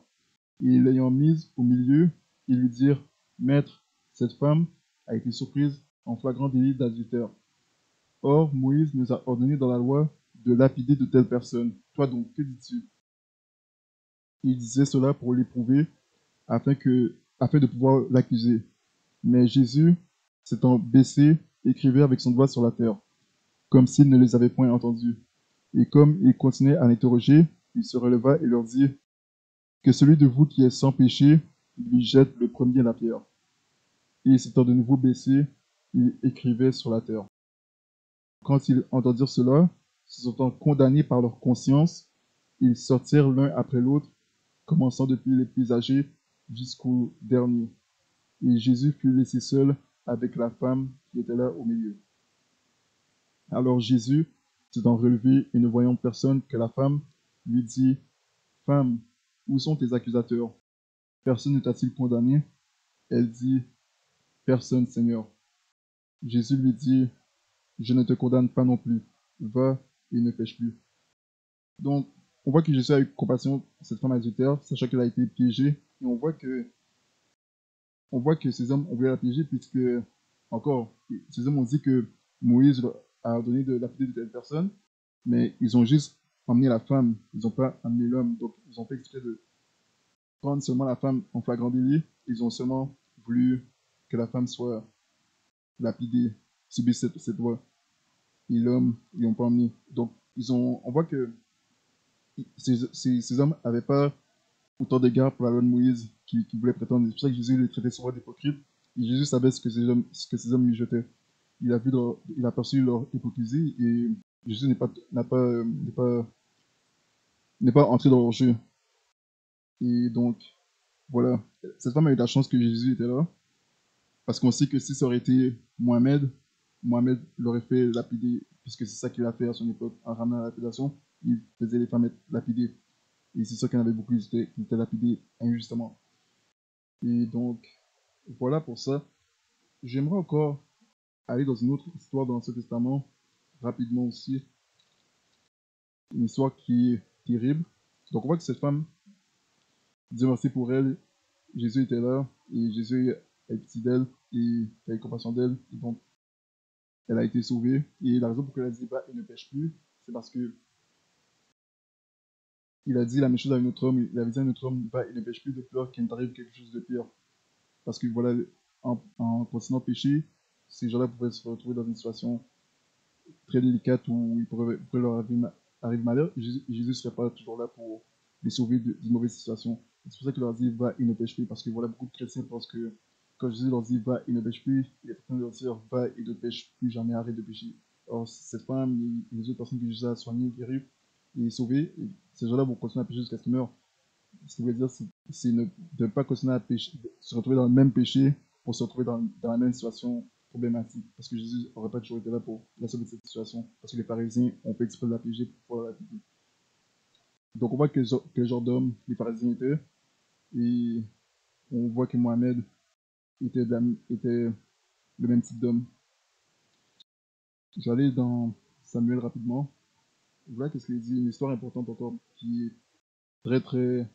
Et l'ayant mise au milieu, ils lui dirent, Maître, cette femme a été surprise en flagrant délit d'adultère. Or, Moïse nous a ordonné dans la loi de lapider de telles personnes. Toi donc, que dis-tu? Il disait cela pour l'éprouver, afin de pouvoir l'accuser. Mais Jésus, s'étant baissé, écrivait avec son doigt sur la terre, comme s'il ne les avait point entendus. Et comme il continuait à l'interroger, il se releva et leur dit, que celui de vous qui est sans péché lui jette le premier la pierre. Et s'étant de nouveau baissé, il écrivait sur la terre. Quand ils entendirent cela, se sentant condamnés par leur conscience, ils sortirent l'un après l'autre, commençant depuis les plus âgés jusqu'au dernier. Et Jésus fut laissé seul avec la femme qui était là au milieu. Alors Jésus, s'étant relevé et ne voyant personne que la femme, lui dit, Femme, où sont tes accusateurs? Personne ne t'a-t-il condamné? Elle dit, Personne, Seigneur. Jésus lui dit, Je ne te condamne pas non plus. Va et ne pêche plus. Donc, on voit que Jésus a eu compassion pour cette femme adultère, sachant qu'elle a été piégée. Et on voit que ces hommes ont voulu la piéger, puisque, encore, ces hommes ont dit que Moïse leur a ordonné de lapider de telle personne, mais ils ont juste emmené la femme, ils n'ont pas amené l'homme. Donc, ils ont fait exprès de prendre seulement la femme en flagrant délit. Ils ont seulement voulu que la femme soit lapidée, subisse cette loi. Et l'homme, ils n'ont pas emmené. Donc, on voit que ces hommes n'avaient pas autant d'égard pour la loi de Moïse qui voulait prétendre. C'est pour ça que Jésus les traitait souvent d'hypocrites. Et Jésus savait ce que ces hommes lui jetaient. Il a perçu leur hypocrisie et Jésus n'est pas entré dans leur jeu. Et donc, voilà. Cette femme a eu la chance que Jésus était là. Parce qu'on sait que si ça aurait été Mohamed l'aurait fait lapider, puisque c'est ça qu'il a fait à son époque, en ramenant la lapidation. Il faisait les femmes être lapidées. Et c'est sûr qu'il y en avait beaucoup qui étaient lapidés injustement. Et donc, voilà pour ça. J'aimerais encore aller dans une autre histoire dans l'Ancien Testament, rapidement aussi. Une histoire qui est terrible. Donc, on voit que cette femme, Dieu merci pour elle, Jésus était là, et Jésus est petit d'elle, et il a eu compassion d'elle, et donc, elle a été sauvée. Et la raison pour laquelle elle a dit, va et ne pêche plus, c'est parce que il a dit la même chose à un autre homme. Il avait dit à un autre homme, va et ne pêche plus de peur qu'il ne t'arrive quelque chose de pire. Parce que voilà, en continuant à pécher, ces gens-là pouvaient se retrouver dans une situation très délicate où il pourrait leur arriver malheur. Et Jésus ne serait pas toujours là pour les sauver d'une mauvaise situation. C'est pour ça qu'il leur dit, va et ne pêche plus. Parce que voilà, beaucoup de chrétiens pensent que quand Jésus leur dit, va et ne pêche plus, il est en train de leur dire, va et ne pêche plus jamais, arrête de pécher. Or, cette femme et les autres personnes que Jésus a soignées, guéries et sauvées, et ces gens-là vont continuer à pécher jusqu'à ce qu'ils meurent. Ce qui veut dire, c'est de ne pas continuer à pécher, se retrouver dans le même péché pour se retrouver dans la même situation problématique. Parce que Jésus n'aurait pas toujours été là pour la sauver de cette situation. Parce que les pharisiens ont fait exprès de la piéger pour pouvoir la piéger. Donc on voit quel genre d'homme les pharisiens étaient. Et on voit que Mohamed était le même type d'homme. J'allais dans Samuel rapidement. Voilà qu'est-ce qu'il dit, une histoire importante encore, qui est très très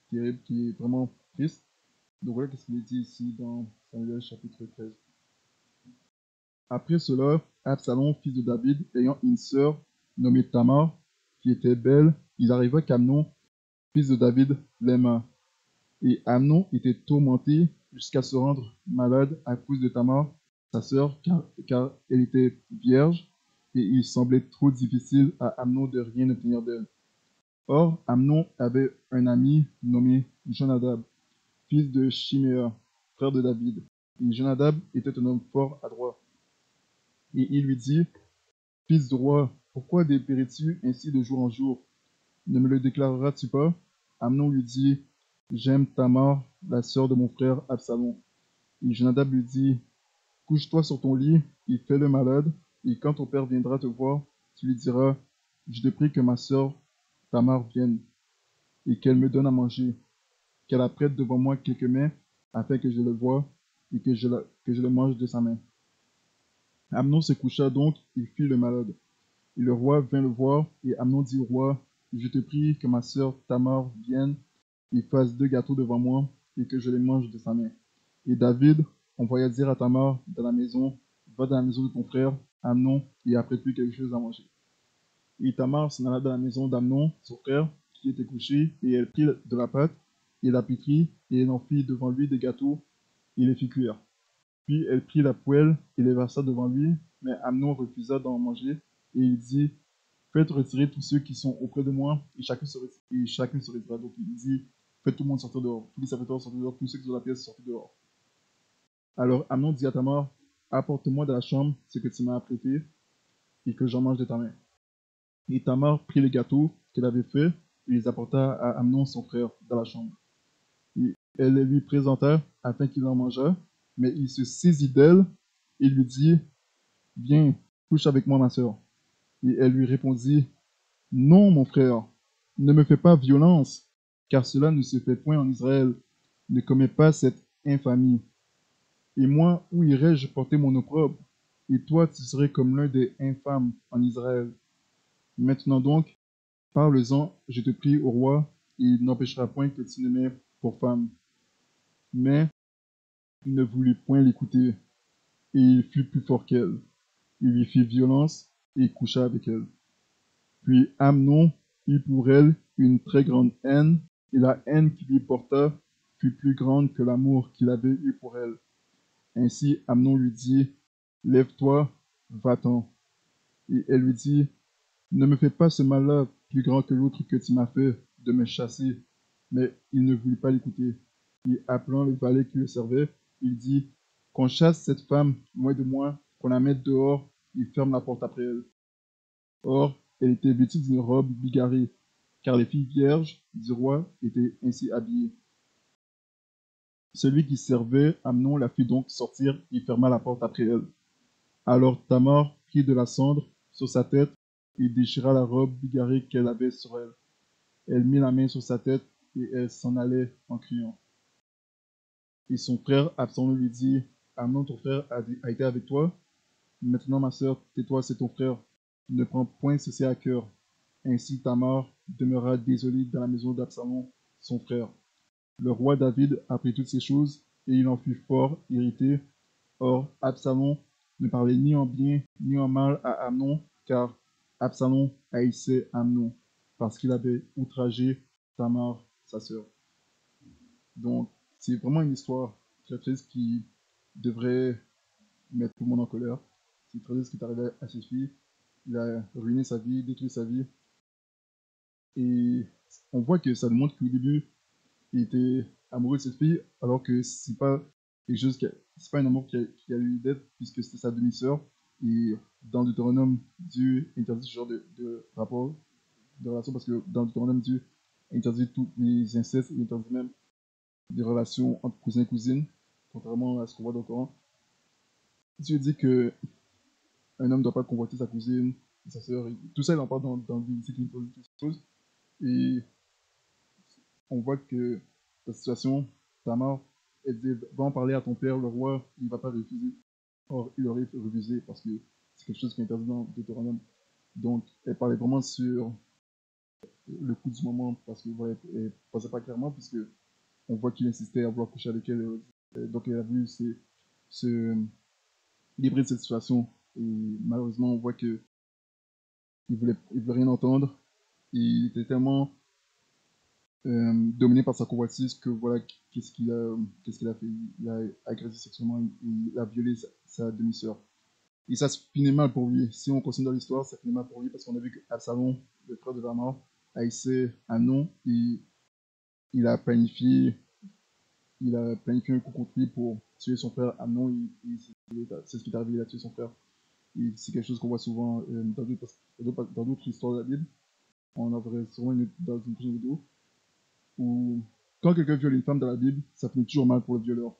terrible, qui est vraiment triste. Donc voilà qu'est-ce qu'il est dit ici dans Samuel chapitre 13. Après cela, Absalom, fils de David, ayant une sœur nommée Tamar, qui était belle, il arriva qu'Amnon, fils de David, l'aima. Et Amnon était tourmenté jusqu'à se rendre malade à cause de Tamar, sa sœur, car elle était vierge, et il semblait trop difficile à Amnon de rien obtenir d'elle. Or, Amnon avait un ami nommé Jonadab, fils de Shiméa, frère de David. Et Jonadab était un homme fort adroit. Et il lui dit, Fils du roi, pourquoi dépéris-tu ainsi de jour en jour? Ne me le déclareras-tu pas? Amnon lui dit, J'aime Tamar, la sœur de mon frère Absalom. Et Jonadab lui dit, couche-toi sur ton lit et fais-le malade, et quand ton père viendra te voir, tu lui diras, je te prie que ma sœur Tamar vienne, et qu'elle me donne à manger, qu'elle apprête devant moi quelques mets, afin que je le voie, et que je le mange de sa main. Amnon se coucha donc, et fit le malade. Et le roi vint le voir, et Amnon dit au roi, je te prie que ma sœur Tamar vienne et fasse 2 gâteaux devant moi, et que je les mange de sa main. Et David envoya dire à Tamar dans la maison, va dans la maison de ton frère Amnon, et apprête-lui quelque chose à manger. Et Tamar s'en alla dans la maison d'Amnon, son frère, qui était couché, et elle prit de la pâte, et la pétrit, et elle en fit devant lui des gâteaux, et les fit cuire. Puis elle prit la poêle et les versa devant lui, mais Amnon refusa d'en manger, et il dit, faites retirer tous ceux qui sont auprès de moi, et chacun se retirera. Donc il dit, faites tout le monde sortir dehors, tous les serviteurs sortir dehors, tous ceux qui sont dans la pièce sortir dehors. Alors Amnon dit à Tamar, apporte-moi de la chambre ce que tu m'as apprêté, et que j'en mange de ta main. Et Tamar prit les gâteaux qu'elle avait faits, et les apporta à Amnon son frère dans la chambre. Et elle les lui présenta afin qu'il en mangeât, mais il se saisit d'elle et lui dit, viens, couche avec moi ma sœur. Et elle lui répondit, non mon frère, ne me fais pas violence, car cela ne se fait point en Israël. Ne commets pas cette infamie. Et moi, où irais-je porter mon opprobre? Et toi, tu serais comme l'un des infâmes en Israël. Maintenant donc, parle-en, je te prie, au roi, et il n'empêchera point que tu ne m'aies pour femme. Mais il ne voulut point l'écouter, et il fut plus fort qu'elle. Il lui fit violence, et coucha avec elle. Puis Amnon eut pour elle une très grande haine, et la haine qu'il lui porta fut plus grande que l'amour qu'il avait eu pour elle. Ainsi Amnon lui dit, lève-toi, va-t'en. Et elle lui dit, ne me fais pas ce mal-là plus grand que l'autre que tu m'as fait de me chasser. Mais il ne voulut pas l'écouter. Et appelant le valet qui le servait, il dit, qu'on chasse cette femme loin de moi, qu'on la mette dehors et ferme la porte après elle. Or, elle était vêtue d'une robe bigarrée, car les filles vierges du roi étaient ainsi habillées. Celui qui servait Amnon la fit donc sortir et ferma la porte après elle. Alors Tamar prit de la cendre sur sa tête et déchira la robe bigarrée qu'elle avait sur elle. Elle mit la main sur sa tête et elle s'en allait en criant. Et son frère Absalom lui dit, Amnon ton frère a été avec toi? Maintenant ma sœur, tais-toi, c'est ton frère. Ne prends point ceci à cœur. Ainsi Tamar demeura désolée dans la maison d'Absalom, son frère. Le roi David apprit toutes ces choses, et il en fut fort irrité. Or, Absalom ne parlait ni en bien ni en mal à Amnon, car Absalom haïssait Amnon, parce qu'il avait outragé Tamar, sa sœur. Donc, c'est vraiment une histoire très triste qui devrait mettre tout le monde en colère. C'est très triste ce qui est arrivé à ses filles. Il a ruiné sa vie, détruit sa vie. Et on voit que ça nous montre qu'au début, il était amoureux de cette fille, alors que c'est pas quelque chose c'est pas un amour qui a eu d'être, puisque c'était sa demi-sœur. Et dans Deutéronome, Dieu interdit ce genre de rapport, de relation, parce que dans Deutéronome, Dieu interdit tous les incestes, il interdit même des relations entre cousins et cousines, contrairement à ce qu'on voit dans le Coran. Dieu dit que un homme ne doit pas convoiter sa cousine, sa sœur, tout ça il en parle dans le Lévitique, il interdit toutes ces choses. Et on voit que la situation, Tamar, elle dit, va en parler à ton père, le roi, il ne va pas refuser. Or, il aurait refusé parce que c'est quelque chose qui est interdit dans Deutéronome. Donc, elle parlait vraiment sur le coup du moment parce que voilà, elle ne pensait pas clairement, puisque on voit qu'il insistait à vouloir coucher avec elle. Donc, elle a voulu se libérer de cette situation. Et malheureusement, on voit qu'il il voulait rien entendre. Et il était tellement dominé par sa convoitise que voilà, qu'est-ce qu'il a fait? Il a agressé sexuellement, il a violé sa demi-sœur. Et ça se finit mal pour lui. Si on continue dans l'histoire, ça finit mal pour lui parce qu'on a vu qu'Absalom, le frère de Tamar, haïssait Amnon et il a planifié, un coup contre lui pour tuer son frère Amnon. C'est ce qui est arrivé, il a tué son frère. Et c'est quelque chose qu'on voit souvent dans d'autres histoires de la Bible. On en verra sûrement dans une prochaine vidéo où quand quelqu'un viole une femme dans la Bible, ça finit toujours mal pour le violeur.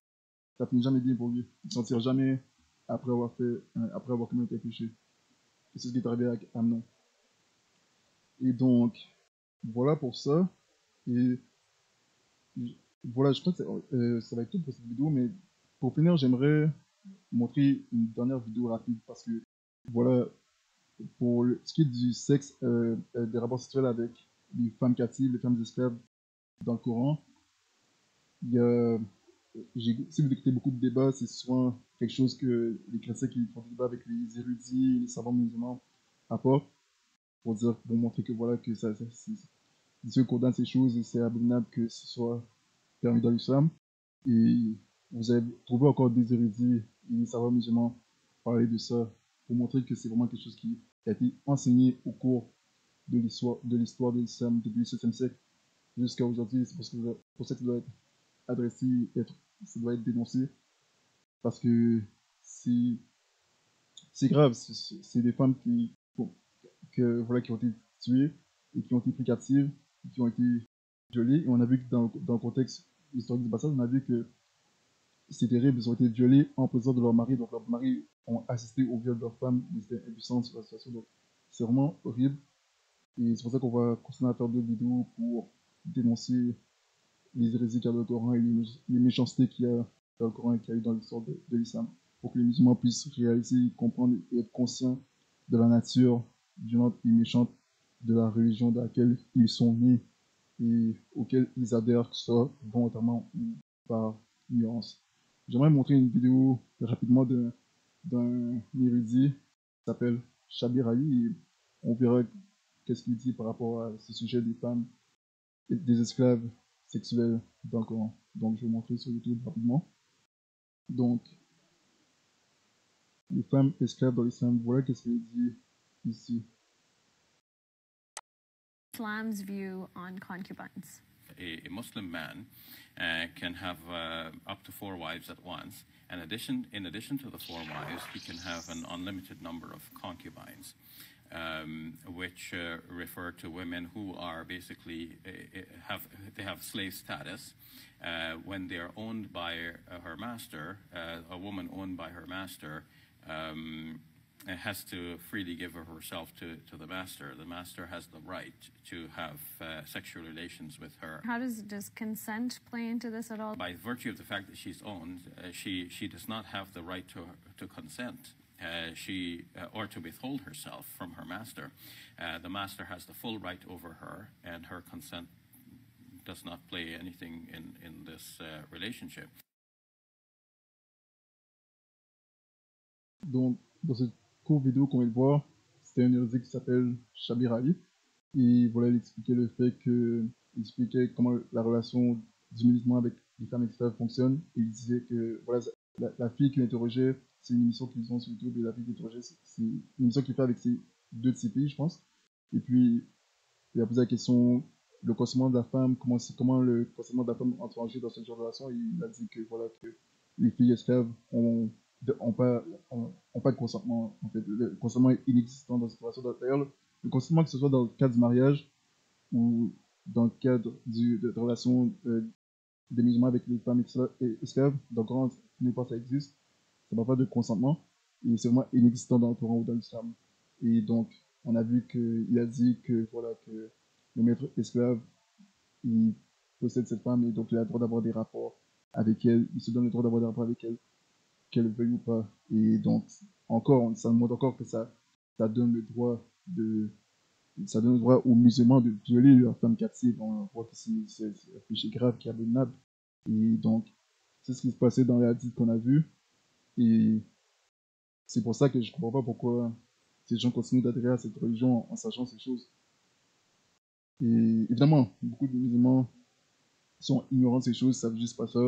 ça finit jamais bien pour lui. Il ne s'en tire jamais après après avoir commis un tel péché. C'est ce qui est arrivé à Amnon. Et donc, voilà pour ça. Et voilà, je crois que ça va être tout pour cette vidéo, mais pour finir, j'aimerais montrer une dernière vidéo rapide parce que, voilà, pour ce qui est du sexe, des rapports sexuels avec les femmes captives, les femmes esclaves dans le Coran, il y a, si vous écoutez beaucoup de débats, c'est souvent quelque chose que les chrétiens qui font des débats avec les érudits, les savants musulmans apportent pour montrer que voilà, que Dieu condamne ces choses et c'est abominable que ce soit permis dans l'islam. Et vous allez trouver encore des érudits et des savants musulmans parler de ça pour montrer que c'est vraiment quelque chose qui a été enseigné au cours de l'histoire de l'islam depuis le 7e siècle jusqu'à aujourd'hui. C'est pour ça que ça doit être adressé, ça doit être dénoncé parce que c'est grave. C'est des femmes voilà, qui ont été tuées et qui ont été pris captives, qui ont été violées. Et on a vu que dans le contexte historique du passage, on a vu que c'est terrible, ils ont été violés en présence de leur mari, donc leurs maris ont assisté au viol de leur femme, ils étaient impuissants sur la situation, donc c'est vraiment horrible. Et c'est pour ça qu'on va continuer à faire d'autres vidéos pour dénoncer les hérésies qu'il y a dans le Coran et les méchancetés qu'il y a dans le Coran et qu'il y a eu dans l'histoire de l'islam, pour que les musulmans puissent réaliser, comprendre et être conscients de la nature violente et méchante de la religion dans laquelle ils sont nés et auquel ils adhèrent, que ce soit volontairement ou par ignorance. J'aimerais montrer une vidéo rapidement d'un érudit qui s'appelle Shabir Ali et on verra qu'est-ce qu'il dit par rapport à ce sujet des femmes et des esclaves sexuels dans le Coran. Donc je vais montrer sur YouTube rapidement. Donc, les femmes esclaves dans l'islam, voilà qu'est-ce qu'il dit ici. Islam's view on concubines. A Muslim man can have up to 4 wives at once. And in addition to the 4 wives, he can have an unlimited number of concubines, which refer to women who are basically have slave status. When they are owned by her master, a woman owned by her master has to freely give herself to the master. The master has the right to have sexual relations with her. How does consent play into this at all? By virtue of the fact that she's owned, she does not have the right to consent. Or to withhold herself from her master. The master has the full right over her, and her consent does not play anything in this relationship. Donc, dans cette courte vidéo qu'on vient de voir, c'était un érudit qui s'appelle Shabir Ali. Et voilà, il expliquait le fait que, il expliquait comment la relation du musulman avec les femmes esclaves fonctionne. Et il disait que voilà, la fille qui l'interrogeait, c'est une émission qu'ils ont sur YouTube, et la fille qui l'interrogeait, c'est une émission qu'il fait avec deux de ses filles, je pense. Et puis, il a posé la question, le consentement de la femme, comment le consentement de la femme entre en jeu dans ce genre de relation. Et il a dit que voilà, que les filles esclaves ont pas de consentement. En fait, le consentement est inexistant dans cette relation. D'ailleurs, le consentement, que ce soit dans le cadre du mariage ou dans le cadre de relations des musulmans avec les femmes esclaves, dans le Coran, nulle part ça existe. Ça ne parle pas de consentement. Et c'est vraiment inexistant dans le Coran ou dans l'islam. Et donc, on a vu qu'il a dit que, voilà, que le maître esclave, il possède cette femme et donc il a le droit d'avoir des rapports avec elle. Il se donne le droit d'avoir des rapports avec elle, qu'elle veuille ou pas. Et donc, encore, ça montre encore que ça donne le droit aux musulmans de violer leurs femmes captives. On voit que c'est un péché grave qui est abominable. Et donc, c'est ce qui se passait dans les hadiths qu'on a vus. Et c'est pour ça que je ne comprends pas pourquoi ces gens continuent d'adhérer à cette religion en sachant ces choses. Et évidemment, beaucoup de musulmans sont ignorants de ces choses, ne savent juste pas ça.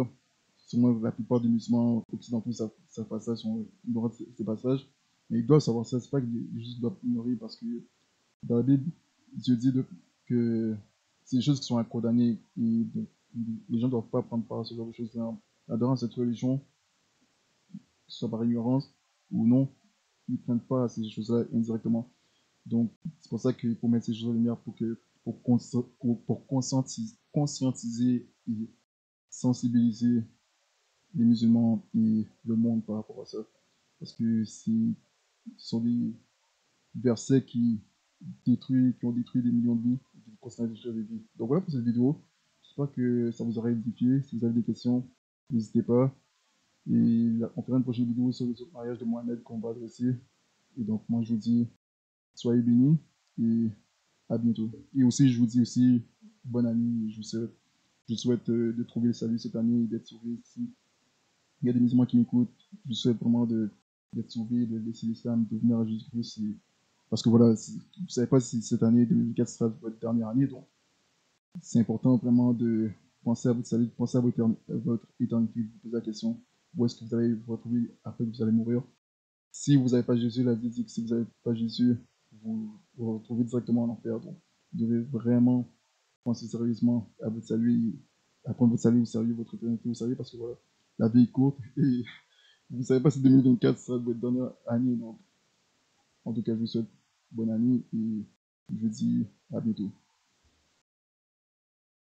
Sûrement, la plupart des musulmans occidentaux savent pas ça, sont ignorants de ces passages. Mais ils doivent savoir ça, c'est pas qu'ils juste doivent ignorer, parce que dans la Bible, Dieu dit que c'est des choses qui sont à condamner, et donc, les gens ne doivent pas prendre part à ce genre de choses. En adorant cette religion, que ce soit par ignorance ou non, ils ne prennent pas à ces choses-là indirectement. Donc, c'est pour ça qu'il faut mettre ces choses en lumière pour conscientiser et sensibiliser les musulmans et le monde par rapport à ça. Parce que ce sont des versets qui ont détruit des millions de vies, et qui continuent à détruire des vies. Donc voilà pour cette vidéo. J'espère que ça vous aura édifié. Si vous avez des questions, n'hésitez pas. Et on fera une prochaine vidéo sur le mariage de Mohamed qu'on va adresser. Et donc moi je vous dis, soyez bénis et à bientôt. Et aussi je vous dis aussi, bonne année. Je souhaite de trouver le salut cette année et d'être sauvé ici. Il y a des musulmans qui m'écoutent. Je souhaite vraiment d'être sauvé, de laisser l'islam, de venir à Jésus-Christ. Parce que voilà, vous ne savez pas si cette année 2024 sera votre dernière année. Donc c'est important vraiment de penser à votre salut, de penser à votre éternité, de vous poser la question, où est-ce que vous allez vous retrouver après que vous allez mourir. Si vous n'avez pas Jésus, la Bible dit que si vous n'avez pas Jésus, vous vous retrouvez directement en enfer. Donc vous devez vraiment penser sérieusement à votre salut, à prendre votre salut au sérieux, votre éternité au sérieux, parce que voilà, la vie est courte et vous ne savez pas si 2024 sera votre dernière année. Donc en tout cas, je vous souhaite bonne année et je vous dis à bientôt.